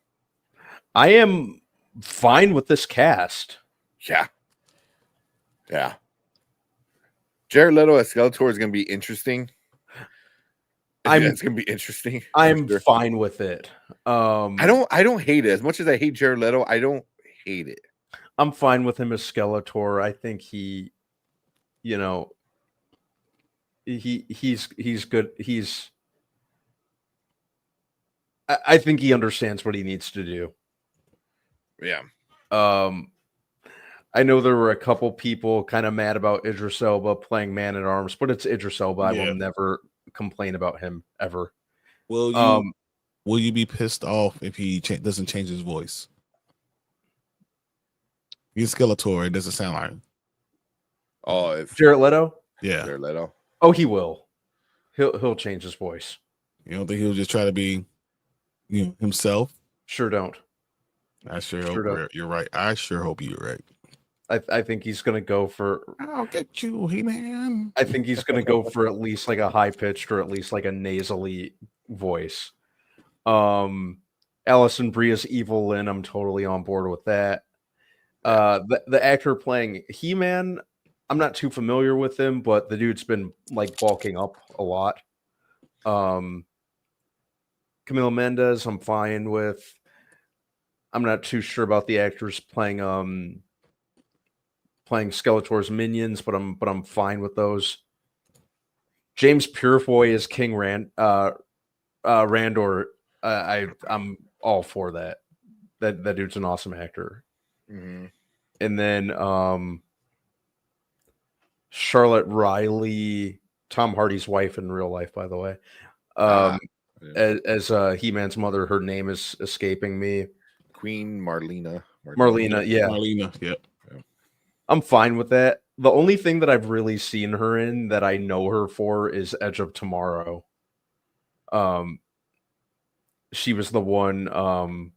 C: I am fine with this cast.
A: Yeah. Jared Leto as Skeletor is going to be interesting. It's going to be interesting.
C: I'm fine with it.
A: I don't hate it as much as I hate Jared Leto. I don't hate it.
C: I'm fine with him as Skeletor. I think he, he's good. I think he understands what he needs to do.
A: Yeah.
C: I know there were a couple people kind of mad about Idris Elba playing Man-at-Arms, but it's Idris Elba. I will never complain about him ever.
B: Will you be pissed off if he doesn't change his voice? He's Skeletor. It doesn't sound like him.
A: Oh, if
C: Jared Leto?
B: Yeah.
A: Jared Leto.
C: Oh, he will. He'll change his voice.
B: You don't think he'll just try to be himself?
C: Sure don't.
B: I sure hope you're right. I sure hope you're right.
C: I think he's going to go for...
B: I'll get you, He-Man.
C: I think he's going to go for at least like a high-pitched or at least like a nasally voice. Alison Brie is Evil Lynn. I'm totally on board with that. The actor playing He-Man, I'm not too familiar with him, but the dude's been like bulking up a lot. Camila Mendes, I'm fine with. I'm not too sure about the actors playing Skeletor's minions, but I'm fine with those. James Purefoy is King Randor. I'm all for that. That dude's an awesome actor.
A: Mm-hmm.
C: And then Charlotte Riley, Tom Hardy's wife in real life, by the way. As He-Man's mother, her name is escaping me.
A: Queen Marlena,
C: yeah.
B: Marlena, yeah.
C: I'm fine with that. The only thing that I've really seen her in that I know her for is Edge of Tomorrow. She was the one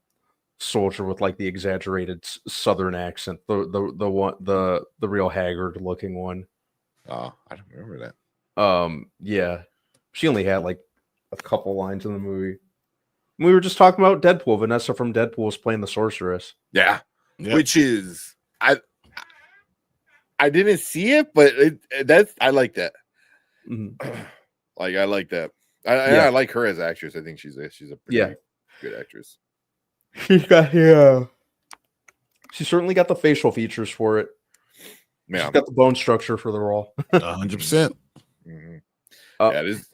C: soldier with like the exaggerated southern accent, the real haggard looking one.
A: Oh, I don't remember that.
C: Yeah, she only had like a couple lines in the movie. We were just talking about Deadpool. Vanessa from Deadpool was playing the sorceress.
A: Yeah. Which is I didn't see it, but I like that.
C: Mm-hmm.
A: Like I like that. I like her as an actress. I think she's a pretty good actress.
C: She certainly got the facial features for it.
A: Yeah.
C: She's got the bone structure for the role.
B: 100%.
A: Mm-hmm.
C: It is.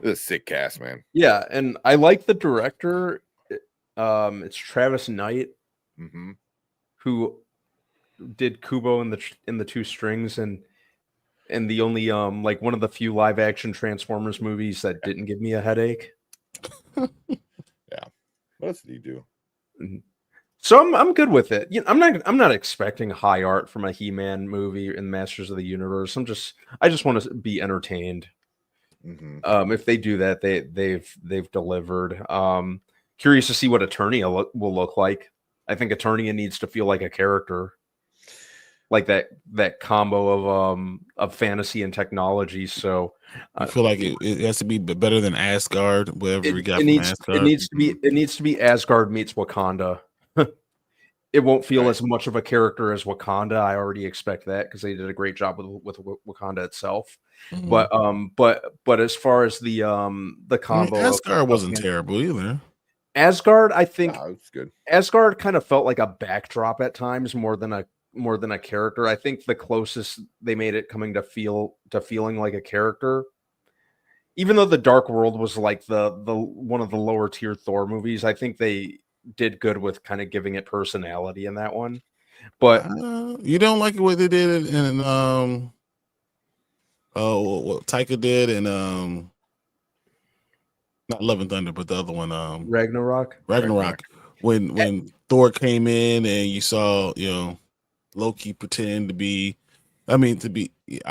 A: This is a sick cast, man.
C: Yeah, and I like the director. It's Travis Knight, who did Kubo in the Two Strings and the only like one of the few live action Transformers movies that didn't give me a headache.
A: Yeah. What else did he do?
C: So I'm good with it. I'm not expecting high art from a He-Man movie in Masters of the Universe. I just want to be entertained. If they do that, they've delivered. Curious to see what Eternia will look like. I think Eternia needs to feel like a character, like that combo of fantasy and technology. So
B: I feel like it has to be better than Asgard. Whatever we got from Asgard,
C: it needs to be Asgard meets Wakanda. It won't feel as much of a character as Wakanda. I already expect that because they did a great job with Wakanda itself. But as far as the combo,
B: Asgard wasn't terrible either.
C: Asgard, I think
A: it's good.
C: Asgard kind of felt like a backdrop at times more than a character. I think the closest they made it coming to feeling like a character, even though the Dark World was like the one of the lower tier Thor movies, I think they did good with kind of giving it personality in that one. But
B: you don't like what they did in what Taika did in not Love and Thunder, but the other one,
C: Ragnarok.
B: When Thor came in and you saw, Loki pretend to be, I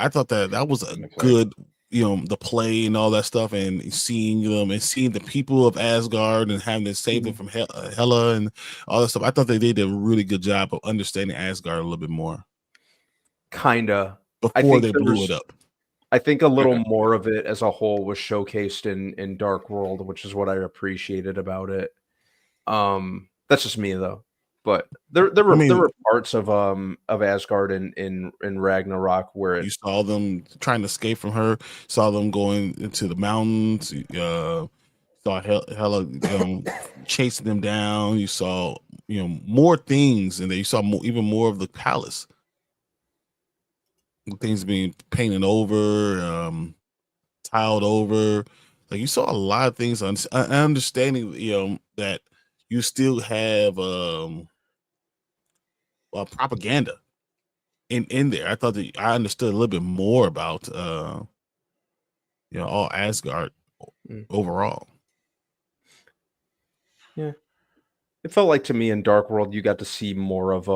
B: thought that was a good, the play and all that stuff, and seeing them and seeing the people of Asgard and having to save them from Hela and all that stuff. I thought they did a really good job of understanding Asgard a little bit more.
C: Kinda.
B: Before they blew it up.
C: I think a little more of it as a whole was showcased in Dark World, which is what I appreciated about it. That's just me though. But there were parts of Asgard in Ragnarok where
B: you saw them trying to escape from her, saw them going into the mountains, saw Hela chasing them down. You saw more things, and then you saw even more of the palace. Things being painted over, tiled over. Like you saw a lot of things. Understanding, that you still have propaganda in there. I thought that I understood a little bit more about all Asgard overall.
C: Yeah, it felt like to me in Dark World you got to see more of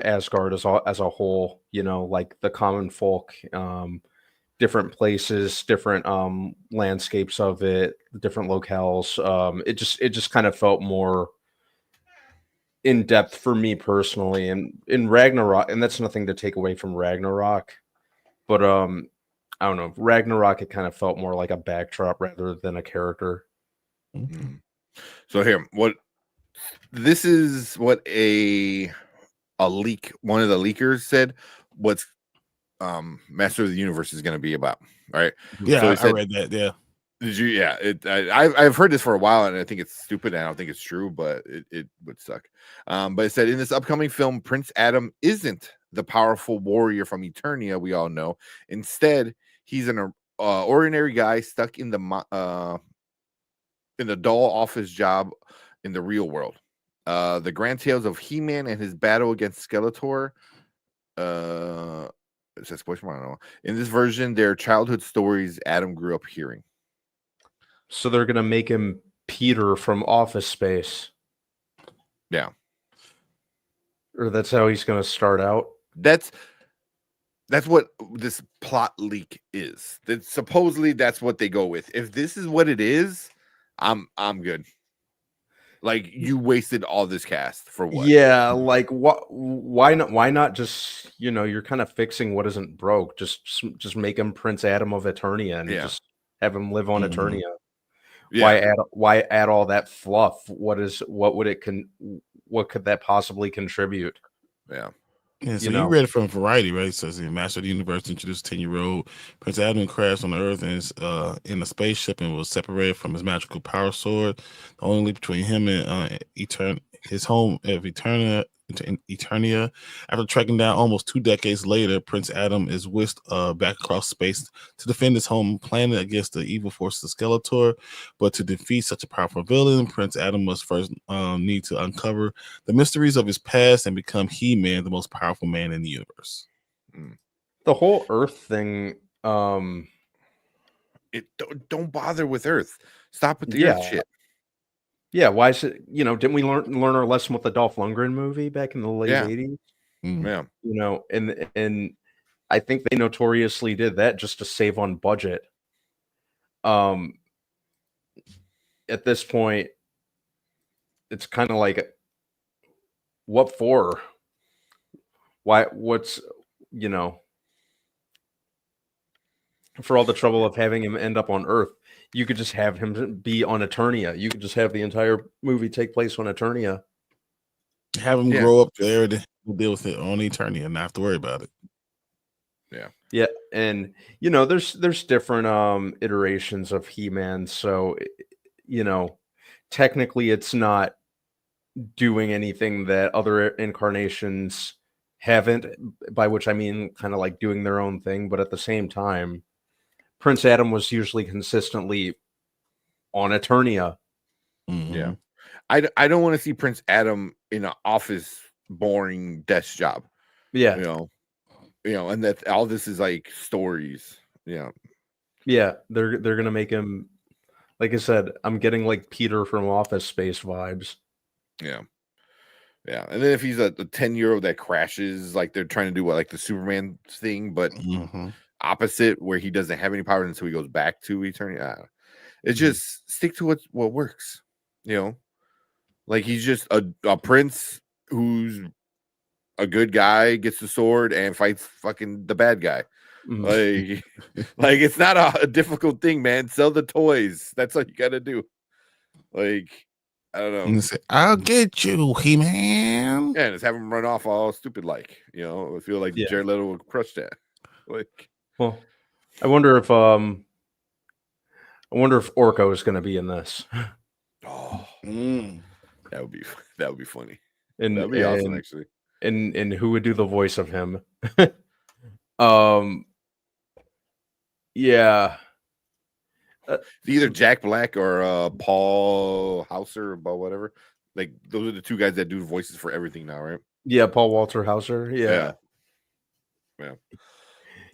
C: Asgard as a whole. Like the common folk, different places, different landscapes of it, different locales. It just kind of felt more in depth for me personally, and in Ragnarok, and that's nothing to take away from Ragnarok, but I don't know, Ragnarok, it kind of felt more like a backdrop rather than a character.
A: So here, this is what a leak, one of the leakers said what's Master of the Universe is going to be about. All right.
B: Yeah, so I read that. Yeah.
A: Did you? Yeah. I've heard this for a while, and I think it's stupid. And I don't think it's true, but it would suck. But it said in this upcoming film, Prince Adam isn't the powerful warrior from Eternia we all know. Instead, he's an ordinary guy stuck in the dull office job in the real world. The grand tales of He-Man and his battle against Skeletor. It says, I don't know. In this version, they're childhood stories Adam grew up hearing.
C: So they're gonna make him Peter from Office Space.
A: Yeah.
C: Or that's how he's gonna start out.
A: That's what this plot leak is. That supposedly that's what they go with. If this is what it is, I'm good. Like, you wasted all this cast for what?
C: Yeah, like what? Why not? Why not just you're kind of fixing what isn't broke. Just make him Prince Adam of Eternia and just have him live on Eternia. Yeah. Why add all that fluff? What could that possibly contribute?
B: Yeah. Yeah, so you read it from Variety, right? It says Master of the Universe introduced 10-year-old Prince Adam crashed on the Earth and in a spaceship and was separated from his magical power sword. The only link between him and his home of Eternia. After tracking down almost 2 decades later, Prince Adam is whisked back across space to defend his home planet against the evil forces of Skeletor. But to defeat such a powerful villain, Prince Adam must first need to uncover the mysteries of his past and become He-Man, the most powerful man in the universe.
C: The whole Earth thing.
A: Don't bother with Earth. Stop with the Earth shit.
C: Yeah, why is it? Didn't we learn our lesson with the Dolph Lundgren movie back in the late 80s?
A: Yeah.
C: And I think they notoriously did that just to save on budget. At this point, it's kind of like, what for? Why? What's for all the trouble of having him end up on Earth? You could just have him be on Eternia. You could just have the entire movie take place on Eternia.
B: Have him grow up there to deal with it on Eternia and not have to worry about it.
C: Yeah, and there's different iterations of He-Man. So technically, it's not doing anything that other incarnations haven't. By which I mean, kind of like doing their own thing, but at the same time, Prince Adam was usually consistently on Eternia.
A: Yeah. I don't want to see Prince Adam in an office boring desk job.
C: Yeah.
A: And that all this is like stories. Yeah.
C: Yeah. They're gonna make him, like I said, I'm getting like Peter from Office Space vibes.
A: Yeah. Yeah. And then if he's a 10-year-old that crashes, like they're trying to do like the Superman thing, but opposite, where he doesn't have any power until he goes back to Eternia. It's just stick to what works. Like he's just a prince who's a good guy, gets the sword and fights fucking the bad guy. Like it's not a difficult thing, man. Sell the toys. That's all you gotta do. Like, I don't know.
B: I'll get you, He-Man.
A: Yeah, and just have him run off all stupid like. I feel like Jared Leto would crush that. Like,
C: well, I wonder if Orko is going to be in this.
A: Oh, that would be funny.
C: And
A: that'd be awesome, actually.
C: And who would do the voice of him? Yeah.
A: Either Jack Black or Paul Hauser or whatever. Like those are the two guys that do voices for everything now, right?
C: Yeah, Paul Walter Hauser. Yeah.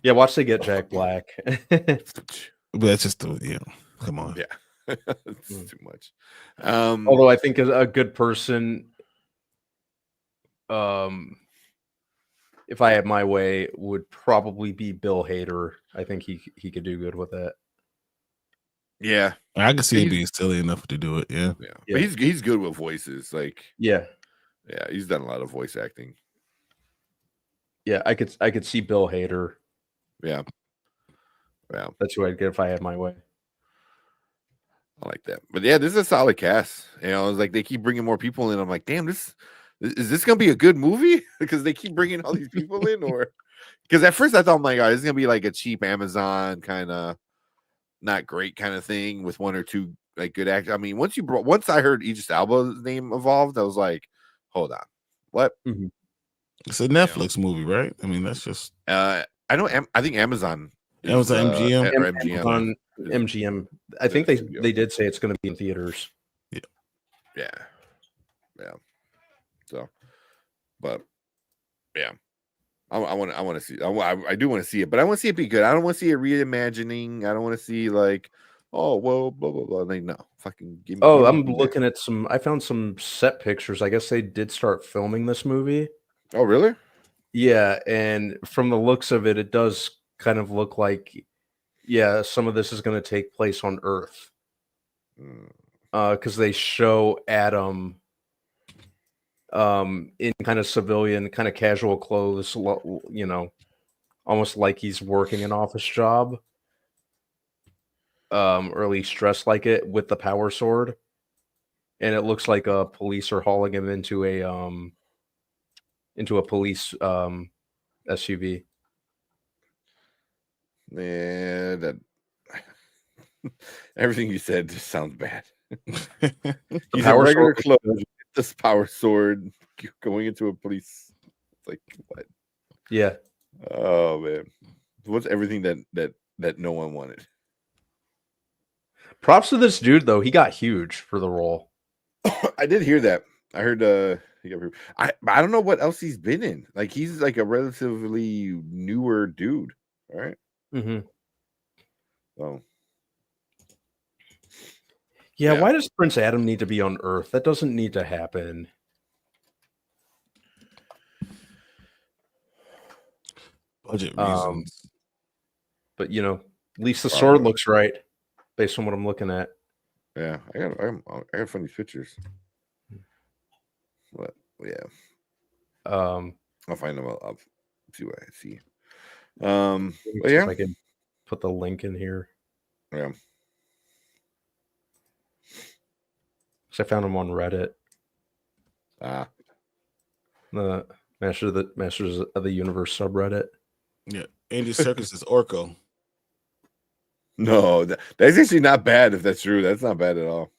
C: Yeah, watch they get Jack Black.
B: But that's just come on.
A: Yeah. It's too much.
C: Although I think a good person, if I had my way, would probably be Bill Hader. I think he could do good with that.
A: Yeah,
B: I can see him being silly enough to do it. Yeah.
A: But he's good with voices. Like,
C: yeah,
A: he's done a lot of voice acting.
C: Yeah, I could see Bill Hader.
A: Yeah,
C: that's who I'd get if I had my way.
A: I like that. But yeah, this is a solid cast. It's like they keep bringing more people in. I'm like, damn, is this gonna be a good movie? Because they keep bringing all these people in, or because at first I thought, my God, this is gonna be like a cheap Amazon kind of not great kind of thing with one or two like good actors. I mean, once I heard Idris Elba's name evolved, I was like, hold on, what?
B: It's a Netflix movie, right? I mean, that's just
A: I know. I think Amazon.
B: Amazon MGM.
C: Amazon MGM. I think they did say it's going to be in theaters.
A: Yeah. So, but yeah, I want to see. I do want to see it, but I want to see it be good. I don't want to see a reimagining. I don't want to see like, oh well, blah blah blah. Like, no, fucking give me.
C: Oh, I'm looking at some. I found some set pictures. I guess they did start filming this movie.
A: Oh, really?
C: Yeah, and from the looks of it, it does kind of look like, some of this is going to take place on Earth. Because they show Adam in kind of civilian, kind of casual clothes, almost like he's working an office job. Or at least dressed like it with the power sword. And it looks like police are hauling him into a police SUV.
A: Yeah, that everything you said just sounds bad. He's in regular clothes, this power sword going into a police. It's like what?
C: Yeah.
A: Oh man, what's everything that no one wanted?
C: Props to this dude though. He got huge for the role.
A: I did hear that. I heard I don't know what else he's been in. Like he's like a relatively newer dude, all right?
C: Mm-hmm.
A: So
C: Yeah,
A: Yeah.
C: why does Prince Adam need to be on Earth? That doesn't need to happen.
B: Budget reasons.
C: But you know, at least the sword looks right based on what I'm looking at.
A: yeah, I got funny pictures. What? Yeah,
C: Um,
A: I'll find them. I'll see what I see.
C: let me
A: But
C: see if
A: yeah,
C: I can put the link in here.
A: yeah.
C: So I found him on Reddit. The Masters of the Universe subreddit.
B: Yeah, Andy Serkis is Orko.
A: No, that's actually not bad. If that's true, that's not bad at all.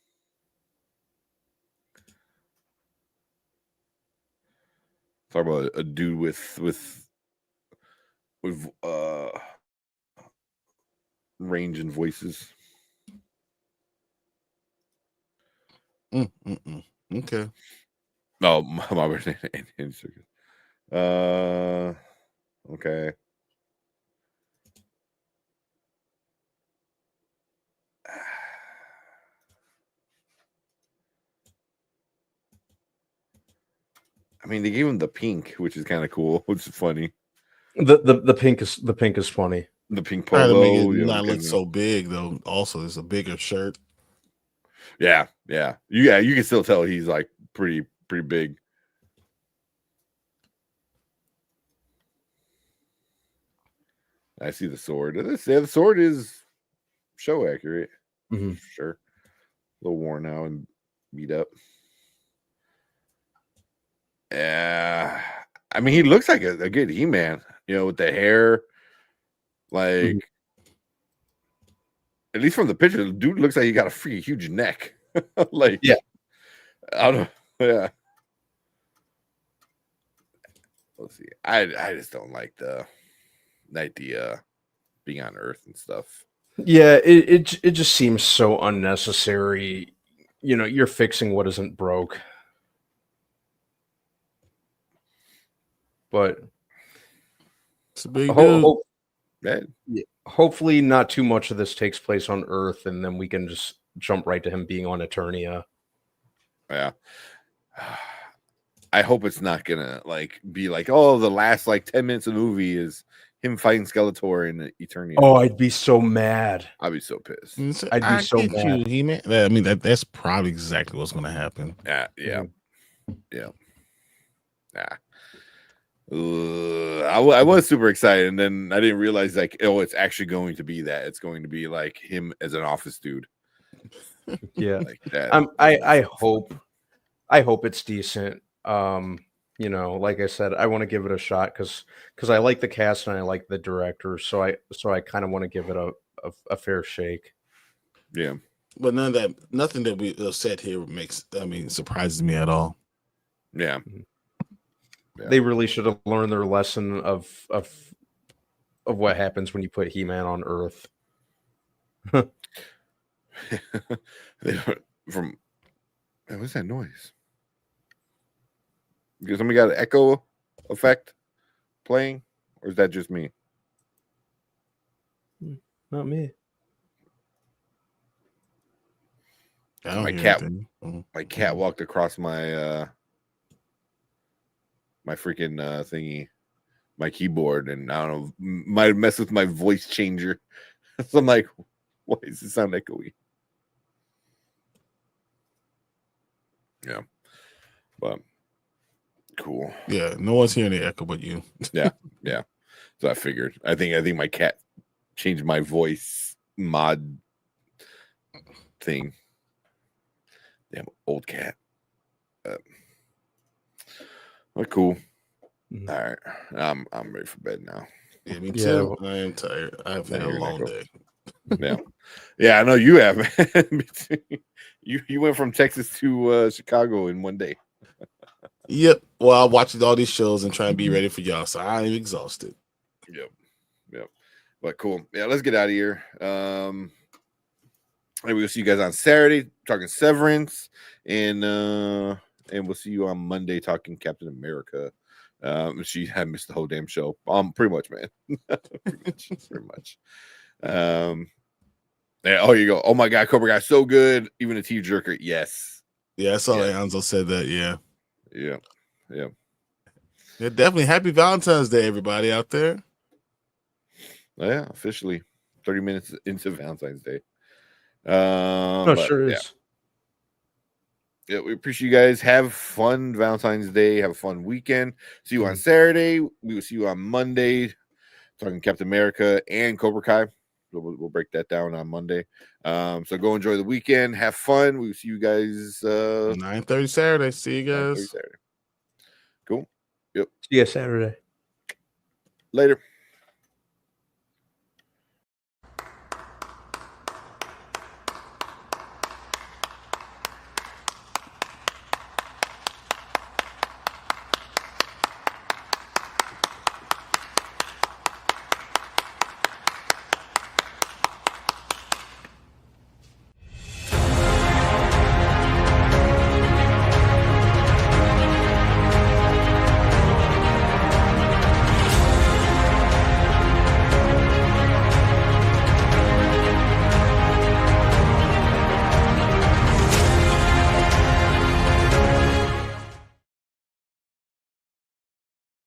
A: Talk about a dude with range and voices.
B: Okay.
A: No, my birthday. Andy Serkis. Okay. I mean, they gave him the pink, which is kind of cool, which is funny.
C: The pink is funny.
A: The pink
B: Try to make
A: polo.
B: it
A: You know,
B: not look
A: because-
B: so big though. Also, it's a bigger shirt.
A: Yeah. You can still tell he's like pretty big. I see the sword. The sword is show accurate.
C: Mhm.
A: Sure. A little worn now and beat up. Yeah. I mean, he looks like a good He-Man, you know, with the hair. Like, at least from the picture, the dude looks like he got a freaking huge neck. Like,
C: Yeah.
A: I don't, yeah. Let's see. I just don't like the idea being on Earth and stuff.
C: Yeah, it just seems so unnecessary. You know, you're fixing what isn't broke. But
B: It's a big dude.
A: Man,
C: hopefully not too much of this takes place on Earth, and then we can just jump right to him being on Eternia.
A: yeah. I hope it's not gonna like be like, oh, the last like 10 minutes of the movie is him fighting Skeletor in Eternia.
C: Oh, I'd be so mad.
A: I'd be so pissed.
C: I'd be so
B: get
C: mad.
B: you, He-Man. I mean, that's probably exactly what's going to happen.
A: Yeah. Nah. I was super excited, and then I didn't realize like, oh, it's actually going to be that. It's going to be like him as an office dude.
C: Yeah.
A: Like that.
C: I hope it's decent. You know, like I said, I want to give it a shot because I like the cast and I like the director, so I kind of want to give it a fair shake.
A: Yeah.
B: But nothing that we said here surprises me at all.
A: Yeah.
C: They really should have learned their lesson of what happens when you put He-Man on Earth.
A: From what's that noise? Because somebody got an echo effect playing, or is that just me?
C: Not me.
B: I don't
A: My
B: hear
A: cat-
B: anything.
A: My cat walked across my my freaking thingy, my keyboard, and I don't know, might mess with my voice changer. So I'm like, why does it sound echoey? Yeah, but cool.
B: Yeah, no one's hearing the echo but you.
A: So I figured. I think my cat changed my voice mod thing. Damn old cat. Well, cool.
C: Mhm.
A: All right, I'm ready for bed now.
B: Yeah, me
C: Yeah,
B: too. I am tired. I've had a
A: hear an
B: long
A: echo.
B: day.
A: Yeah, I know you have, man. You went from Texas to Chicago in one day.
B: Yep. Well, I'm watching all these shows and trying to be ready for y'all, so I'm exhausted.
A: Yep. But cool. Yeah, let's get out of here. Maybe we'll see you guys on Saturday talking Severance, and we'll see you on Monday talking Captain America. I missed the whole damn show. Pretty much, man. pretty much. Yeah. Oh, you go. Oh my God, Cobra Guy, so good. Even a tearjerker. Yes.
B: Yeah, I saw Anzo said that. Yeah.
A: Yeah.
B: Yeah, definitely. Happy Valentine's Day, everybody out there.
A: Oh, yeah, officially 30 minutes into Valentine's Day.
C: Sure is.
A: Yeah, we appreciate you guys. Have fun Valentine's Day. Have a fun weekend. See you on Saturday. We will see you on Monday talking Captain America and Cobra Kai. We'll break that down on Monday. So go enjoy the weekend. Have fun. We will see you guys
B: 9:30 Saturday. See you guys.
A: Saturday. Cool. Yep.
C: See you Saturday.
A: Later.